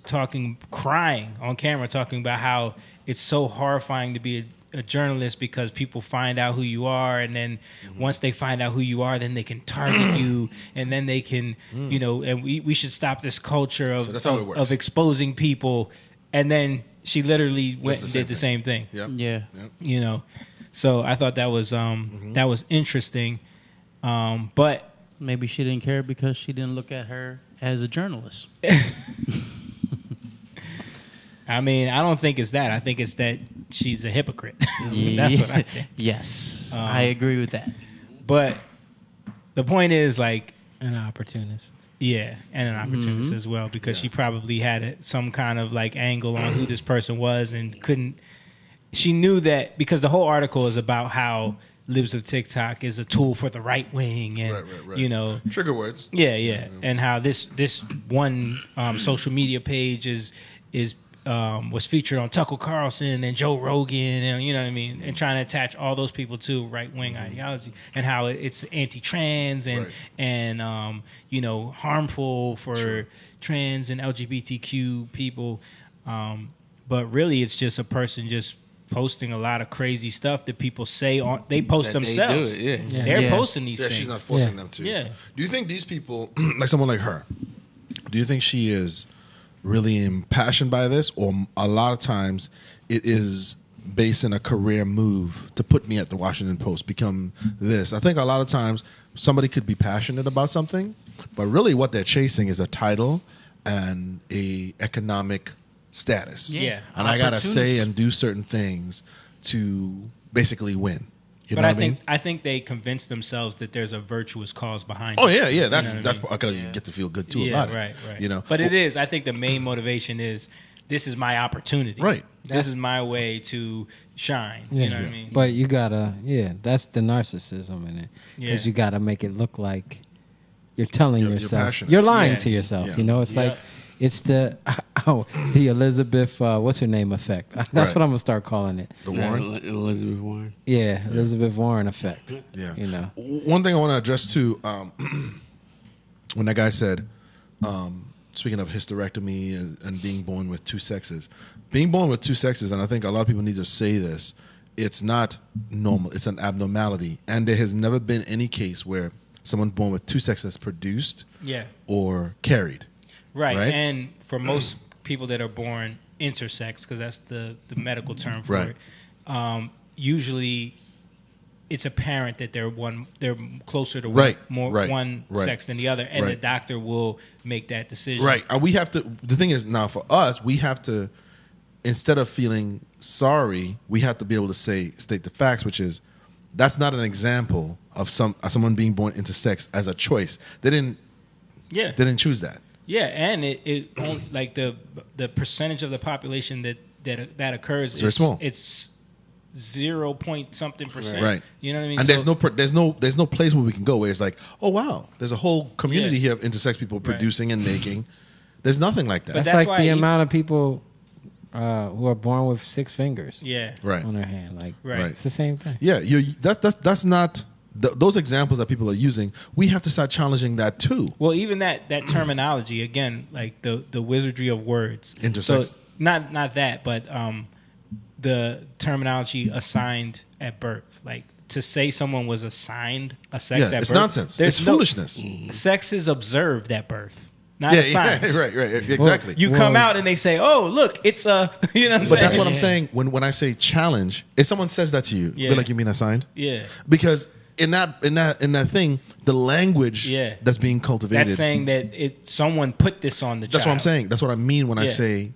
crying on camera, talking about how it's so horrifying to be a journalist because people find out who you are, and then once they find out who you are, then they can target you, and then they can, and we should stop this culture So that's how it works. of exposing people. And then she literally went and did the same thing. Yep. Yeah. Yep. So I thought that was interesting, but maybe she didn't care because she didn't look at her as a journalist. I mean, I don't think it's that. I think it's that she's a hypocrite. That's what I think. Yes, I agree with that. But the point is, like, An opportunist. yeah, and an opportunist as well, because she probably had some kind of like angle on who this person was and couldn't. She knew that because the whole article is about how Libs of TikTok is a tool for the right wing, and Right. Trigger words. yeah, and how this one social media page was featured on Tucker Carlson and Joe Rogan, and you know what I mean, and trying to attach all those people to right wing ideology, and how it's anti-trans and harmful for trans and LGBTQ people, but really it's just a person just posting a lot of crazy stuff that people say they post That themselves. They do it, They're posting these Yeah, things. she's not forcing them to. Yeah. Do you think these people, like someone like her, do you think she is really impassioned by this, or a lot of times it is based in a career move to put me at the Washington Post, become this? I think a lot of times somebody could be passionate about something, but really what they're chasing is a title and a economic status. Yeah. And I gotta say and do certain things to basically win. You know But what I mean? I think they convince themselves that there's a virtuous cause behind Oh it. yeah. That's You know what I mean? because you get to feel good too Yeah, about it. right. You know, But it is. I think the main motivation is this is my opportunity. Right. This is my way to shine. You know what I mean? But you gotta, that's the narcissism in it, because Yeah. you gotta make it look like you're telling You're yourself, passionate. you're lying Yeah. to yourself. Yeah. You know, it's Yeah. like it's the Elizabeth, what's her name effect. That's Right. what I'm gonna start calling it. the Warren. Elizabeth Warren. Yeah, Elizabeth Warren effect. Yeah. You know. One thing I want to address too, when that guy said, speaking of hysterectomy and being born with two sexes, and I think a lot of people need to say this, it's not normal. It's an abnormality. And there has never been any case where someone born with two sexes produced Yeah. or carried. Right. Right? And for most people that are born intersex, because that's the medical term for Right. it, usually it's apparent that they're closer to Right, one right. sex than the other, and the Right. doctor will make that decision. Right. And we have to, the thing is now for us, we have to, instead of feeling sorry, we have to be able to state the facts, which is that's not an example of someone being born intersex as a choice. They didn't choose that. Yeah, and it like the percentage of the population that occurs It's very small. It's 0 point something percent. Right. You know what I mean? And So- there's no place where we can go where it's like, oh wow, there's a whole community here of intersex people producing and making. There's nothing like that. But That's that's like why the amount of people who are born with 6 fingers. Yeah. Right. On their hand, like Right. it's the same thing. Yeah, that's not those examples that people are using, we have to start challenging that too. Well, even that terminology again, like the wizardry of words. Intersex. So not that, but the terminology assigned at birth, like to say someone was assigned a sex at birth. It's nonsense. It's foolishness. Sex is observed at birth, not assigned. Yeah, right, exactly. You come out and they say, "Oh, look, it's a," you know. But that's what I'm saying. When I say challenge, if someone says that to you, Yeah. you're like, you mean assigned? Yeah. Because in that thing, the language that's being cultivated. That's saying that someone put this on the child. That's what I'm saying. That's what I mean when I Yeah. say,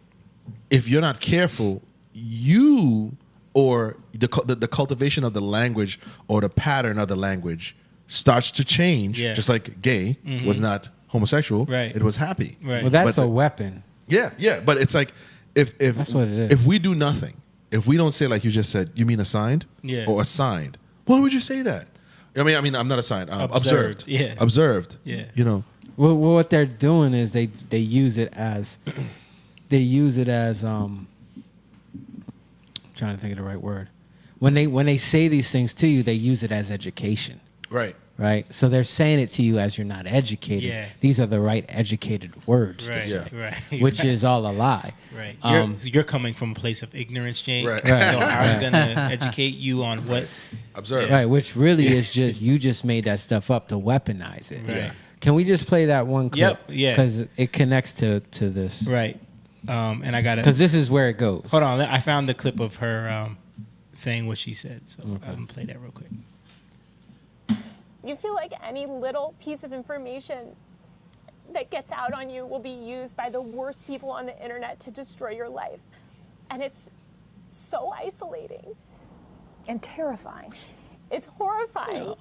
if you're not careful, you or the cultivation of the language or the pattern of the language starts to change. Yeah. Just like gay Mhm. was not homosexual. Right. It was happy. Right. Well, that's But a weapon. Yeah. But it's like if That's what it is. If we do nothing, if we don't say like you just said, you mean assigned Yeah. or assigned? Why would you say that? I mean, I'm not assigned. Observed. Yeah. Observed. Yeah. You know. Well, what they're doing is they use it as I'm trying to think of the right word. When they say these things to you, they use it as education. Right. Right. So they're saying it to you as you're not educated. Yeah. These are the right educated words Right, to say, right, which right. is all a lie. Right. You're coming from a place of ignorance, Jane. Right. So I'm going to educate you on what. Observe. Right, which really is just you just made that stuff up to weaponize it. Right. Can we just play that one clip? Yep, yeah. Because it connects to this. Right. And I got to. Because this is where it goes. Hold on. I found the clip of her saying what she said. So I'm going to play that real quick. You feel like any little piece of information that gets out on you will be used by the worst people on the internet to destroy your life. And it's so isolating. And terrifying. It's horrifying.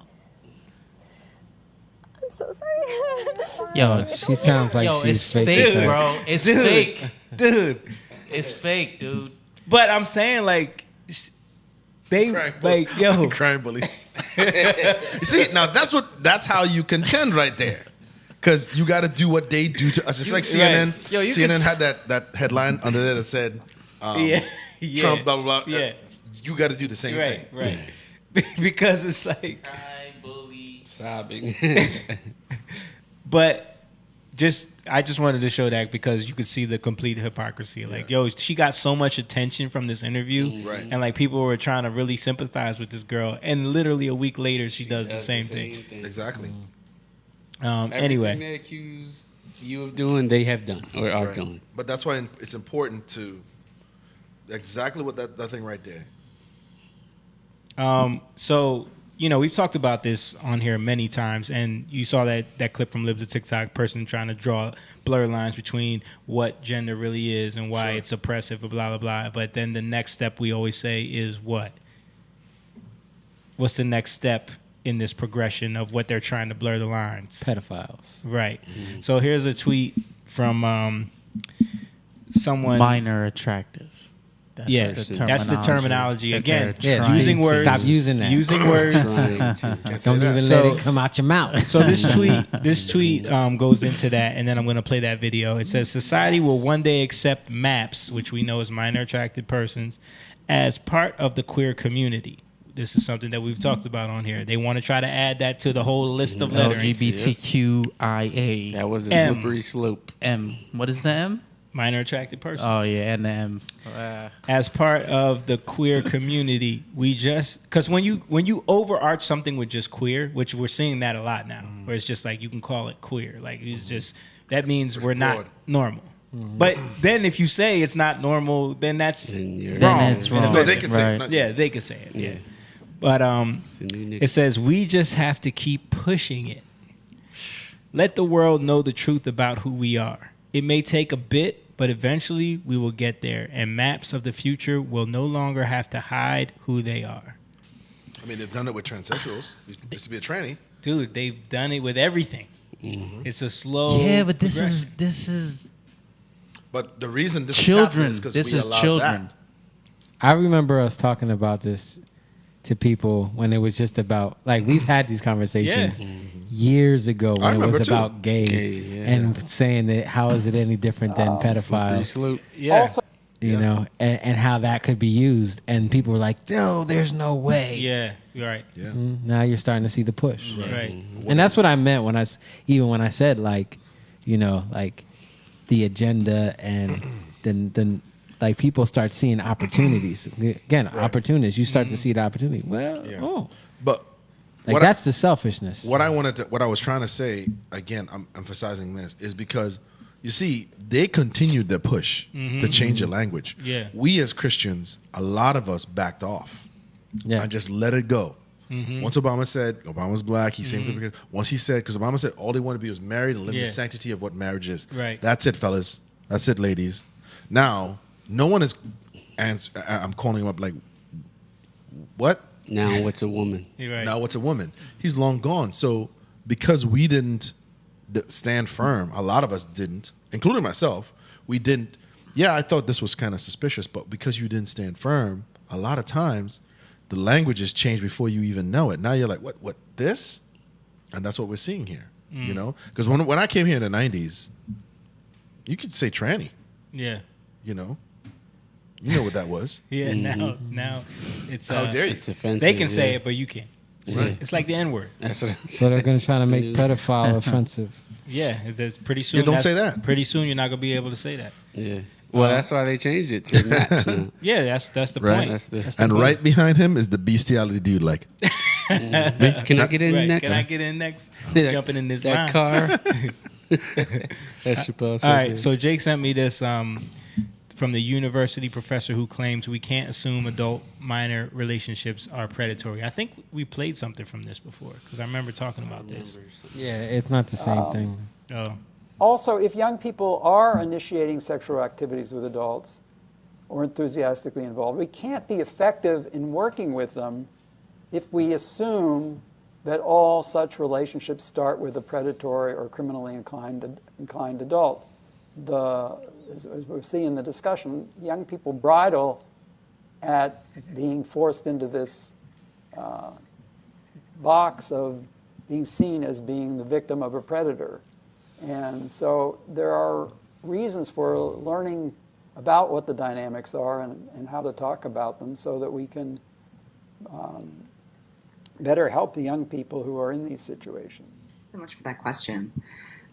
I'm so sorry. Yo, she sounds like she's it's fake, fake, as bro. It's Dude. fake. Dude. It's fake, dude. But I'm saying, like, they, like, yo. Crime bullies. See, now that's how you contend right there. Because you got to do what they do to us. It's like CNN. Right. Yo, you CNN can had that headline under there that said, Yeah. Trump, blah, blah, blah. Yeah. You got to do the same thing. Right. Because it's like. Crime, bully, sobbing. But I just wanted to show that because you could see the complete hypocrisy. Like, yo, she got so much attention from this interview, Right. and like people were trying to really sympathize with this girl, and literally a week later, she does the same thing. Exactly. Everything Anyway, they accuse you of doing, they have done or are Right. doing. But that's why it's important to exactly what that thing right there. so you know, we've talked about this on here many times, and you saw that clip from Libs of TikTok person trying to draw blur lines between what gender really is and why it's oppressive, blah, blah, blah. But then the next step we always say is what? What's the next step in this progression of what they're trying to blur the lines? Pedophiles. Right. So here's a tweet from someone. Minor attractive. That's That's the terminology. that Again, they're trying using to- words. Stop using that. Using words. Don't even let it come out your mouth. So this tweet goes into that, and then I'm going to play that video. It says, society will one day accept MAPS, which we know is minor attracted persons, as part of the queer community. This is something that we've talked about on here. They want to try to add that to the whole list of letters. LGBTQIA. That was the M. slippery slope. M. What is the M? Minor attracted persons. Oh, yeah, and the M. As part of the queer community, we just because when you overarch something with just queer, which we're seeing that a lot now, where it's just like you can call it queer, like it's just that means we're not broad. normal. But then if you say it's not normal, then that's you're- wrong. Then it's wrong. No, they can say Right. it. Not- Yeah, they can say it. Yeah, but it says we just have to keep pushing it. Let the world know the truth about who we are. It may take a bit, but eventually we will get there, and maps of the future will no longer have to hide who they are. I mean, they've done it with transsexuals. Used to be a tranny. Dude, they've done it with everything. Mm-hmm. It's a slow. Yeah, but this progression. is But the reason this children. is because This we is allowed children. that. I remember us talking about this to people when it was just about, like, we've had these conversations years ago when it remember was too. about gay Gay, yeah. and saying that how is it any different than Slippery pedophiles? slope. Yeah. Also, you know, and how that could be used. And people were like, no, there's no way. Yeah, you're right. Yeah. Now you're starting to see the push. Right. And that's what I meant when I said, like, you know, like the agenda, and then like people start seeing opportunities. Again, opportunities. You start to see the opportunity. Well, but like that's the selfishness. What I was trying to say, again, I'm emphasizing this, is because you see, they continued their push to change the language. Yeah. We as Christians, a lot of us backed off and just let it go. Once Obama said Obama's black, he said once he said, because Obama said all they want to be was married and live in the sanctity of what marriage is. Right. That's it, fellas. That's it, ladies. Now, no one is, I'm calling him up like, what? Now what's a woman? Right. Now what's a woman? He's long gone. So because we didn't stand firm, a lot of us didn't, including myself, we didn't. Yeah, I thought this was kind of suspicious, but because you didn't stand firm, a lot of times the languages change before you even know it. Now you're like, what, this? And that's what we're seeing here, you know? Because when I came here in the 90s, you could say tranny. Yeah. You know? You know what that was. Yeah, now it's how dare you? It's offensive. They can say it, but you can't. Right. It's like the N-word. So they're going to try to make pedophile offensive. Yeah, it's pretty soon. Yeah, don't say that. Pretty soon, you're not going to be able to say that. Yeah. Well, that's why they changed it to match now. Yeah, that's the Right. point. That's the That's the And point. right behind him is the bestiality dude, like, Can I get in Right. next? Can I get in next? Yeah, Jumping in this that line. car. That's Chappelle. All right, so Jake sent me this from the university professor who claims we can't assume adult-minor relationships are predatory. I think we played something from this before because I remember talking about this. Yeah, it's not the same thing. Oh, Also, if young people are initiating sexual activities with adults or enthusiastically involved, we can't be effective in working with them if we assume that all such relationships start with a predatory or criminally inclined adult. As we see in the discussion, young people bridle at being forced into this box of being seen as being the victim of a predator. And so there are reasons for learning about what the dynamics are and how to talk about them so that we can better help the young people who are in these situations. So much for that question.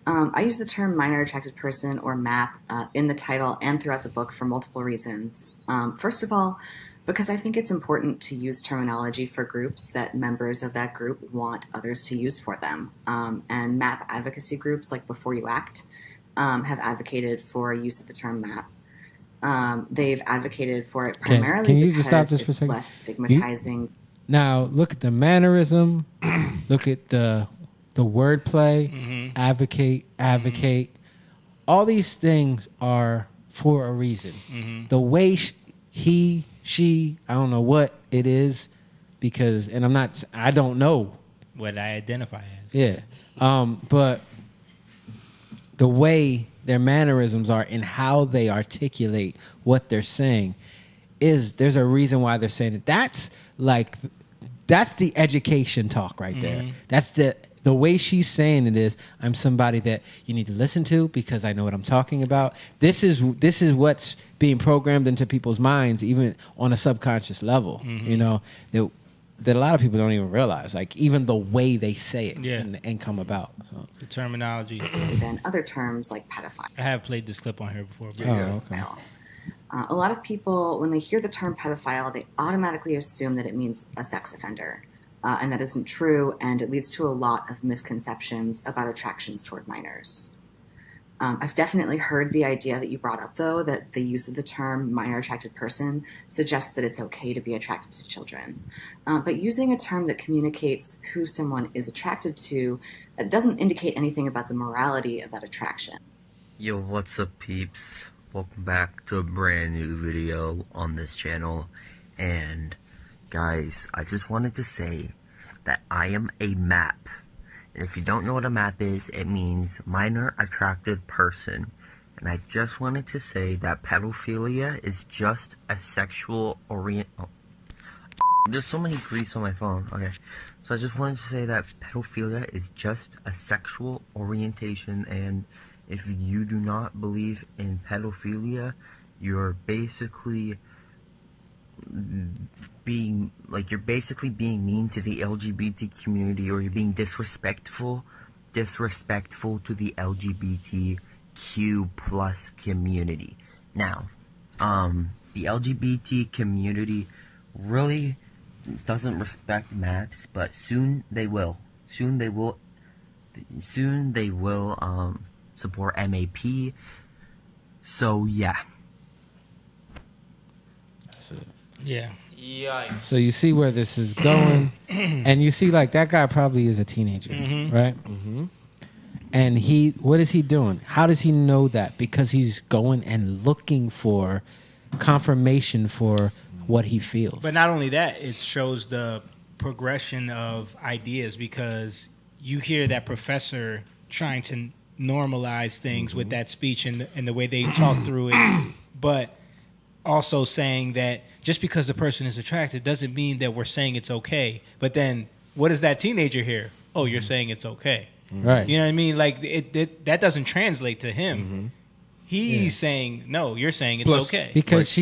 I use the term minor attracted person or MAP in the title and throughout the book for multiple reasons. First of all, because I think it's important to use terminology for groups that members of that group want others to use for them. And MAP advocacy groups like Before You Act have advocated for use of the term MAP. They've advocated for it primarily Can you because just stop this it's for a second? less stigmatizing. Now, look at the mannerism. Look at the wordplay. Advocate. All these things are for a reason. The way she, I don't know what it is, because, and I don't know what I identify as. Yeah. But the way their mannerisms are and how they articulate what they're saying there's a reason why they're saying it. That's the education talk right there. That's the way she's saying it is, I'm somebody that you need to listen to because I know what I'm talking about. This is what's being programmed into people's minds, even on a subconscious level, you know, that a lot of people don't even realize, like even the way they say it and come about. So. The terminology. Than other terms like pedophile. I have played this clip on here before. But okay. A lot of people, when they hear the term pedophile, they automatically assume that it means a sex offender. And that isn't true, and it leads to a lot of misconceptions about attractions toward minors. I've definitely heard the idea that you brought up, though, that the use of the term minor attracted person suggests that it's okay to be attracted to children. But using a term that communicates who someone is attracted to doesn't indicate anything about the morality of that attraction. Yo, what's up, peeps? Welcome back to a brand new video on this channel. And guys, I just wanted to say that I am a MAP. And if you don't know what a MAP is, it means minor attracted person. And I just wanted to say that pedophilia is just a sexual There's so many grease on my phone. Okay. So I just wanted to say that pedophilia is just a sexual orientation, and if you do not believe in pedophilia, you're basically being mean to the LGBT community, or you're being disrespectful to the LGBTQ plus community. Now, the LGBT community really doesn't respect Max, but soon they will. Soon they will support MAP. So yeah. That's it. Yeah. Yikes. So you see where this is going, and you see like that guy probably is a teenager, right? Mm-hmm. And what is he doing? How does he know that? Because he's going and looking for confirmation for what he feels. But not only that, it shows the progression of ideas, because you hear that professor trying to normalize things with that speech and the way they talk through it, but also saying that just because the person is attracted doesn't mean that we're saying it's okay. But then what does that teenager hear? Oh, you're saying it's okay. Right. You know what I mean? Like that doesn't translate to him. He's saying, no, you're saying it's okay. Because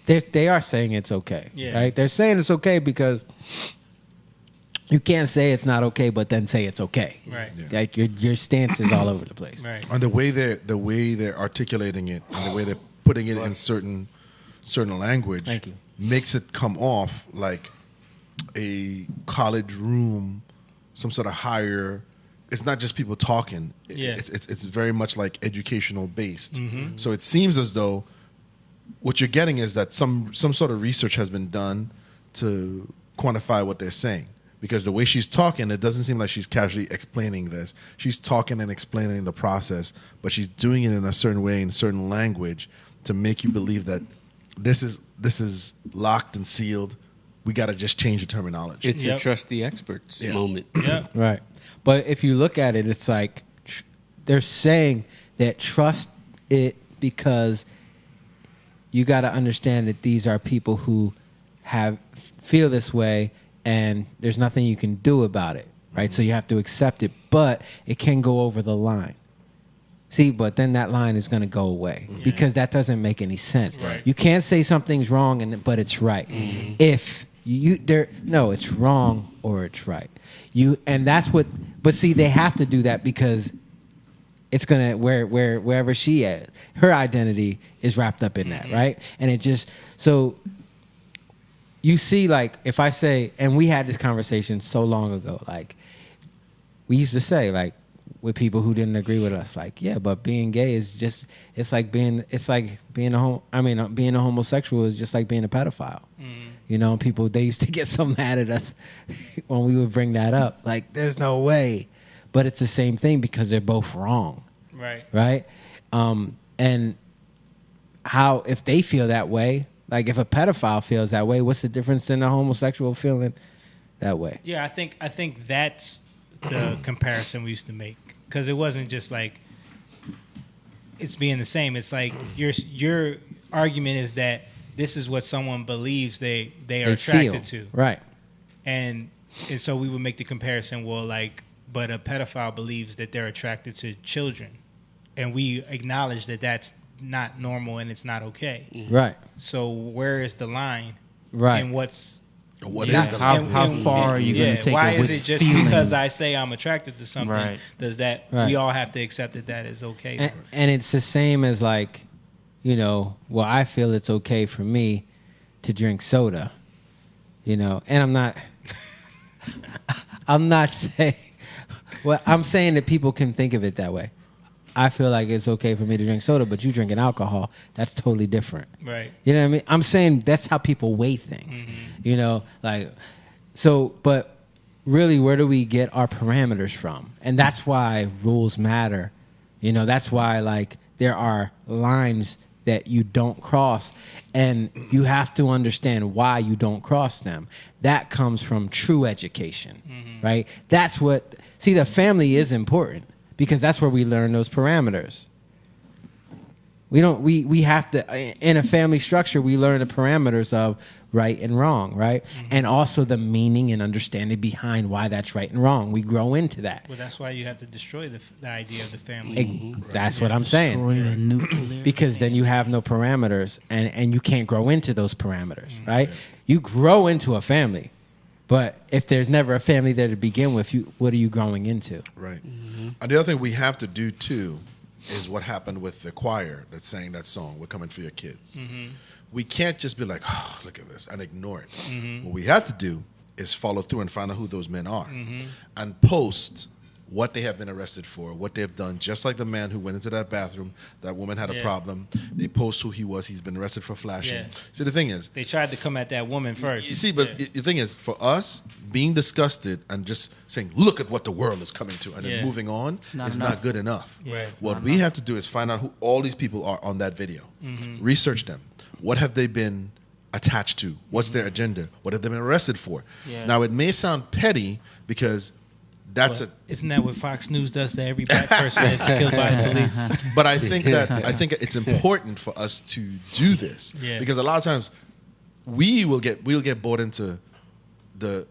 they are saying it's okay. Yeah. Right? They're saying it's okay because you can't say it's not okay, but then say it's okay. Right. Yeah. Like your stance is all over the place. Right. And the way they're articulating it, and the way they're putting it in certain language, Thank you. makes it come off like a college room, some sort of higher. It's not just people talking. Yeah. It's very much like educational based. Mhm. So it seems as though what you're getting is that some sort of research has been done to quantify what they're saying. Because the way she's talking, it doesn't seem like she's casually explaining this. She's talking and explaining the process, but she's doing it in a certain way, in a certain language, to make you believe that this is locked and sealed. We got to just change the terminology. It's a trust the experts moment. Yeah. Right. But if you look at it, it's like they're saying that trust it because you got to understand that these are people who feel this way, and there's nothing you can do about it, right? So you have to accept it, but it can go over the line. See, but then that line is going to go away because that doesn't make any sense. Right. You can't say something's wrong but it's right. If it's wrong or it's right. But see, they have to do that because it's gonna wherever she is, her identity is wrapped up in that, right? And it just so. You see, like, if I say, and we had this conversation so long ago, like, we used to say, like, with people who didn't agree with us, like, yeah, but being gay is just, being a homosexual is just like being a pedophile. You know, they used to get so mad at us when we would bring that up. Like, there's no way. But it's the same thing because they're both wrong. Right. Right? And how, if they feel that way, like if a pedophile feels that way, what's the difference in a homosexual feeling that way? Yeah, I think that's the comparison we used to make, because it wasn't just like it's being the same. It's like your argument is that this is what someone believes they are attracted to, right? And so we would make the comparison. Well, but a pedophile believes that they're attracted to children, and we acknowledge that that's not normal and it's not okay. Right. So where is the line? Right. And what is the line? How far are you going to take why it is with it just feeling? because I say I'm attracted to something, Right. does that Right. we all have to accept that is okay? And it's the same as like, well, I feel it's okay for me to drink soda, and I'm not saying, well, I'm saying that people can think of it that way. I feel like it's okay for me to drink soda, but you drinking alcohol, that's totally different. Right. You know what I mean? I'm saying that's how people weigh things. But really, where do we get our parameters from? And that's why rules matter. That's why there are lines that you don't cross, and you have to understand why you don't cross them. That comes from true education, right? That's what, the family is important. Because that's where we learn those parameters. We have to, in a family structure, we learn the parameters of right and wrong, right? And also the meaning and understanding behind why that's right and wrong. We grow into that. Well, that's why you have to destroy the idea of the family. That's what I'm saying. Destroy the nuclear because then you have no parameters and you can't grow into those parameters, right? You grow into a family, but if there's never a family there to begin with, what are you growing into? Right. And the other thing we have to do too is what happened with the choir that sang that song, "We're Coming for Your Kids." We can't just be like, oh, look at this, and ignore it. What we have to do is follow through and find out who those men are and post what they have been arrested for, what they have done, just like the man who went into that bathroom, that woman had a problem. They post who he was. He's been arrested for flashing. Yeah. See, the thing is, They tried to come at that woman first. you see, but the thing is, for us, being disgusted and just saying, look at what the world is coming to, and then moving on is not good enough. Right. What we have to do is find out who all these people are on that video. Research them. What have they been attached to? What's their agenda? What have they been arrested for? Yeah. Now, it may sound petty because that's Isn't that what Fox News does to every black person that's killed by the police? But I think it's important for us to do this because a lot of times we'll get bought into the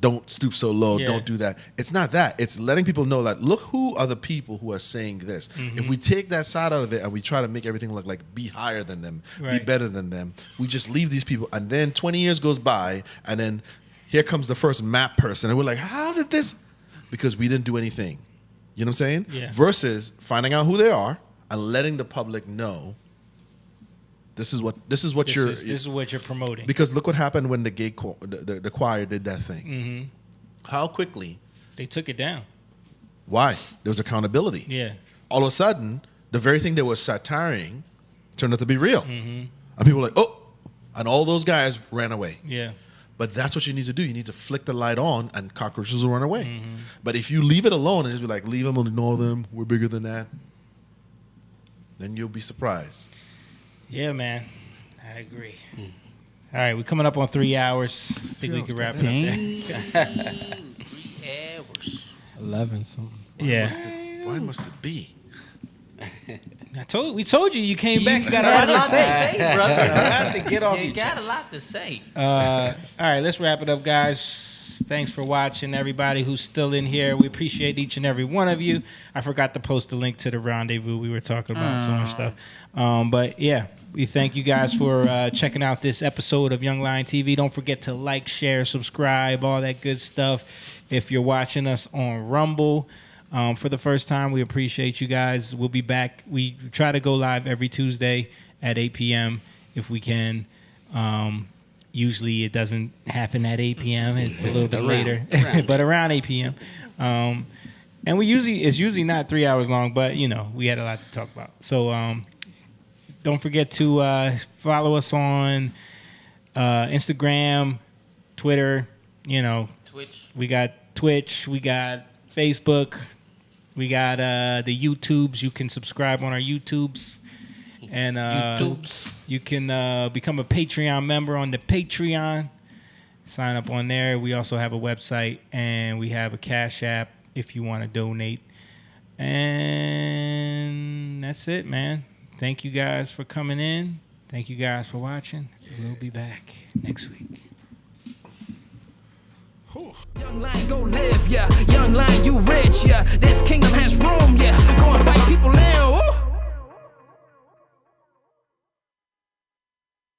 don't stoop so low, don't do that. It's not that. It's letting people know that look who are the people who are saying this. If we take that side out of it and we try to make everything look like be higher than them, be better than them, we just leave these people, and then 20 years goes by, and then here comes the first map person, and we're like, how did this? Because we didn't do anything. You know what I'm saying? Yeah. Versus finding out who they are and letting the public know this is what you're promoting. Because look what happened when the gay the choir did that thing. How quickly they took it down. Why? There was accountability. Yeah. All of a sudden, the very thing they were satiring turned out to be real. And people were like, oh, and all those guys ran away. Yeah. But that's what you need to do. You need to flick the light on and cockroaches will run away. But if you leave it alone and just be like, leave them, ignore them, we're bigger than that, then you'll be surprised. Yeah, man. I agree. All right, we're coming up on 3 hours. I think we can wrap it up there. 3 hours. 11 something. Why must it be? We told you came back. You got a lot to say, brother. You have to get off. You got a lot to say. All right, let's wrap it up, guys. Thanks for watching, everybody who's still in here. We appreciate each and every one of you. I forgot to post a link to the rendezvous. We were talking about so much stuff. But yeah, we thank you guys for checking out this episode of Young Lion TV. Don't forget to like, share, subscribe, all that good stuff. If you're watching us on Rumble for the first time, we appreciate you guys. We'll be back. We try to go live every Tuesday at 8 p.m. if we can. Usually it doesn't happen at 8 p.m. It's a little bit later, but around 8 p.m. And it's usually not 3 hours long, but we had a lot to talk about. So don't forget to follow us on Instagram, Twitter. Twitch. We got Twitch. We got Facebook. We got the YouTubes. You can subscribe on our YouTubes. And you can become a Patreon member on the Patreon. Sign up on there. We also have a website, and we have a Cash App if you want to donate. And that's it, man. Thank you guys for coming in. Thank you guys for watching. We'll be back next week. Young lion, go live, yeah. Young lion, you rich, yeah. This kingdom has room, yeah. Go and fight people in.